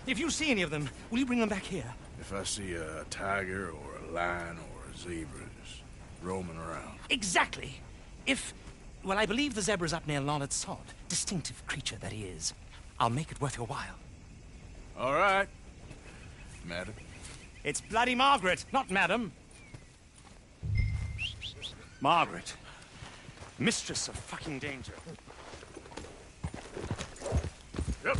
If you see any of them, will you bring them back here? If I see a tiger or a lion or a zebra just roaming around. Exactly. Well, I believe the zebra's up near Larned Sod. Distinctive creature that he is. I'll make it worth your while. All right, madam. It's bloody Margaret, not madam. Margaret. Mistress of fucking danger. Yep.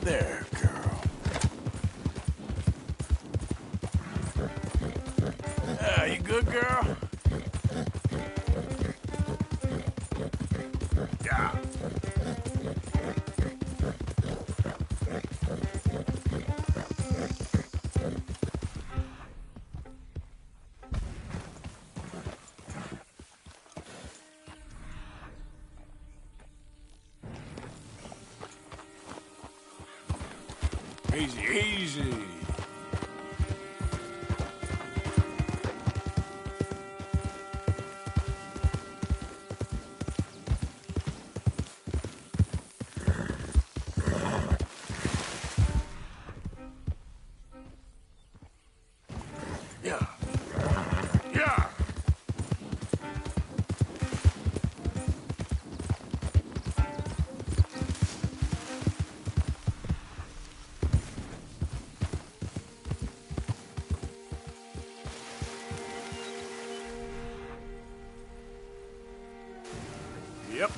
There, girl. You good, girl? Yeah. Easy, easy. Yeah. Yeah. Yep.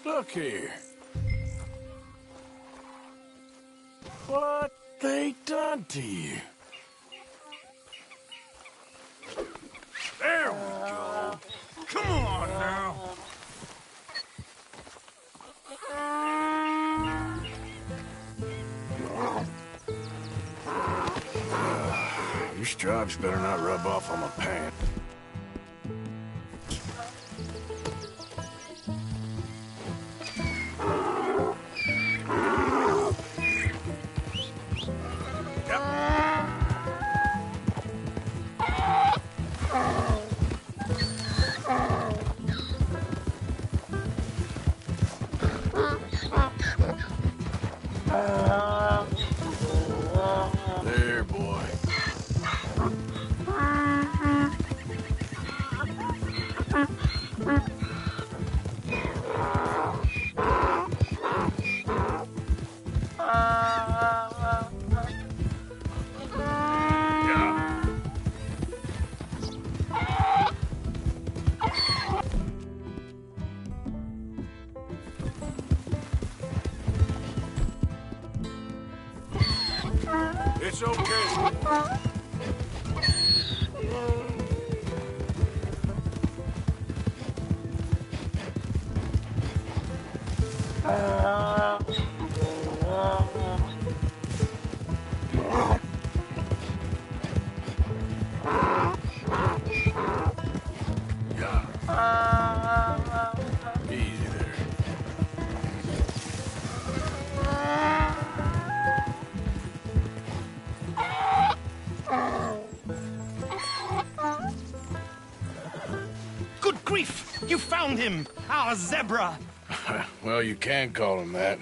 Look here. What they done to you? There we go. Come on now. Your stripes better not rub off on my pants. There, boy. grief! You found him! Our zebra! Well, you can call him that.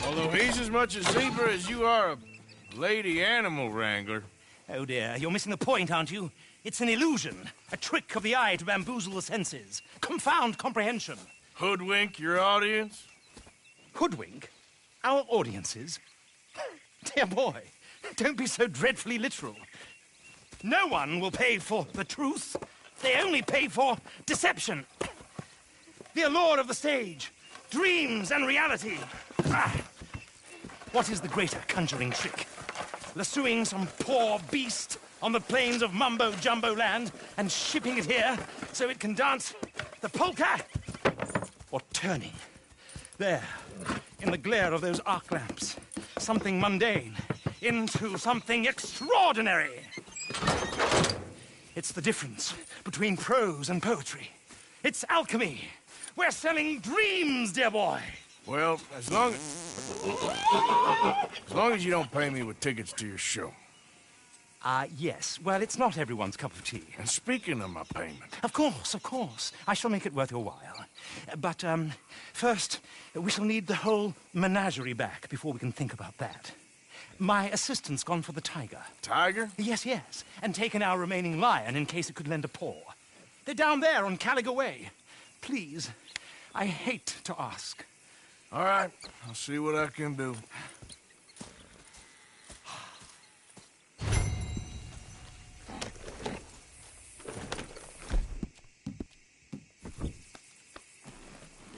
Although he's as much a zebra as you are a lady animal wrangler. Oh dear, you're missing the point, aren't you? It's an illusion, a trick of the eye to bamboozle the senses, confound comprehension. Hoodwink your audience? Hoodwink? Our audiences? Dear boy, don't be so dreadfully literal. No one will pay for the truth. They only pay for deception. The allure of the stage, dreams and reality. What is the greater conjuring trick? Lassoing some poor beast on the plains of mumbo-jumbo land and shipping it here so it can dance the polka? Or turning, there, in the glare of those arc lamps, something mundane into something extraordinary? It's the difference between prose and poetry. It's alchemy. We're selling dreams, dear boy. Well, as long as you don't pay me with tickets to your show. Yes. Well, it's not everyone's cup of tea. And speaking of my payment... Of course, of course. I shall make it worth your while. But, first, we shall need the whole menagerie back before we can think about that. My assistant's gone for the tiger. Tiger? Yes, yes. And taken our remaining lion in case it could lend a paw. They're down there on Caliga Way. Please, I hate to ask. All right, I'll see what I can do.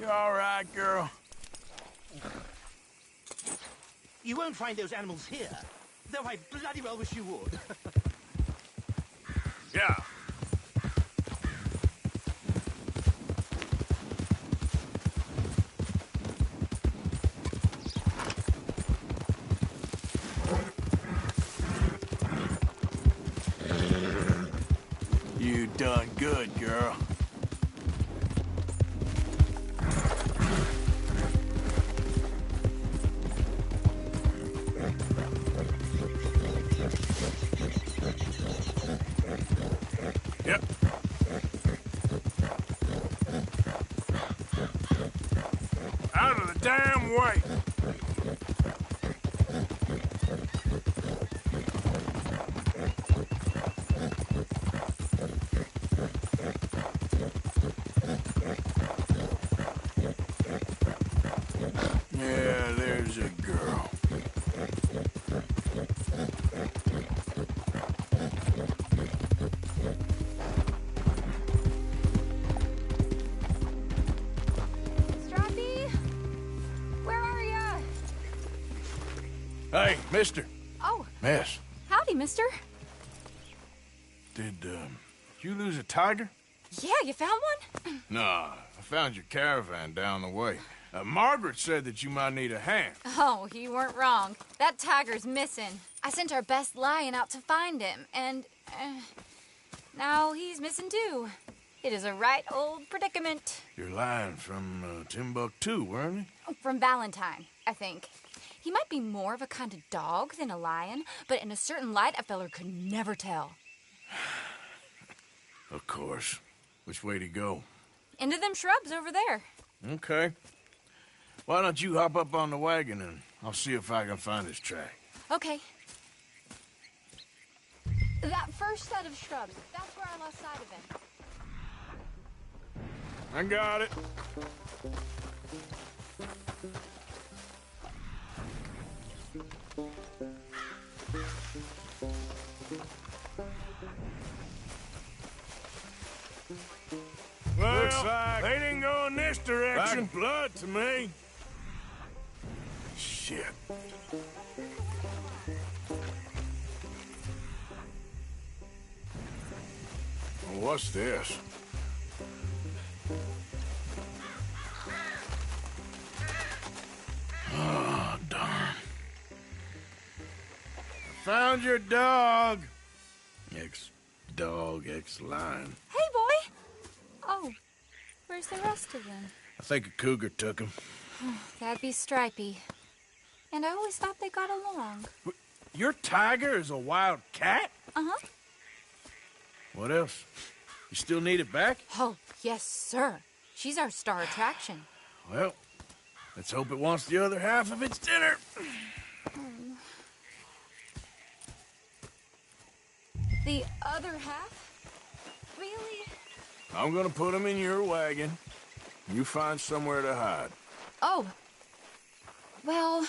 You all right, girl? You won't find those animals here, though I bloody well wish you would. Yeah. You done good, girl. Yep. Out of the damn way. Yeah, there's a girl. Strappy? Where are ya? Hey, mister. Oh. Miss, Howdy, mister. did you lose a tiger? Yeah, you found one? Nah, I found your caravan down the way. Margaret said that you might need a hand. Oh, you weren't wrong. That tiger's missing. I sent our best lion out to find him, and now he's missing too. It is a right old predicament. You're lying from Timbuktu, weren't you? From Valentine, I think. He might be more of a kind of dog than a lion, but in a certain light, a feller could never tell. Of course. Which way to go? Into them shrubs over there. Okay. Why don't you hop up on the wagon and I'll see if I can find his track. Okay. That first set of shrubs, that's where I lost sight of him. I got it. Well, looks like they didn't go in this direction. Like blood to me. Shit. Well, what's this? Oh, darn. Found your dog. Ex-dog, ex-lion. Hey, boy! Oh, where's the rest of them? I think a cougar took him. That'd be Stripey. And I always thought they got along. Your tiger is a wild cat? Uh-huh. What else? You still need it back? Oh, yes, sir. She's our star attraction. Well, let's hope it wants the other half of its dinner. The other half? Really? I'm gonna put him in your wagon. You find somewhere to hide. Oh. Well,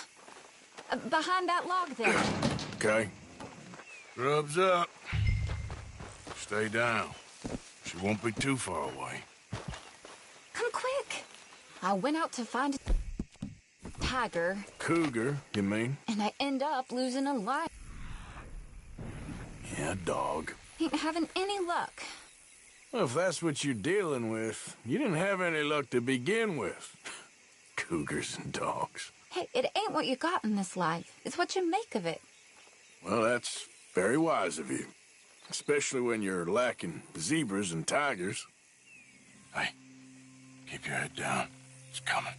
behind that log there. Okay. Grub's up. Stay down. She won't be too far away. Come quick. I went out to find a tiger. Cougar, you mean? And I end up losing a lion. Yeah, dog. Ain't having any luck. Well, if that's what you're dealing with, you didn't have any luck to begin with. Cougars and dogs. Hey, it ain't what you got in this life. It's what you make of it. Well, that's very wise of you. Especially when you're lacking zebras and tigers. Hey, keep your head down. It's coming.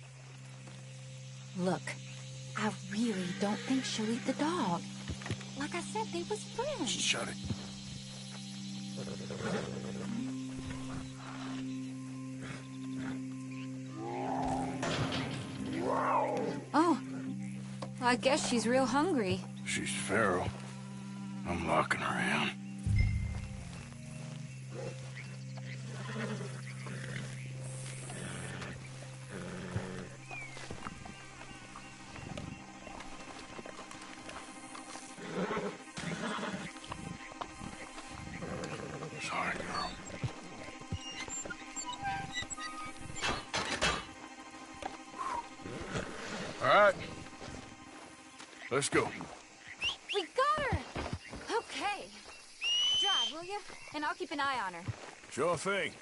Look, I really don't think she'll eat the dog. Like I said, they was friends. Shut it. Oh, I guess she's real hungry. She's feral. I'm locking her in. Sorry, girl. All right. Let's go. We got her! Okay. Drive, will you? And I'll keep an eye on her. Sure thing.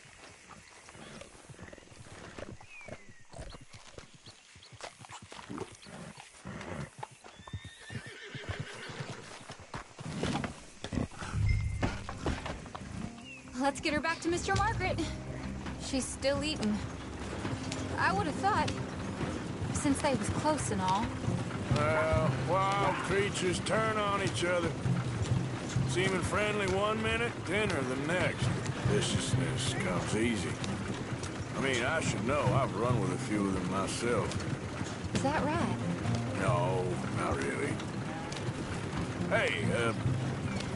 Let's get her back to Mr. Margaret. She's still eating. I would have thought, since they was close and all. Well, wild creatures turn on each other. Seeming friendly one minute, dinner the next. Viciousness comes easy. I mean, I should know. I've run with a few of them myself. Is that right? No, not really. Hey,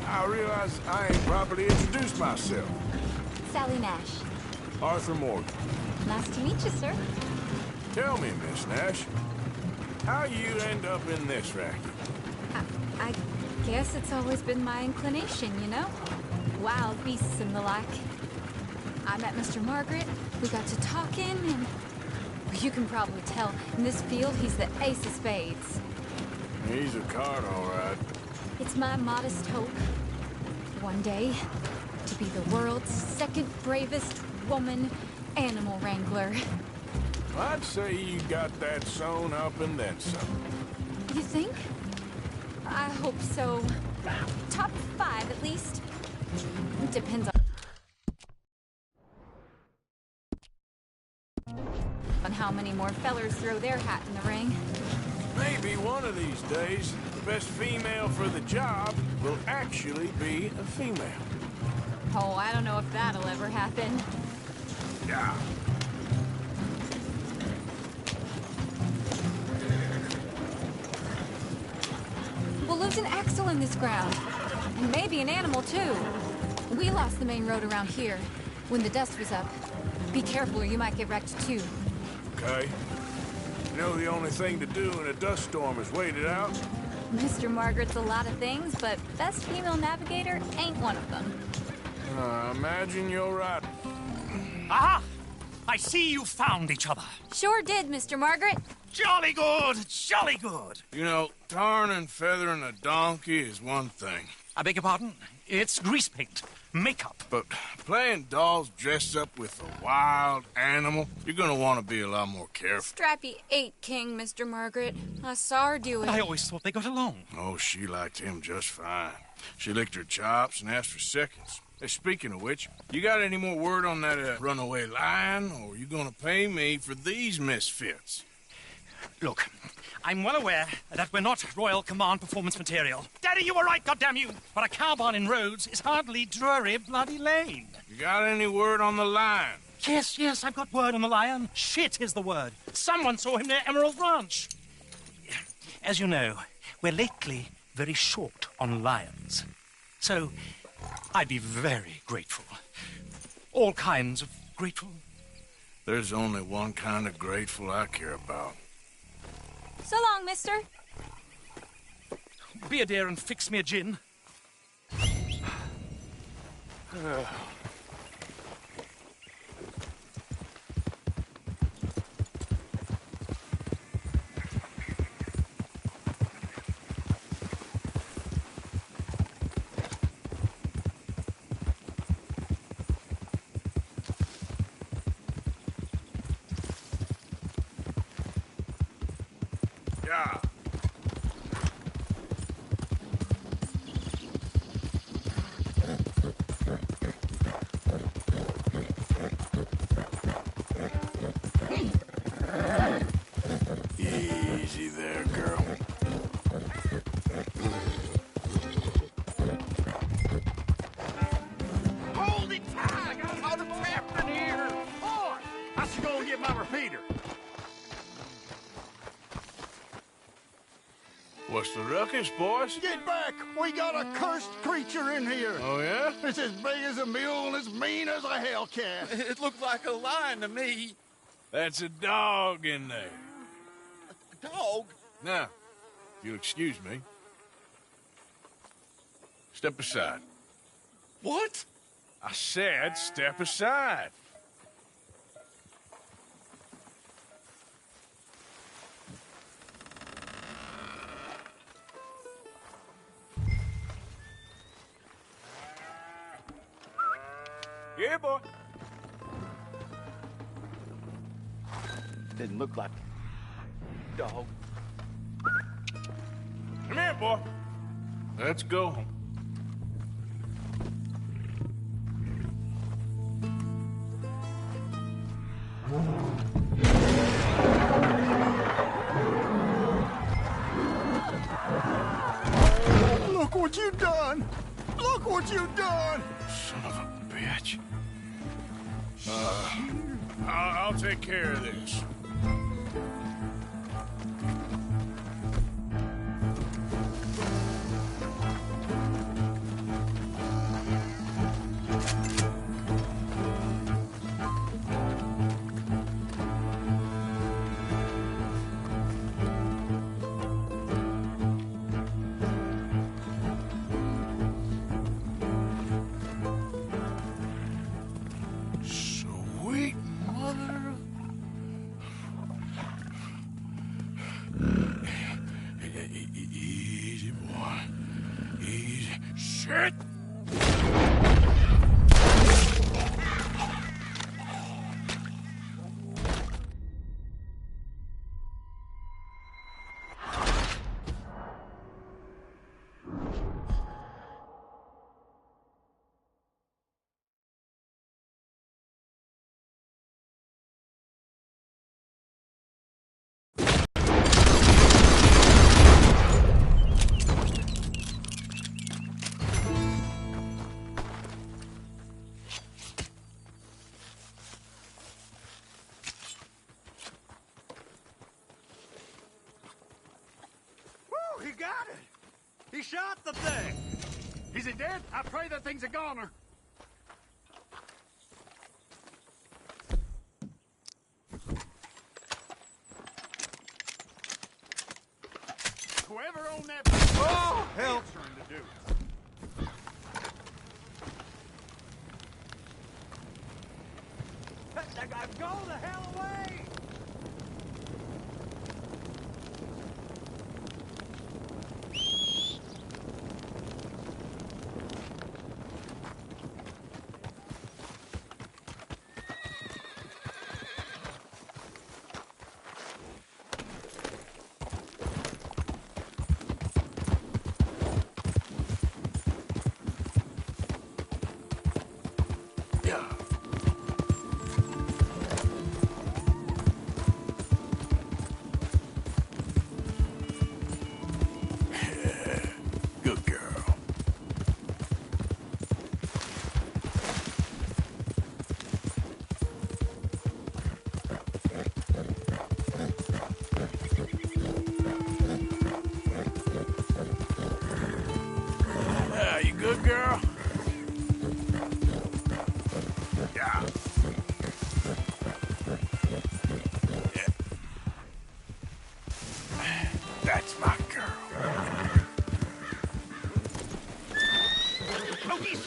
I realize I ain't properly introduced myself. Sally Nash. Arthur Morgan. Nice to meet you, sir. Tell me, Miss Nash, how you end up in this racket? I guess it's always been my inclination, you know? Wild beasts and the like. I met Mr. Margaret, we got to talking, and you can probably tell, in this field, he's the ace of spades. He's a card, all right. It's my modest hope, one day, to be the world's second bravest woman animal wrangler. I'd say you got that sewn up and then some. You think? I hope so. Top 5, at least. It depends on how many more fellers throw their hat in the ring. Maybe one of these days, the best female for the job will actually be a female. Oh, I don't know if that'll ever happen. Yeah. We'll lose an axle in this ground. And maybe an animal, too. We lost the main road around here when the dust was up. Be careful or you might get wrecked, too. Okay. You know the only thing to do in a dust storm is wait it out? Mr. Margaret's a lot of things, but best female navigator ain't one of them. I imagine you're right. Aha! I see you found each other. Sure did, Mr. Margaret. Jolly good, jolly good. You know, tarring and feathering a donkey is one thing. I beg your pardon? It's grease paint, makeup. But playing dolls dressed up with a wild animal, you're gonna want to be a lot more careful. Strappy ain't king, Mr. Margaret. I saw her do it. I always thought they got along. Oh, she liked him just fine. She licked her chops and asked for seconds. Hey, speaking of which, you got any more word on that runaway lion, or are you gonna pay me for these misfits? Look, I'm well aware that we're not Royal Command performance material. Daddy, you were right, goddamn you! But a cow barn in Rhodes is hardly Drury Bloody Lane. You got any word on the lion? Yes, I've got word on the lion. Shit is the word. Someone saw him near Emerald Ranch. As you know, we're lately very short on lions. So, I'd be very grateful. All kinds of grateful. There's only one kind of grateful I care about. So long, mister. Be a dear and fix me a gin. Yeah. Easy there, girl. Hold it tight! I got all the trapped in here! Boy, I should go and get my repeater. What's the ruckus, boys? Get back! We got a cursed creature in here! Oh, yeah? It's as big as a mule and as mean as a hellcat. It looked like a lion to me. That's a dog in there. A dog? Now, if you'll excuse me. Step aside. What? I said step aside. Yeah, boy. Didn't look like a dog. Come here, boy. Let's go home. Look what you done! Look what you done! Son of a bitch. I'll take care of this. Sweet mother. Easy, boy. Easy. Shit! Woo, he got it! He shot the thing! Is it dead? I pray that thing's a goner. Whoever owned that... Oh, hell! Trying to do. Go the hell away!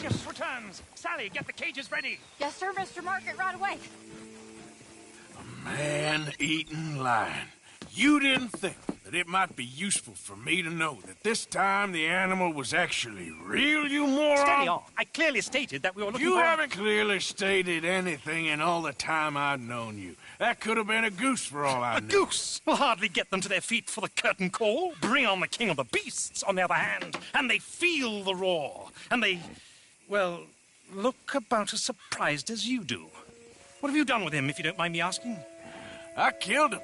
Leviticus returns. Sally, get the cages ready. Yes, sir, Mr. Margaret, right away. Man-eating lion. You didn't think that it might be useful for me to know that this time the animal was actually real, you moron? Steady on. I clearly stated that we were looking You for... haven't clearly stated anything in all the time I've known you. That could have been a goose for all I know. A goose will hardly get them to their feet for the curtain call. Bring on the king of the beasts, on the other hand, and they feel the roar. And they, well, look about as surprised as you do. What have you done with him, if you don't mind me asking? I killed him.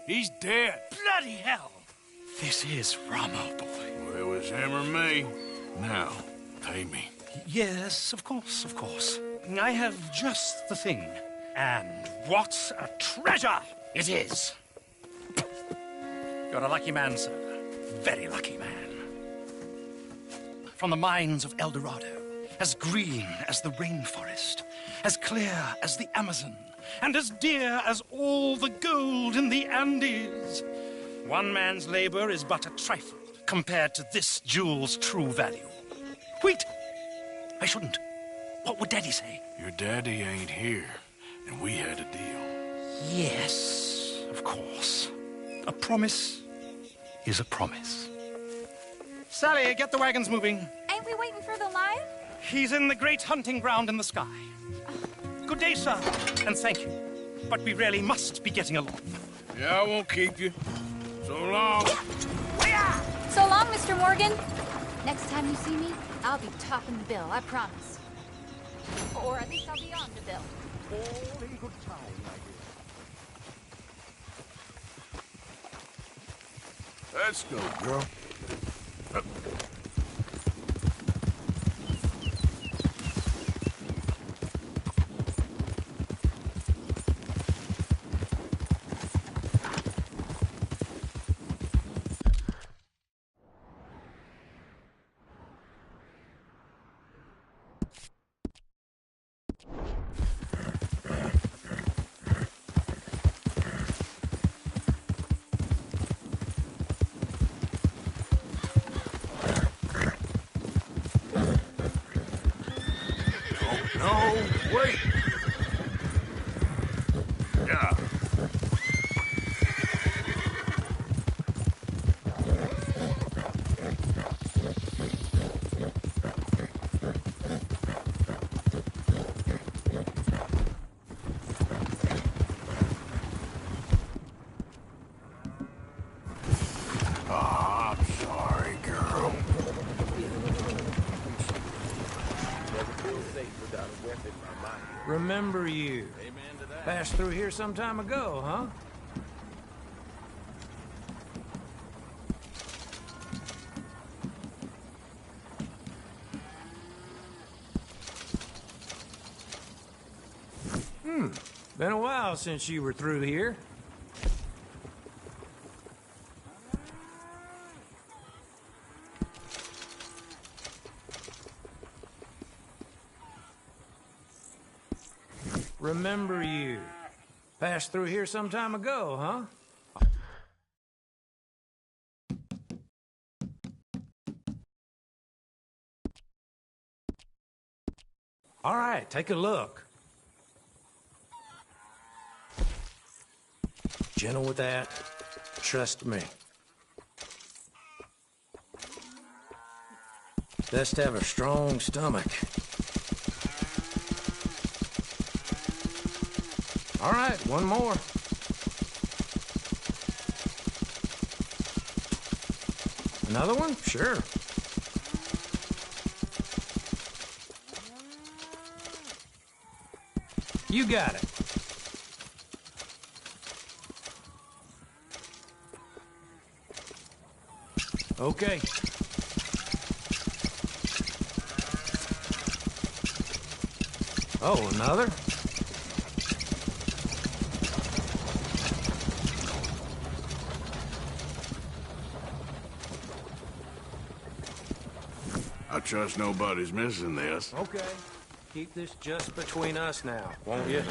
He's dead. Bloody hell! This is Ramo, boy. Well, it was him or me. Now, pay me. Yes, of course, of course. I have just the thing. And what a treasure it is! You're a lucky man, sir. Very lucky man. From the mines of El Dorado, as green as the rainforest, as clear as the Amazon, and as dear as all the gold in the Andes. One man's labor is but a trifle compared to this jewel's true value. Wait! I shouldn't. What would Daddy say? Your daddy ain't here, and we had a deal. Yes, of course. A promise is a promise. Sally, get the wagons moving. Ain't we waiting for the lion? He's in the great hunting ground in the sky. Good day, sir, and thank you. But we really must be getting along. Yeah, I won't keep you. So long. So long, Mr. Morgan. Next time you see me, I'll be topping the bill, I promise. Or at least I'll be on the bill. All in good time, my dear. Let's go, girl. No, wait! Yeah. Oh, I'm sorry, girl. Remember you. Passed through here some time ago, huh? Been a while since you were through here. Remember you. Passed through here some time ago, huh? All right, take a look. Gentle with that. Trust me. Best to have a strong stomach. All right, one more. Another one? Sure. You got it. Okay. Oh, another? I trust nobody's missing this. Okay. Keep this just between us now, won't you?